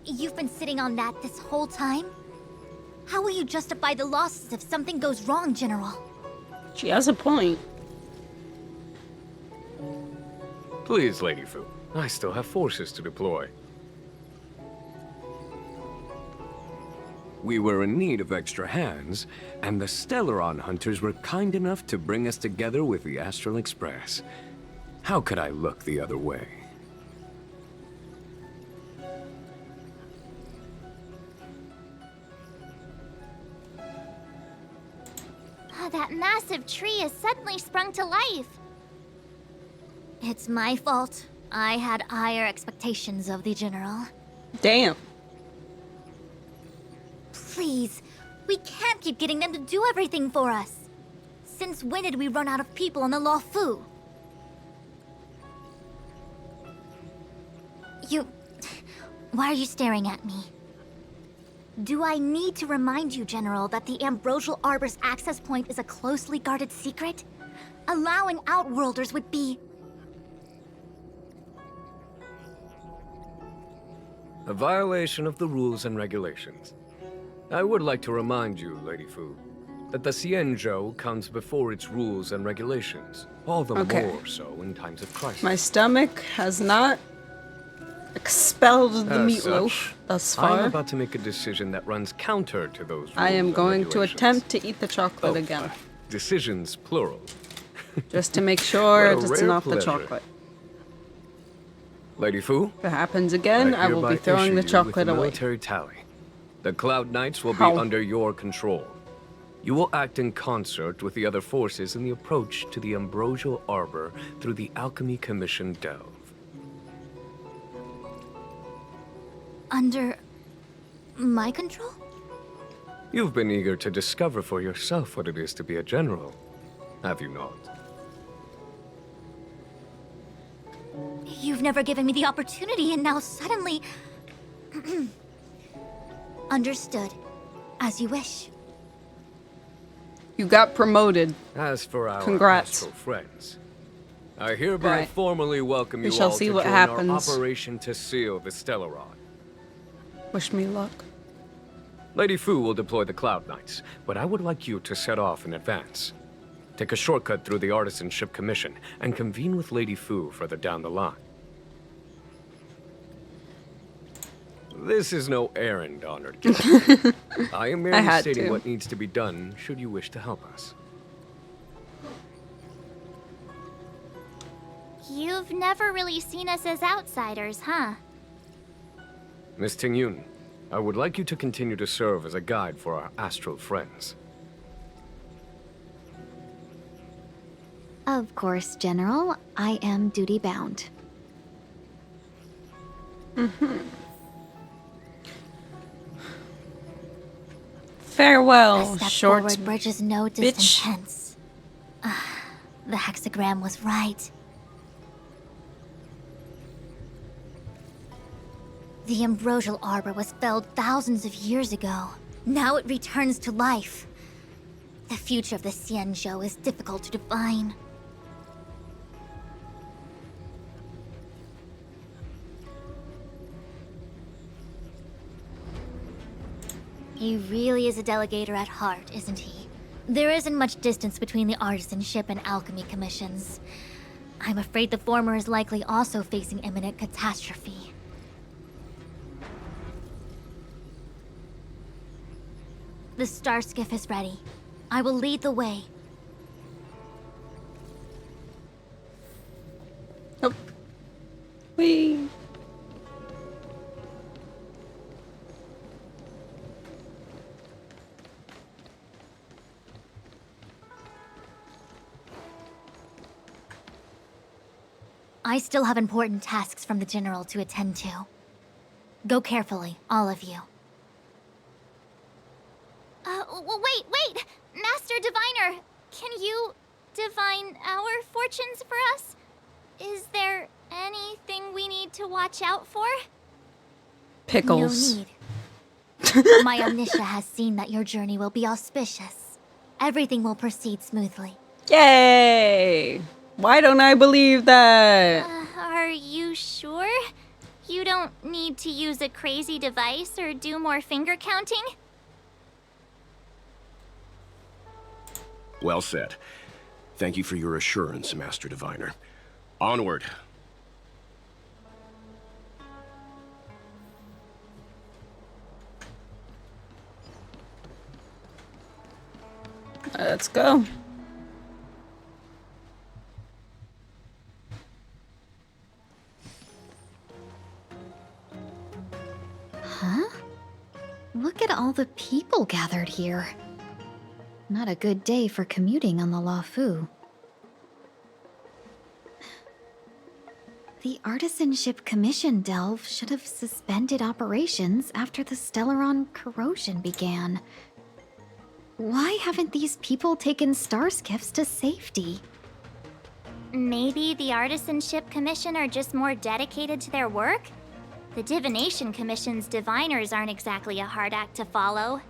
You've been sitting on that this whole time? How will you justify the losses if something goes wrong, General? She has a point. Please, Lady Fu, I still have forces to deploy. We were in need of extra hands, and the Stellaron hunters were kind enough to bring us together with the Astral Express. How could I look the other way? That massive tree has suddenly sprung to life. It's my fault. I had higher expectations of the General. Damn. Please, we can't keep getting them to do everything for us. Since when did we run out of people on the Luofu? Why are you staring at me? Do I need to remind you, General, that the Ambrosial Arbor's access point is a closely guarded secret? Allowing Outworlders would be... a violation of the rules and regulations. I would like to remind you, Lady Fu, that the Xianzhou comes before its rules and regulations. All the more so in times of crisis. My stomach has not expelled the meatloaf Such, thus far. I'm about to make a decision that runs counter to those rules I am and going to regulations. attempt to eat the chocolate again. Decisions, plural. Just to make sure What a it's rare not the pleasure. chocolate. Lady Fu? If it happens again, I will hereby be throwing issue the you chocolate with a away. military tally. The Cloud Knights will be How? under your control. You will act in concert with the other forces in the approach to the Ambrosial Arbor through the Alchemy Commission Delve. under... my control? You've been eager to discover for yourself what it is to be a general, have you not? You've never given me the opportunity, and now suddenly... Understood. As you wish. You got promoted. As for our Congrats. astral friends, I hereby Right. formally welcome We you shall all see to what join happens. our operation to seal the Stellaron. Wish me luck. Lady Fu will deploy the Cloud Knights, but I would like you to set off in advance. Take a shortcut through the Artisanship Commission and convene with Lady Fu further down the line. This is no errand, honored guest. I am merely had stating to. what needs to be done should you wish to help us. You've never really seen us as outsiders, huh? Miss Tingyun, I would like you to continue to serve as a guide for our astral friends. Of course, General. I am duty-bound. Farewell, A step short forward bridges no distance bitch. hence. The hexagram was right. The Ambrosial Arbor was felled thousands of years ago. Now it returns to life. The future of the Xianzhou is difficult to define. He really is a delegator at heart, isn't he? There isn't much distance between the Artisanship and Alchemy Commissions. I'm afraid the former is likely also facing imminent catastrophe. The star skiff is ready. I will lead the way. Oh. Whee. I still have important tasks from the General to attend to. Go carefully, all of you. Wait! Master Diviner! Can you divine our fortunes for us? Is there anything we need to watch out for? Pickles. No need. My Omniscia has seen that your journey will be auspicious. Everything will proceed smoothly. Yay! Why don't I believe that? Are you sure? You don't need to use a crazy device or do more finger counting? Well said. Thank you for your assurance, Master Diviner. Onward. Let's go. Huh? Look at all the people gathered here. Not a good day for commuting on the Luofu. The Artisanship Commission delve should have suspended operations after the Stellaron corrosion began. Why haven't these people taken star skiffs to safety? Maybe the Artisanship Commission are just more dedicated to their work? The Divination Commission's diviners aren't exactly a hard act to follow.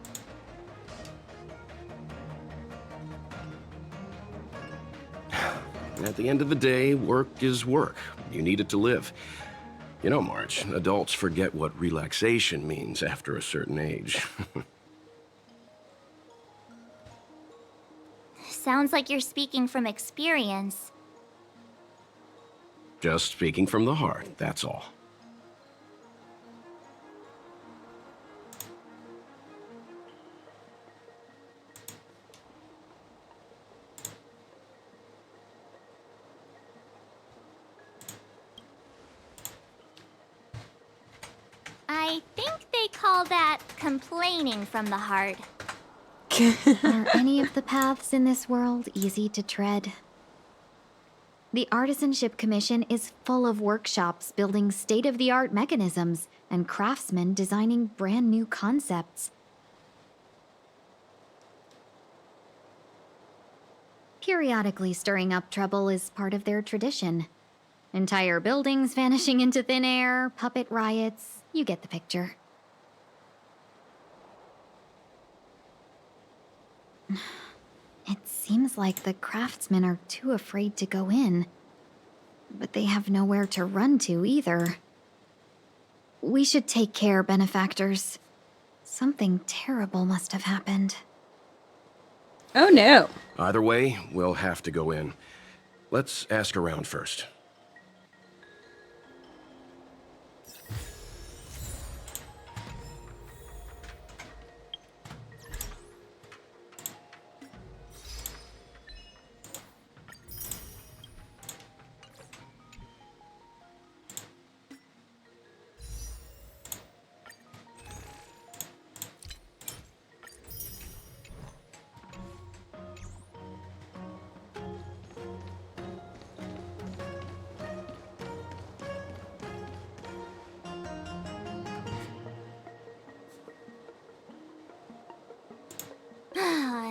At the end of the day, work is work. You need it to live. You know, March, adults forget what relaxation means after a certain age. Sounds like you're speaking from experience. Just speaking from the heart, that's all. I think they call that complaining from the heart. Are any of the paths in this world easy to tread? The Artisanship Commission is full of workshops building state-of-the-art mechanisms and craftsmen designing brand new concepts. Periodically stirring up trouble is part of their tradition. Entire buildings vanishing into thin air, puppet riots, you get the picture. It seems like the craftsmen are too afraid to go in. But they have nowhere to run to either. We should take care, benefactors. Something terrible must have happened. Oh no. Either way, we'll have to go in. Let's ask around first.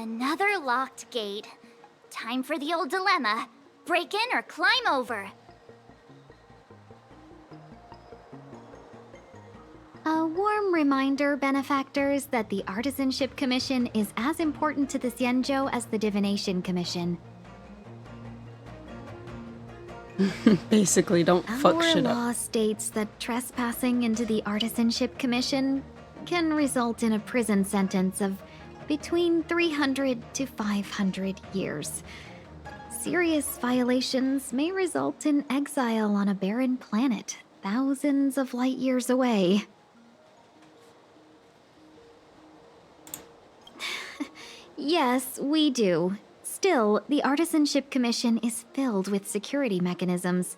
Another locked gate. Time for the old dilemma. Break in or climb over. A warm reminder, benefactors, that the Artisanship Commission is as important to the Xianzhou as the Divination Commission. Basically, don't fuck shit Our up. law states that trespassing into the Artisanship Commission can result in a prison sentence of between 300 to 500 years. Serious violations may result in exile on a barren planet, thousands of light years away. Yes, we do. Still, the Artisanship Commission is filled with security mechanisms.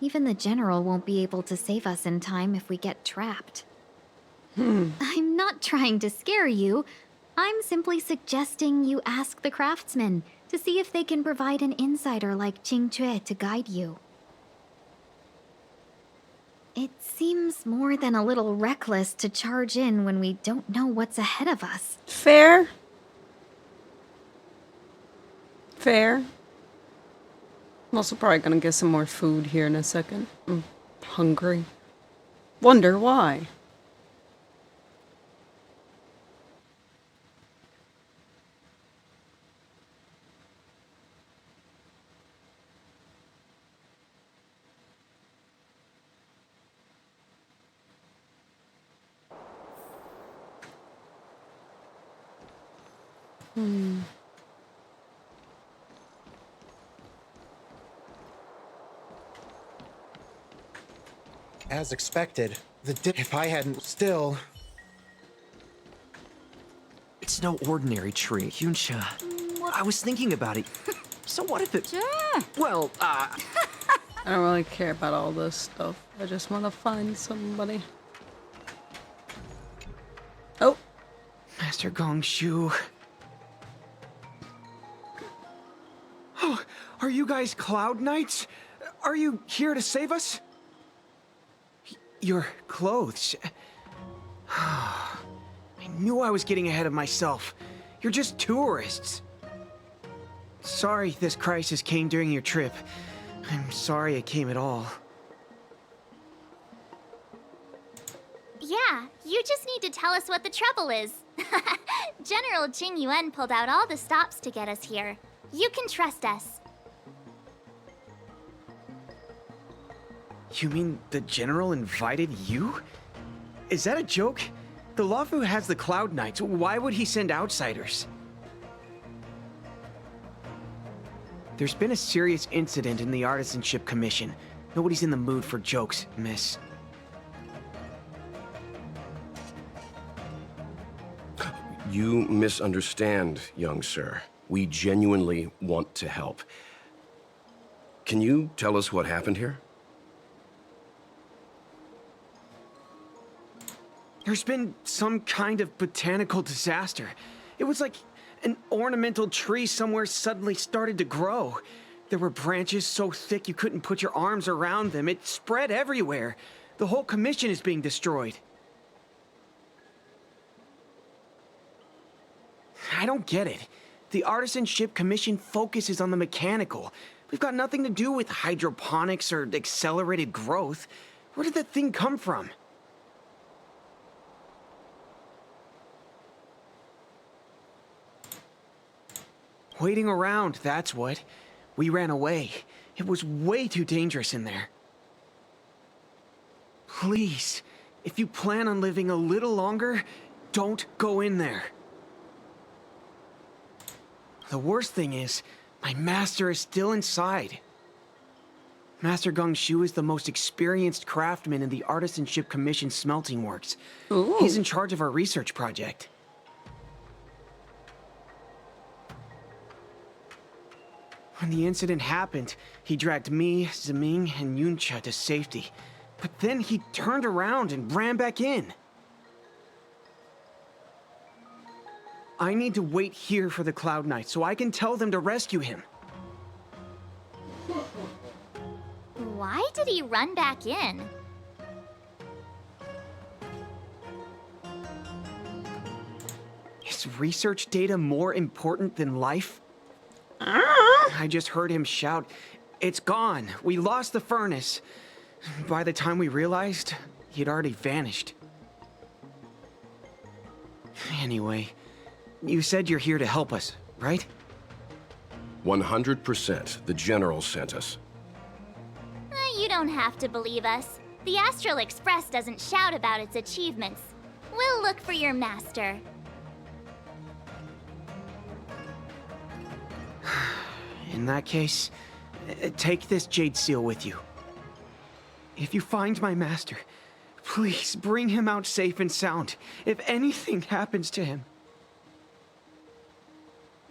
Even the General won't be able to save us in time if we get trapped. I'm not trying to scare you. I'm simply suggesting you ask the craftsmen to see if they can provide an insider like Qing Cue to guide you. It seems more than a little reckless to charge in when we don't know what's ahead of us. Fair. Fair. I'm also probably gonna get some more food here in a second. I'm hungry. Wonder why. As expected, if I hadn't still... It's no ordinary tree, Yunsha. I was thinking about it. So what if it... Well, I don't really care about all this stuff. I just want to find somebody. Oh. Master Gongshu. Oh, are you guys Cloud Knights? Are you here to save us? Your clothes. I knew I was getting ahead of myself. You're just tourists. Sorry this crisis came during your trip. I'm sorry it came at all. Yeah, you just need to tell us what the trouble is. General Jing Yuan pulled out all the stops to get us here. You can trust us. You mean the General invited you? Is that a joke? The Luofu has the Cloud Knights. Why would he send outsiders? There's been a serious incident in the Artisanship Commission. Nobody's in the mood for jokes, miss. You misunderstand, young sir. We genuinely want to help. Can you tell us what happened here? There's been some kind of botanical disaster. It was like an ornamental tree somewhere suddenly started to grow. There were branches so thick you couldn't put your arms around them. It spread everywhere. The whole commission is being destroyed. I don't get it. The Artisanship Commission focuses on the mechanical. We've got nothing to do with hydroponics or accelerated growth. Where did that thing come from? Waiting around, that's what. We ran away. It was way too dangerous in there. Please, if you plan on living a little longer, don't go in there. The worst thing is, my master is still inside. Master Gongshu is the most experienced craftsman in the Artisanship Commission smelting works. Ooh. He's in charge of our research project. When the incident happened, he dragged me, Zeming, and Yuncha to safety. But then he turned around and ran back in. I need to wait here for the Cloud Knights so I can tell them to rescue him. Why did he run back in? Is research data more important than life? I just heard him shout, "It's gone! We lost the furnace!" By the time we realized, he'd already vanished. Anyway, you said you're here to help us, right? 100%. The General sent us. You don't have to believe us. The Astral Express doesn't shout about its achievements. We'll look for your master. In that case, take this jade seal with you. If you find my master, please bring him out safe and sound. If anything happens to him.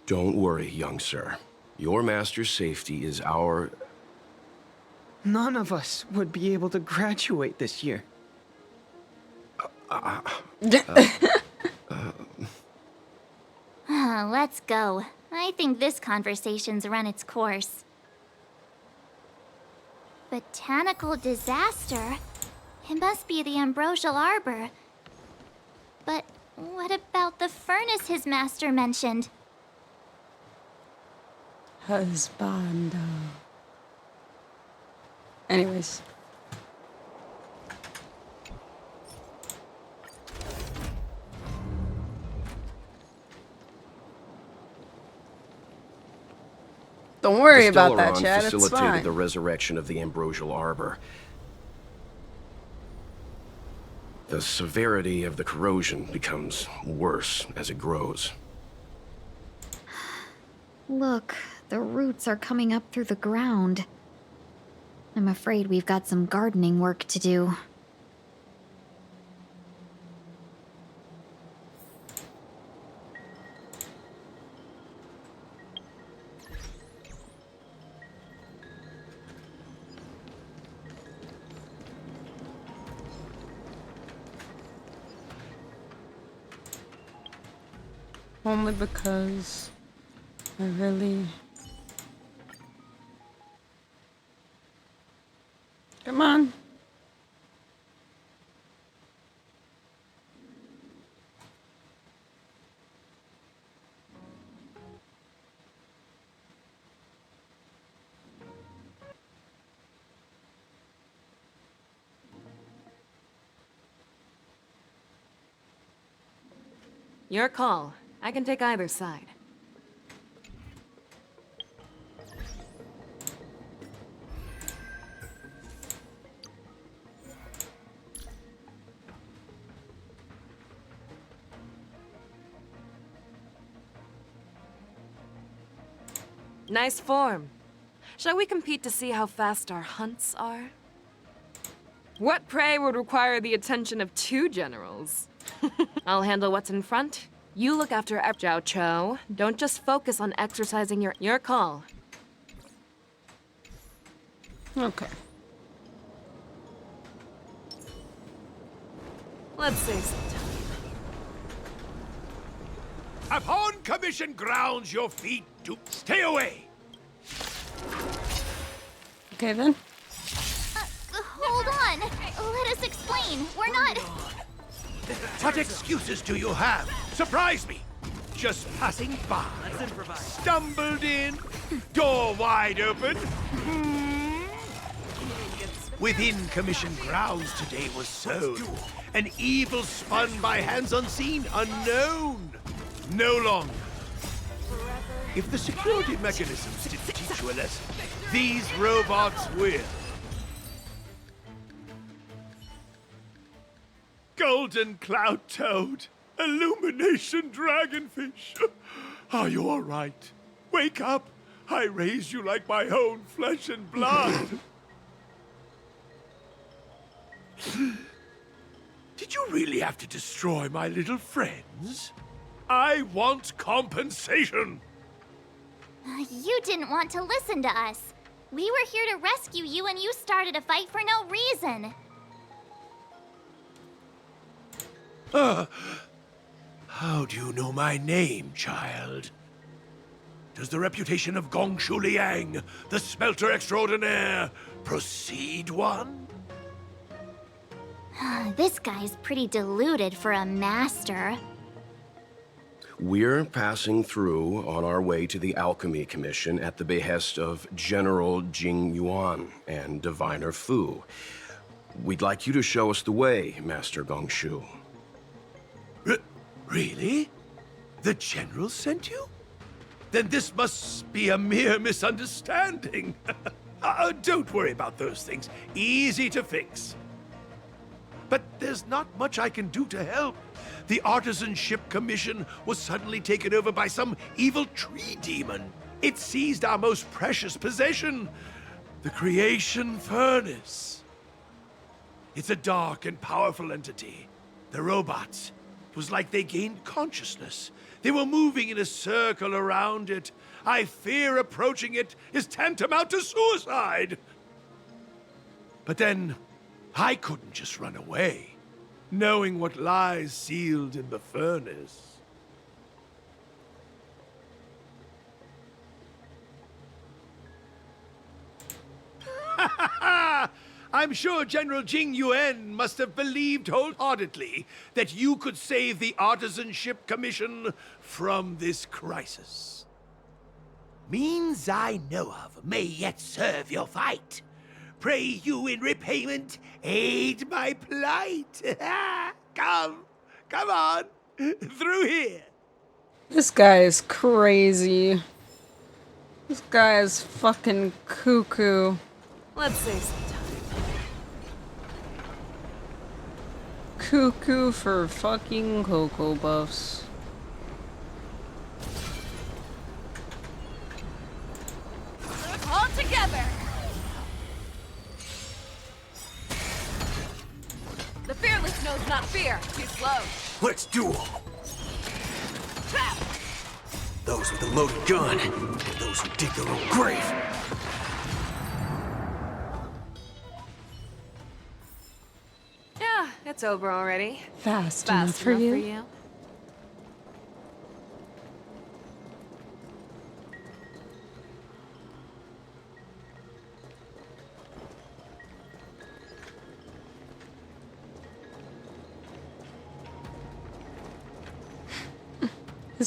Don't worry, young sir. Your master's safety is our... None of us would be able to graduate this year. Let's go. I think this conversation's run its course. Botanical disaster? It must be the Ambrosial Arbor. But what about the furnace his master mentioned? Husbando. Anyways. Don't worry about that, Chad. It's facilitated fine. the resurrection of the Ambrosial Arbor. The severity of the corrosion becomes worse as it grows. Look, the roots are coming up through the ground. I'm afraid we've got some gardening work to do. Only because I really... Come on. Your call. I can take either side. Nice form. Shall we compete to see how fast our hunts are? What prey would require the attention of 2 generals? I'll handle what's in front. You look after Zhao Cho. Don't just focus on exercising your call. Okay. Let's save some time. Upon commission grounds, your feet do stay away. Okay then. Hold on. Let us explain. We're not... What excuses do you have? Surprise me. Just passing by. Stumbled in. Door wide open. Within commission grounds today was sown. An evil spun by hands unseen, unknown. No longer. If the security mechanisms didn't teach you a lesson, these robots will. Golden cloud toad, illumination dragonfish. Are you all right? Wake up. I raised you like my own flesh and blood. Did you really have to destroy my little friends? I want compensation. You didn't want to listen to us. We were here to rescue you and you started a fight for no reason. How do you know my name, child? Does the reputation of Gongshu Liang, the smelter extraordinaire, precede one? This guy's pretty deluded for a master. We're passing through on our way to the Alchemy Commission at the behest of General Jing Yuan and Diviner Fu. We'd like you to show us the way, Master Gongshu. Really? The General sent you? Then this must be a mere misunderstanding. Don't worry about those things. Easy to fix. But there's not much I can do to help. The Artisanship Commission was suddenly taken over by some evil tree demon. It seized our most precious possession, the Creation Furnace. It's a dark and powerful entity. The robots, it was like they gained consciousness. They were moving in a circle around it. I fear approaching it is tantamount to suicide. But then, I couldn't just run away, knowing what lies sealed in the furnace. I'm sure General Jing Yuan must have believed wholeheartedly that you could save the Artisanship Commission from this crisis. Means I know of may yet serve your fight. Pray you in repayment aid my plight. Come on, through here. This guy is crazy. This guy is fucking cuckoo. Let's save some time. Cuckoo for fucking Cocoa Puffs. All together! The fearless knows not fear. Too slow. Let's duel. Those with a loaded gun, and those who dig their own grave. Yeah, it's over already. Fast enough for you.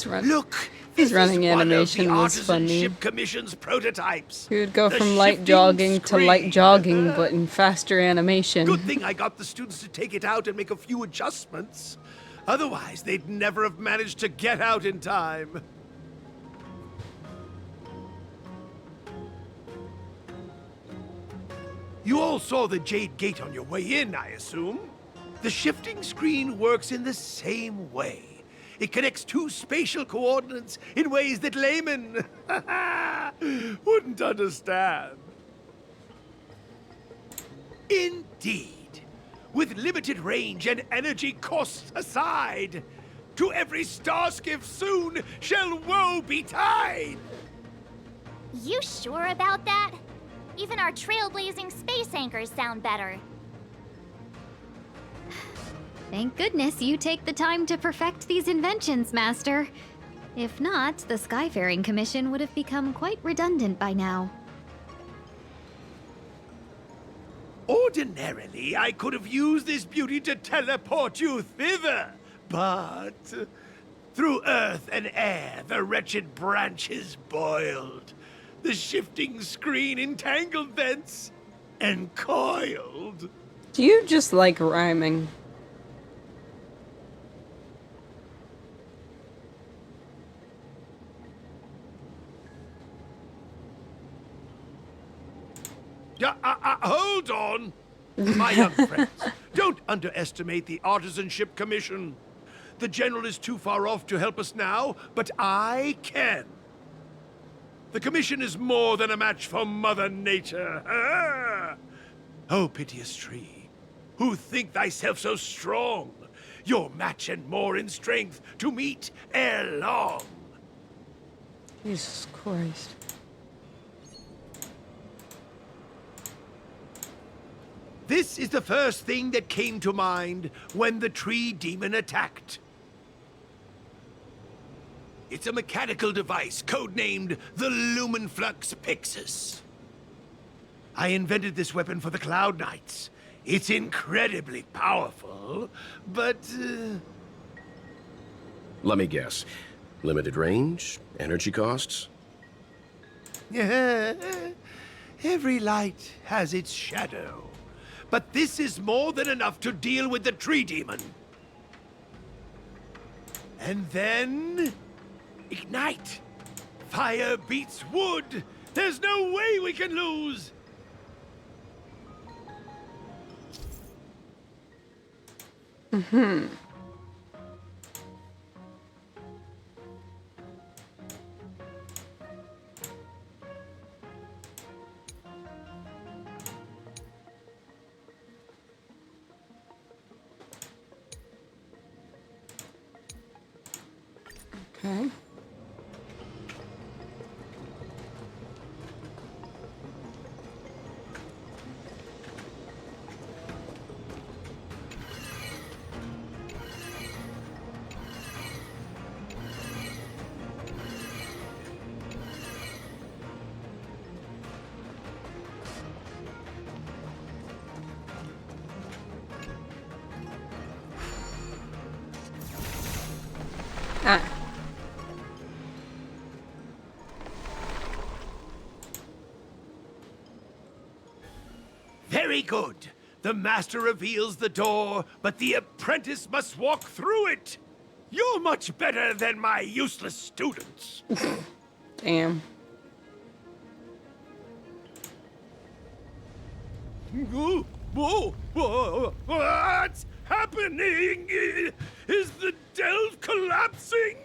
Look, his this running is one of the animation was funny. Artisanship Commission's prototypes. He would go The from light shifting jogging to light screen. jogging, but in faster animation. Good thing I got the students to take it out and make a few adjustments. Otherwise, they'd never have managed to get out in time. You all saw the Jade Gate on your way in, I assume? The shifting screen works in the same way. It connects two spatial coordinates in ways that laymen wouldn't understand. Indeed. With limited range and energy costs aside, to every star skiff soon shall woe betide! You sure about that? Even our trailblazing space anchors sound better. Thank goodness you take the time to perfect these inventions, Master. If not, the Skyfaring Commission would have become quite redundant by now. Ordinarily, I could have used this beauty to teleport you thither, but through earth and air, the wretched branches boiled. The shifting screen entangled thence and coiled. Do you just like rhyming? Hold on! My young friends, don't underestimate the Artisanship Commission. The General is too far off to help us now, but I can. The Commission is more than a match for Mother Nature. Oh, piteous tree, who think thyself so strong, your match and more in strength to meet ere long. Jesus Christ. This is the first thing that came to mind when the tree demon attacked. It's a mechanical device codenamed the Lumenflux Pixis. I invented this weapon for the Cloud Knights. It's incredibly powerful, but... Let me guess. Limited range? Energy costs? Every light has its shadow. But this is more than enough to deal with the tree demon. And then... ignite! Fire beats wood! There's no way we can lose! Mm-hmm. Okay. Ah. Very good. The master reveals the door, but the apprentice must walk through it. You're much better than my useless students. Damn. What's happening? Is the delve collapsing?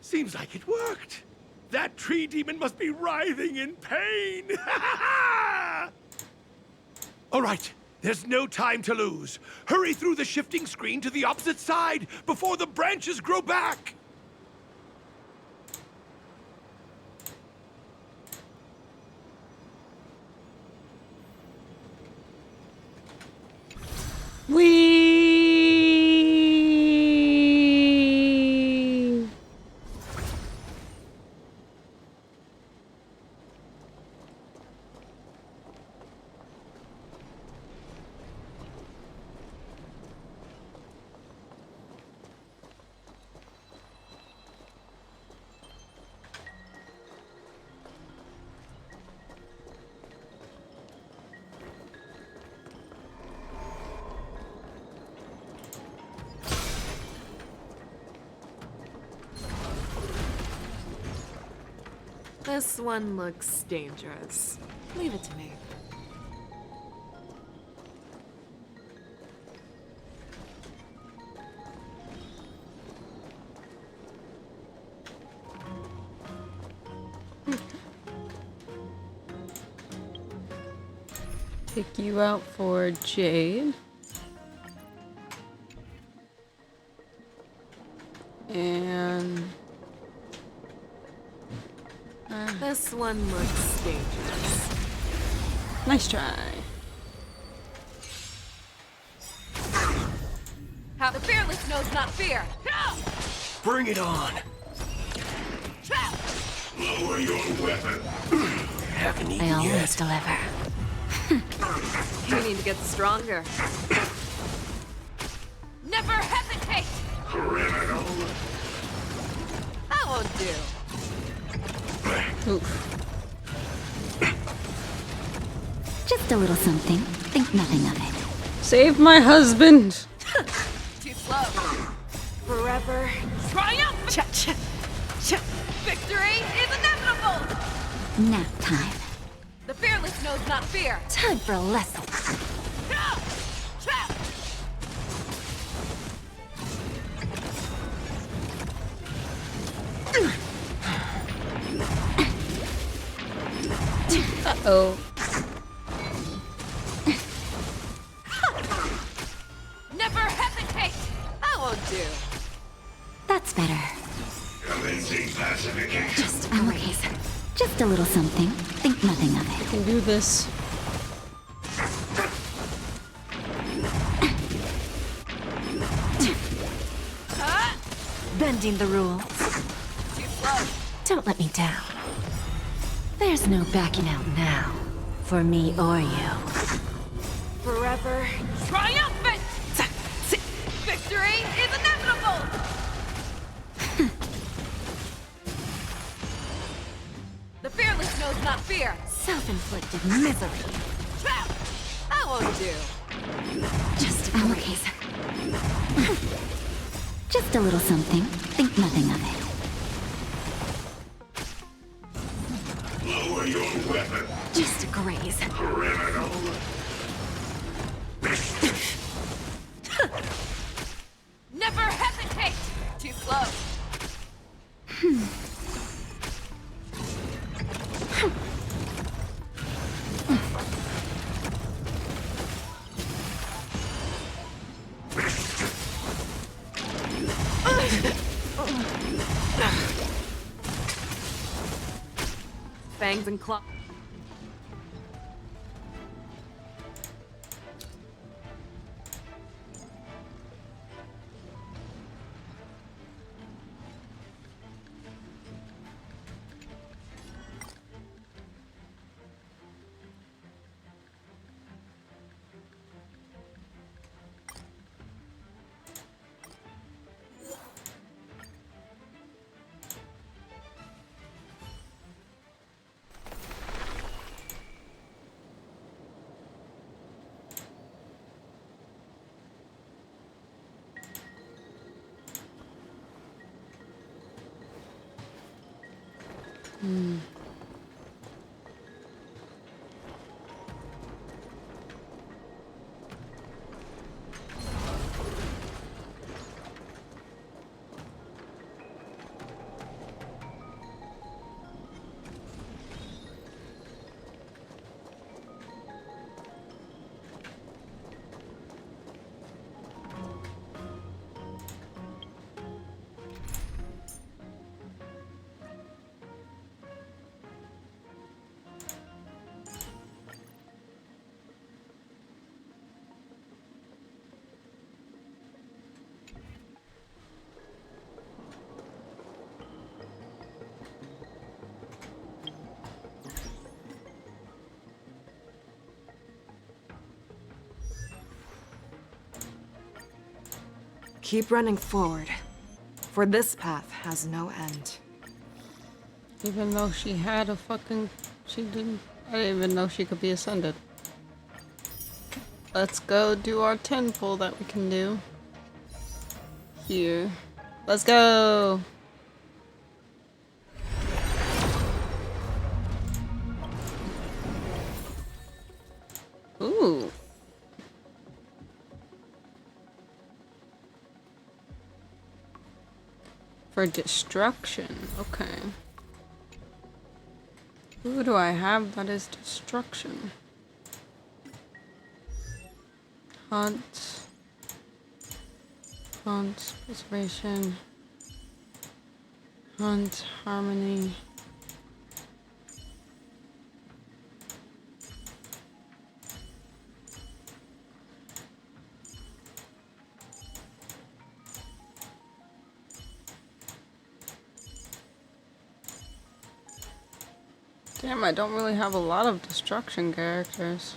Seems like it worked. That tree demon must be writhing in pain. All right, there's no time to lose. Hurry through the shifting screen to the opposite side before the branches grow back. Whee! This one looks dangerous. Leave it to me. Take you out for Jade. And... This one looks dangerous. nice try. How the fearless knows not fear. Bring it on. Lower your weapon. Haven't I eaten always yet. deliver. You need to get stronger. Never hesitate! Criminal. That won't do. Oof. Just a little something. Think nothing of it. Save my husband! Too slow. Forever. Triumph! Victory is inevitable! Nap time. The fearless knows not fear. Time for a lesson. Uh-oh. Never hesitate! That won't do. That's better. Commencing pacification. Just just a little something. Think nothing of it. I can do this. Bending the rules. Too slow. Don't let me down. There's no backing out now. For me or you. Forever. Triumphant! Victory is inevitable! The fearless knows not fear. Self-inflicted misery. That won't do. Just a breeze. Just a little something. Think nothing of it. Lower your weapon. Just a graze. Criminal. Never hesitate! Too slow. Fangs and claws. Keep running forward, for this path has no end. Even though she had a fucking... I didn't even know she could be ascended. Let's go do our temple that we can do. Here. Let's go! For destruction. Okay. Who do I have that is destruction? Hunt. Hunt. Preservation. Hunt. Harmony. Damn, I don't really have a lot of destruction characters.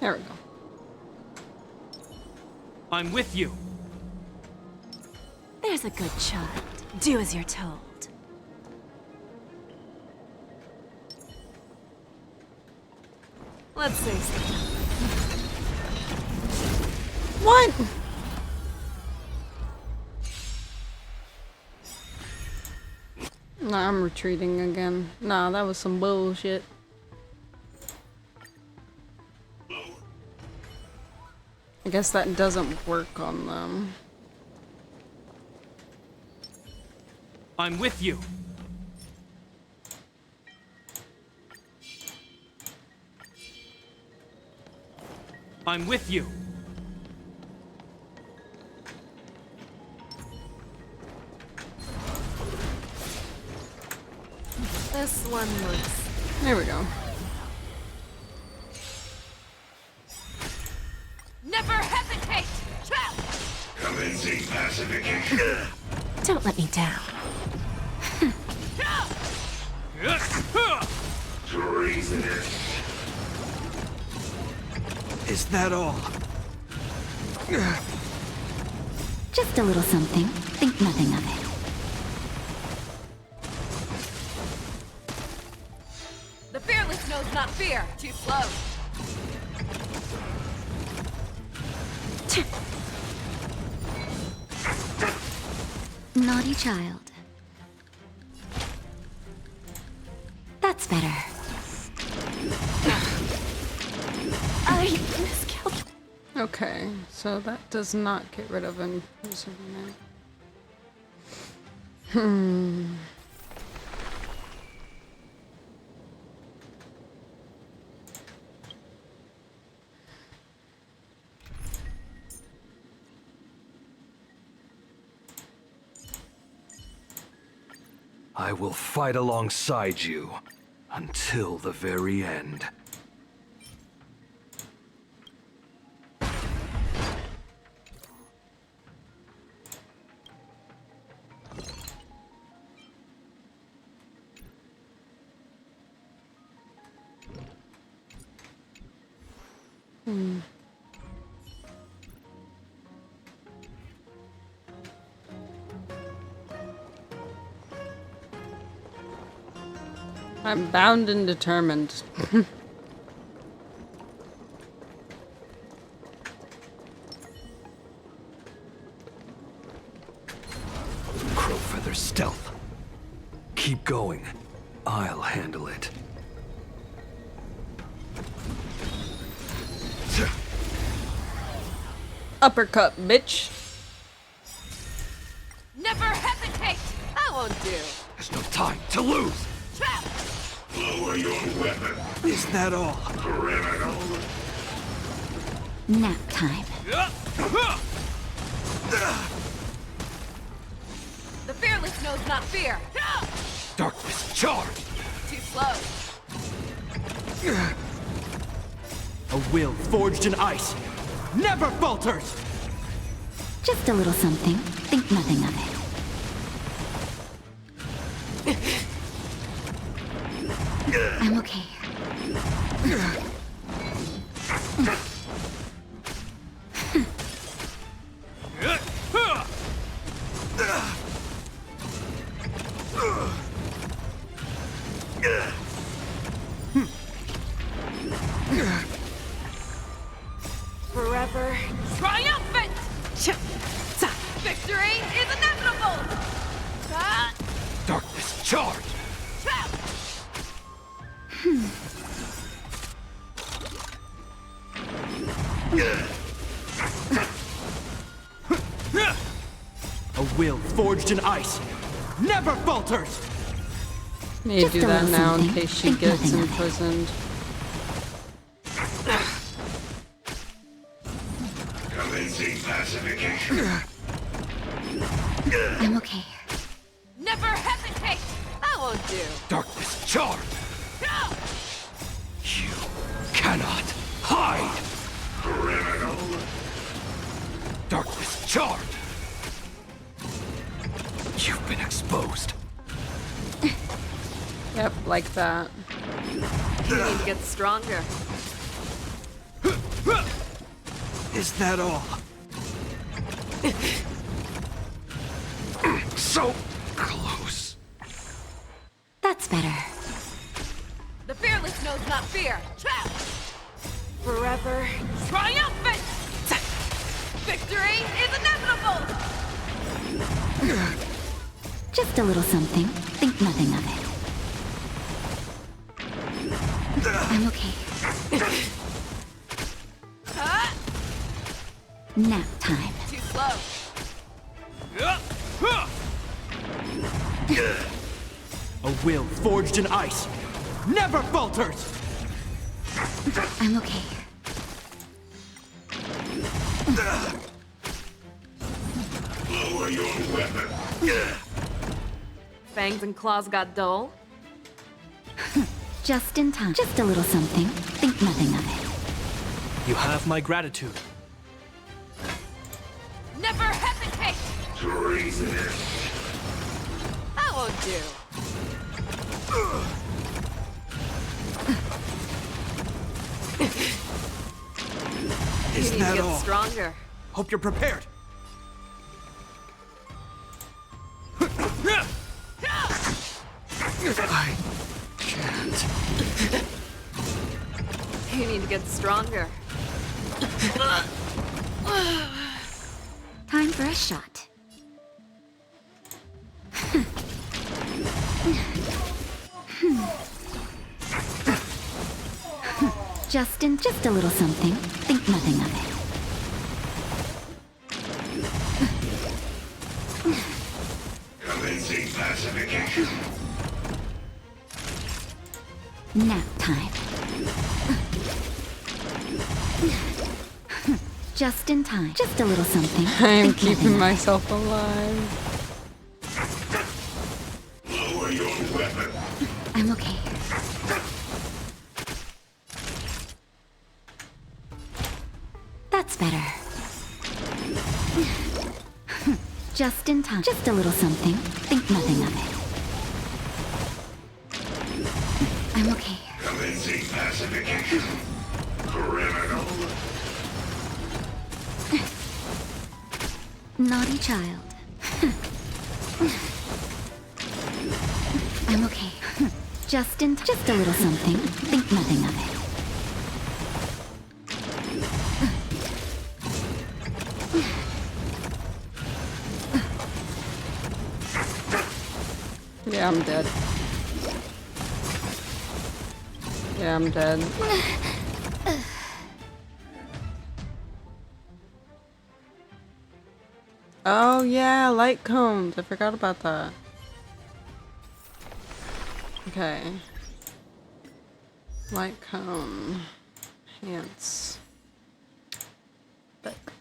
There we go. I'm with you. There's a good child. Do as you're told. Let's say something. What? Nah, I'm retreating again. Nah, that was some bullshit. I guess that doesn't work on them. I'm with you. I'm with you. This one looks... There we go. Never hesitate! Commencing pacification. Don't let me down. Treasonous. Is that all? Just a little something. Think nothing of it. The fearless knows not fear. Too slow. Naughty child. That's better. I miscalculated. Okay, so that does not get rid of imprisonment. I will fight alongside you until the very end. I'm bound and determined. Crowfeather stealth. Keep going. I'll handle it. Uppercut, bitch. Never hesitate! That won't do. There's no time to lose. Lower your weapon. Is that all? Criminal. Nap time. The fearless knows not fear. Darkness charge! Too slow. A will forged in ice never falters! Just a little something. Think nothing of it. I'm okay. Forever triumphant! Victory is inevitable! Darkness charge! A will forged in ice never falters! Need to do that now in case she gets imprisoned. Commencing pacification. I'm okay. Never hesitate! That won't do. Darkness charge! You cannot hide! Criminal. Darkness charge! You've been exposed. Yep, like that. You need to get stronger. Is that all? So close. That's better. The fearless knows not fear. Forever triumphant! Victory is inevitable! Just a little something. Think nothing of it. I'm okay. Nap time. Too slow. A will forged in ice never falters! I'm okay. Lower your weapon. Fangs and claws got dull. Just in time. Just a little something. Think nothing of it. You have my gratitude. Never hesitate! Treasonous. That won't do. You Is need to that get all? stronger. Hope you're prepared. I can't. You need to get stronger. Time for a shot. Just a little something. Think nothing of it. Commencing pacification. Nap time. Just in time. Just a little something. I am Think keeping nothing of it. myself alive. Lower your weapon. I'm okay. That's better. Just in time. Just a little something. Think nothing of it. I'm okay. Commencing pacification. Criminal. Naughty child. I'm okay. Just a little something. Think nothing of it. Yeah, I'm dead. Yeah, I'm dead. Oh yeah, light cones. I forgot about that. Okay. Light cone. Pants. Book.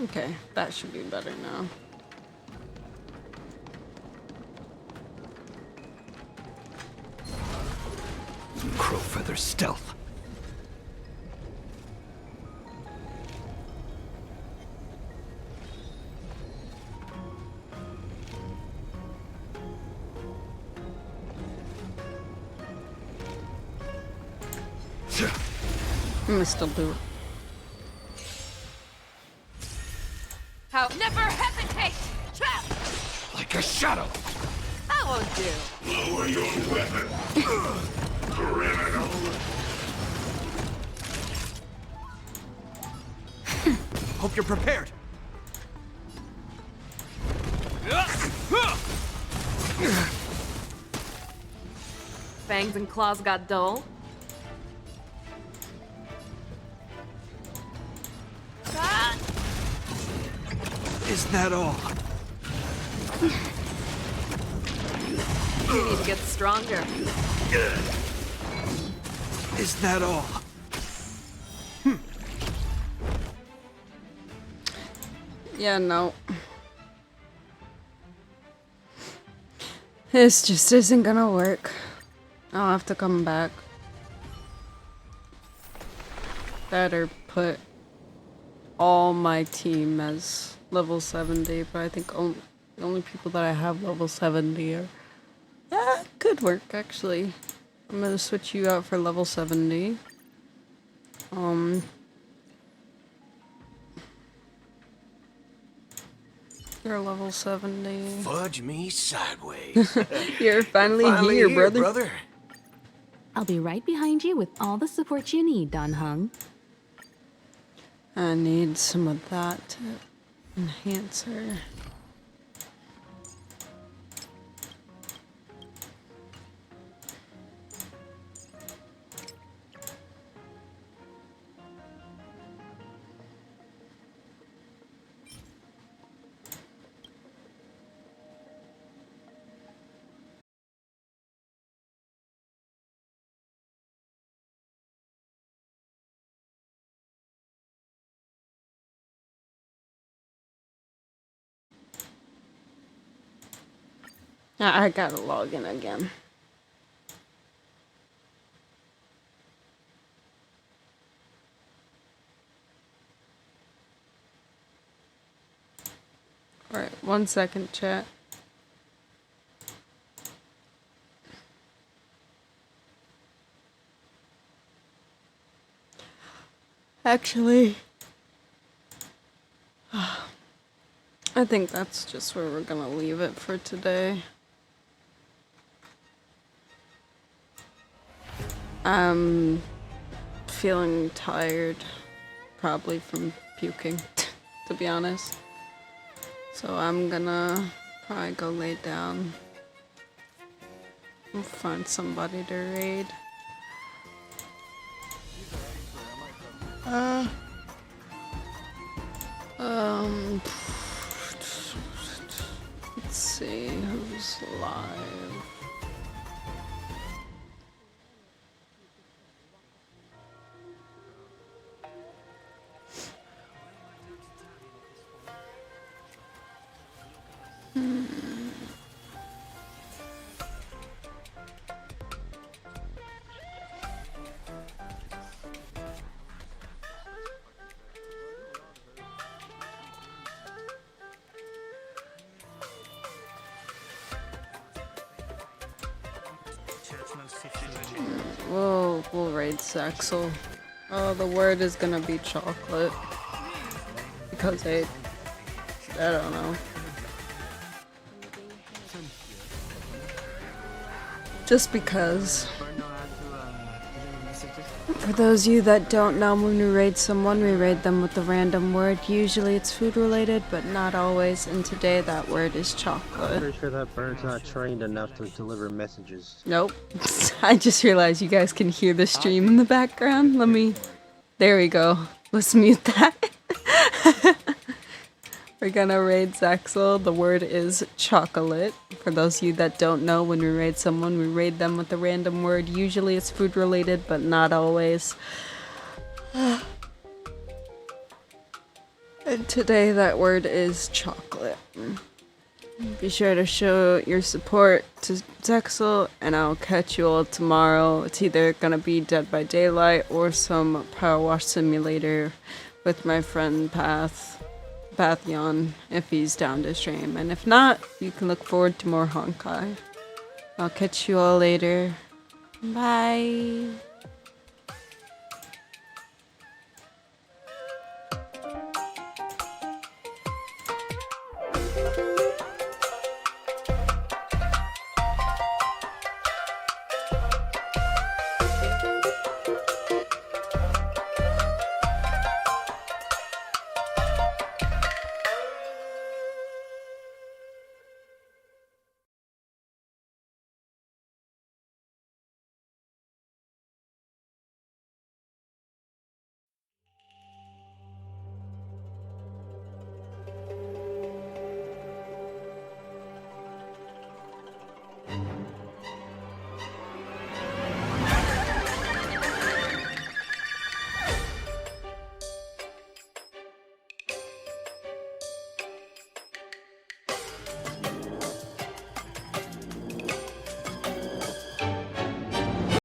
Okay, that should be better now. Crowfeather stealth. I'm gonna still do it. How never hesitate! Like a shadow. That won't do. Lower your weapon. Criminal. Hope you're prepared. Fangs and claws got dull. Is that all? You need to get stronger. Is that all? Yeah, no. This just isn't gonna work. I'll have to come back. Better put all my team as level 70, but I think the only people that I have level 70 are... That could work, actually. I'm gonna switch you out for level 70. You're level 70. Fudge me sideways. You're finally here, brother. I'll be right behind you with all the support you need, Don Hung. I need some of that to enhance her. I gotta log in again. Alright, 1 second, chat. Actually, I think that's just where we're gonna leave it for today. I'm feeling tired, probably from puking, to be honest. So I'm gonna probably go lay down and find somebody to raid. Let's see who's live. We'll raid Saxel. Oh, the word is gonna be chocolate. Because I don't know. Just because. For those of you that don't know, when we raid someone, we raid them with a random word. Usually it's food related, but not always. And today that word is chocolate. I'm pretty sure that bird's not trained enough to deliver messages. Nope. I just realized you guys can hear the stream in the background. There we go. Let's mute that. We're gonna raid Zaxel. The word is chocolate. For those of you that don't know, when we raid someone, we raid them with a random word. Usually it's food related, but not always. And today that word is chocolate. Be sure to show your support to Zexel, and I'll catch you all tomorrow. It's either gonna be Dead by Daylight or some Power Wash Simulator with my friend Pathion, if he's down to stream. And if not, you can look forward to more Honkai. I'll catch you all later. Bye.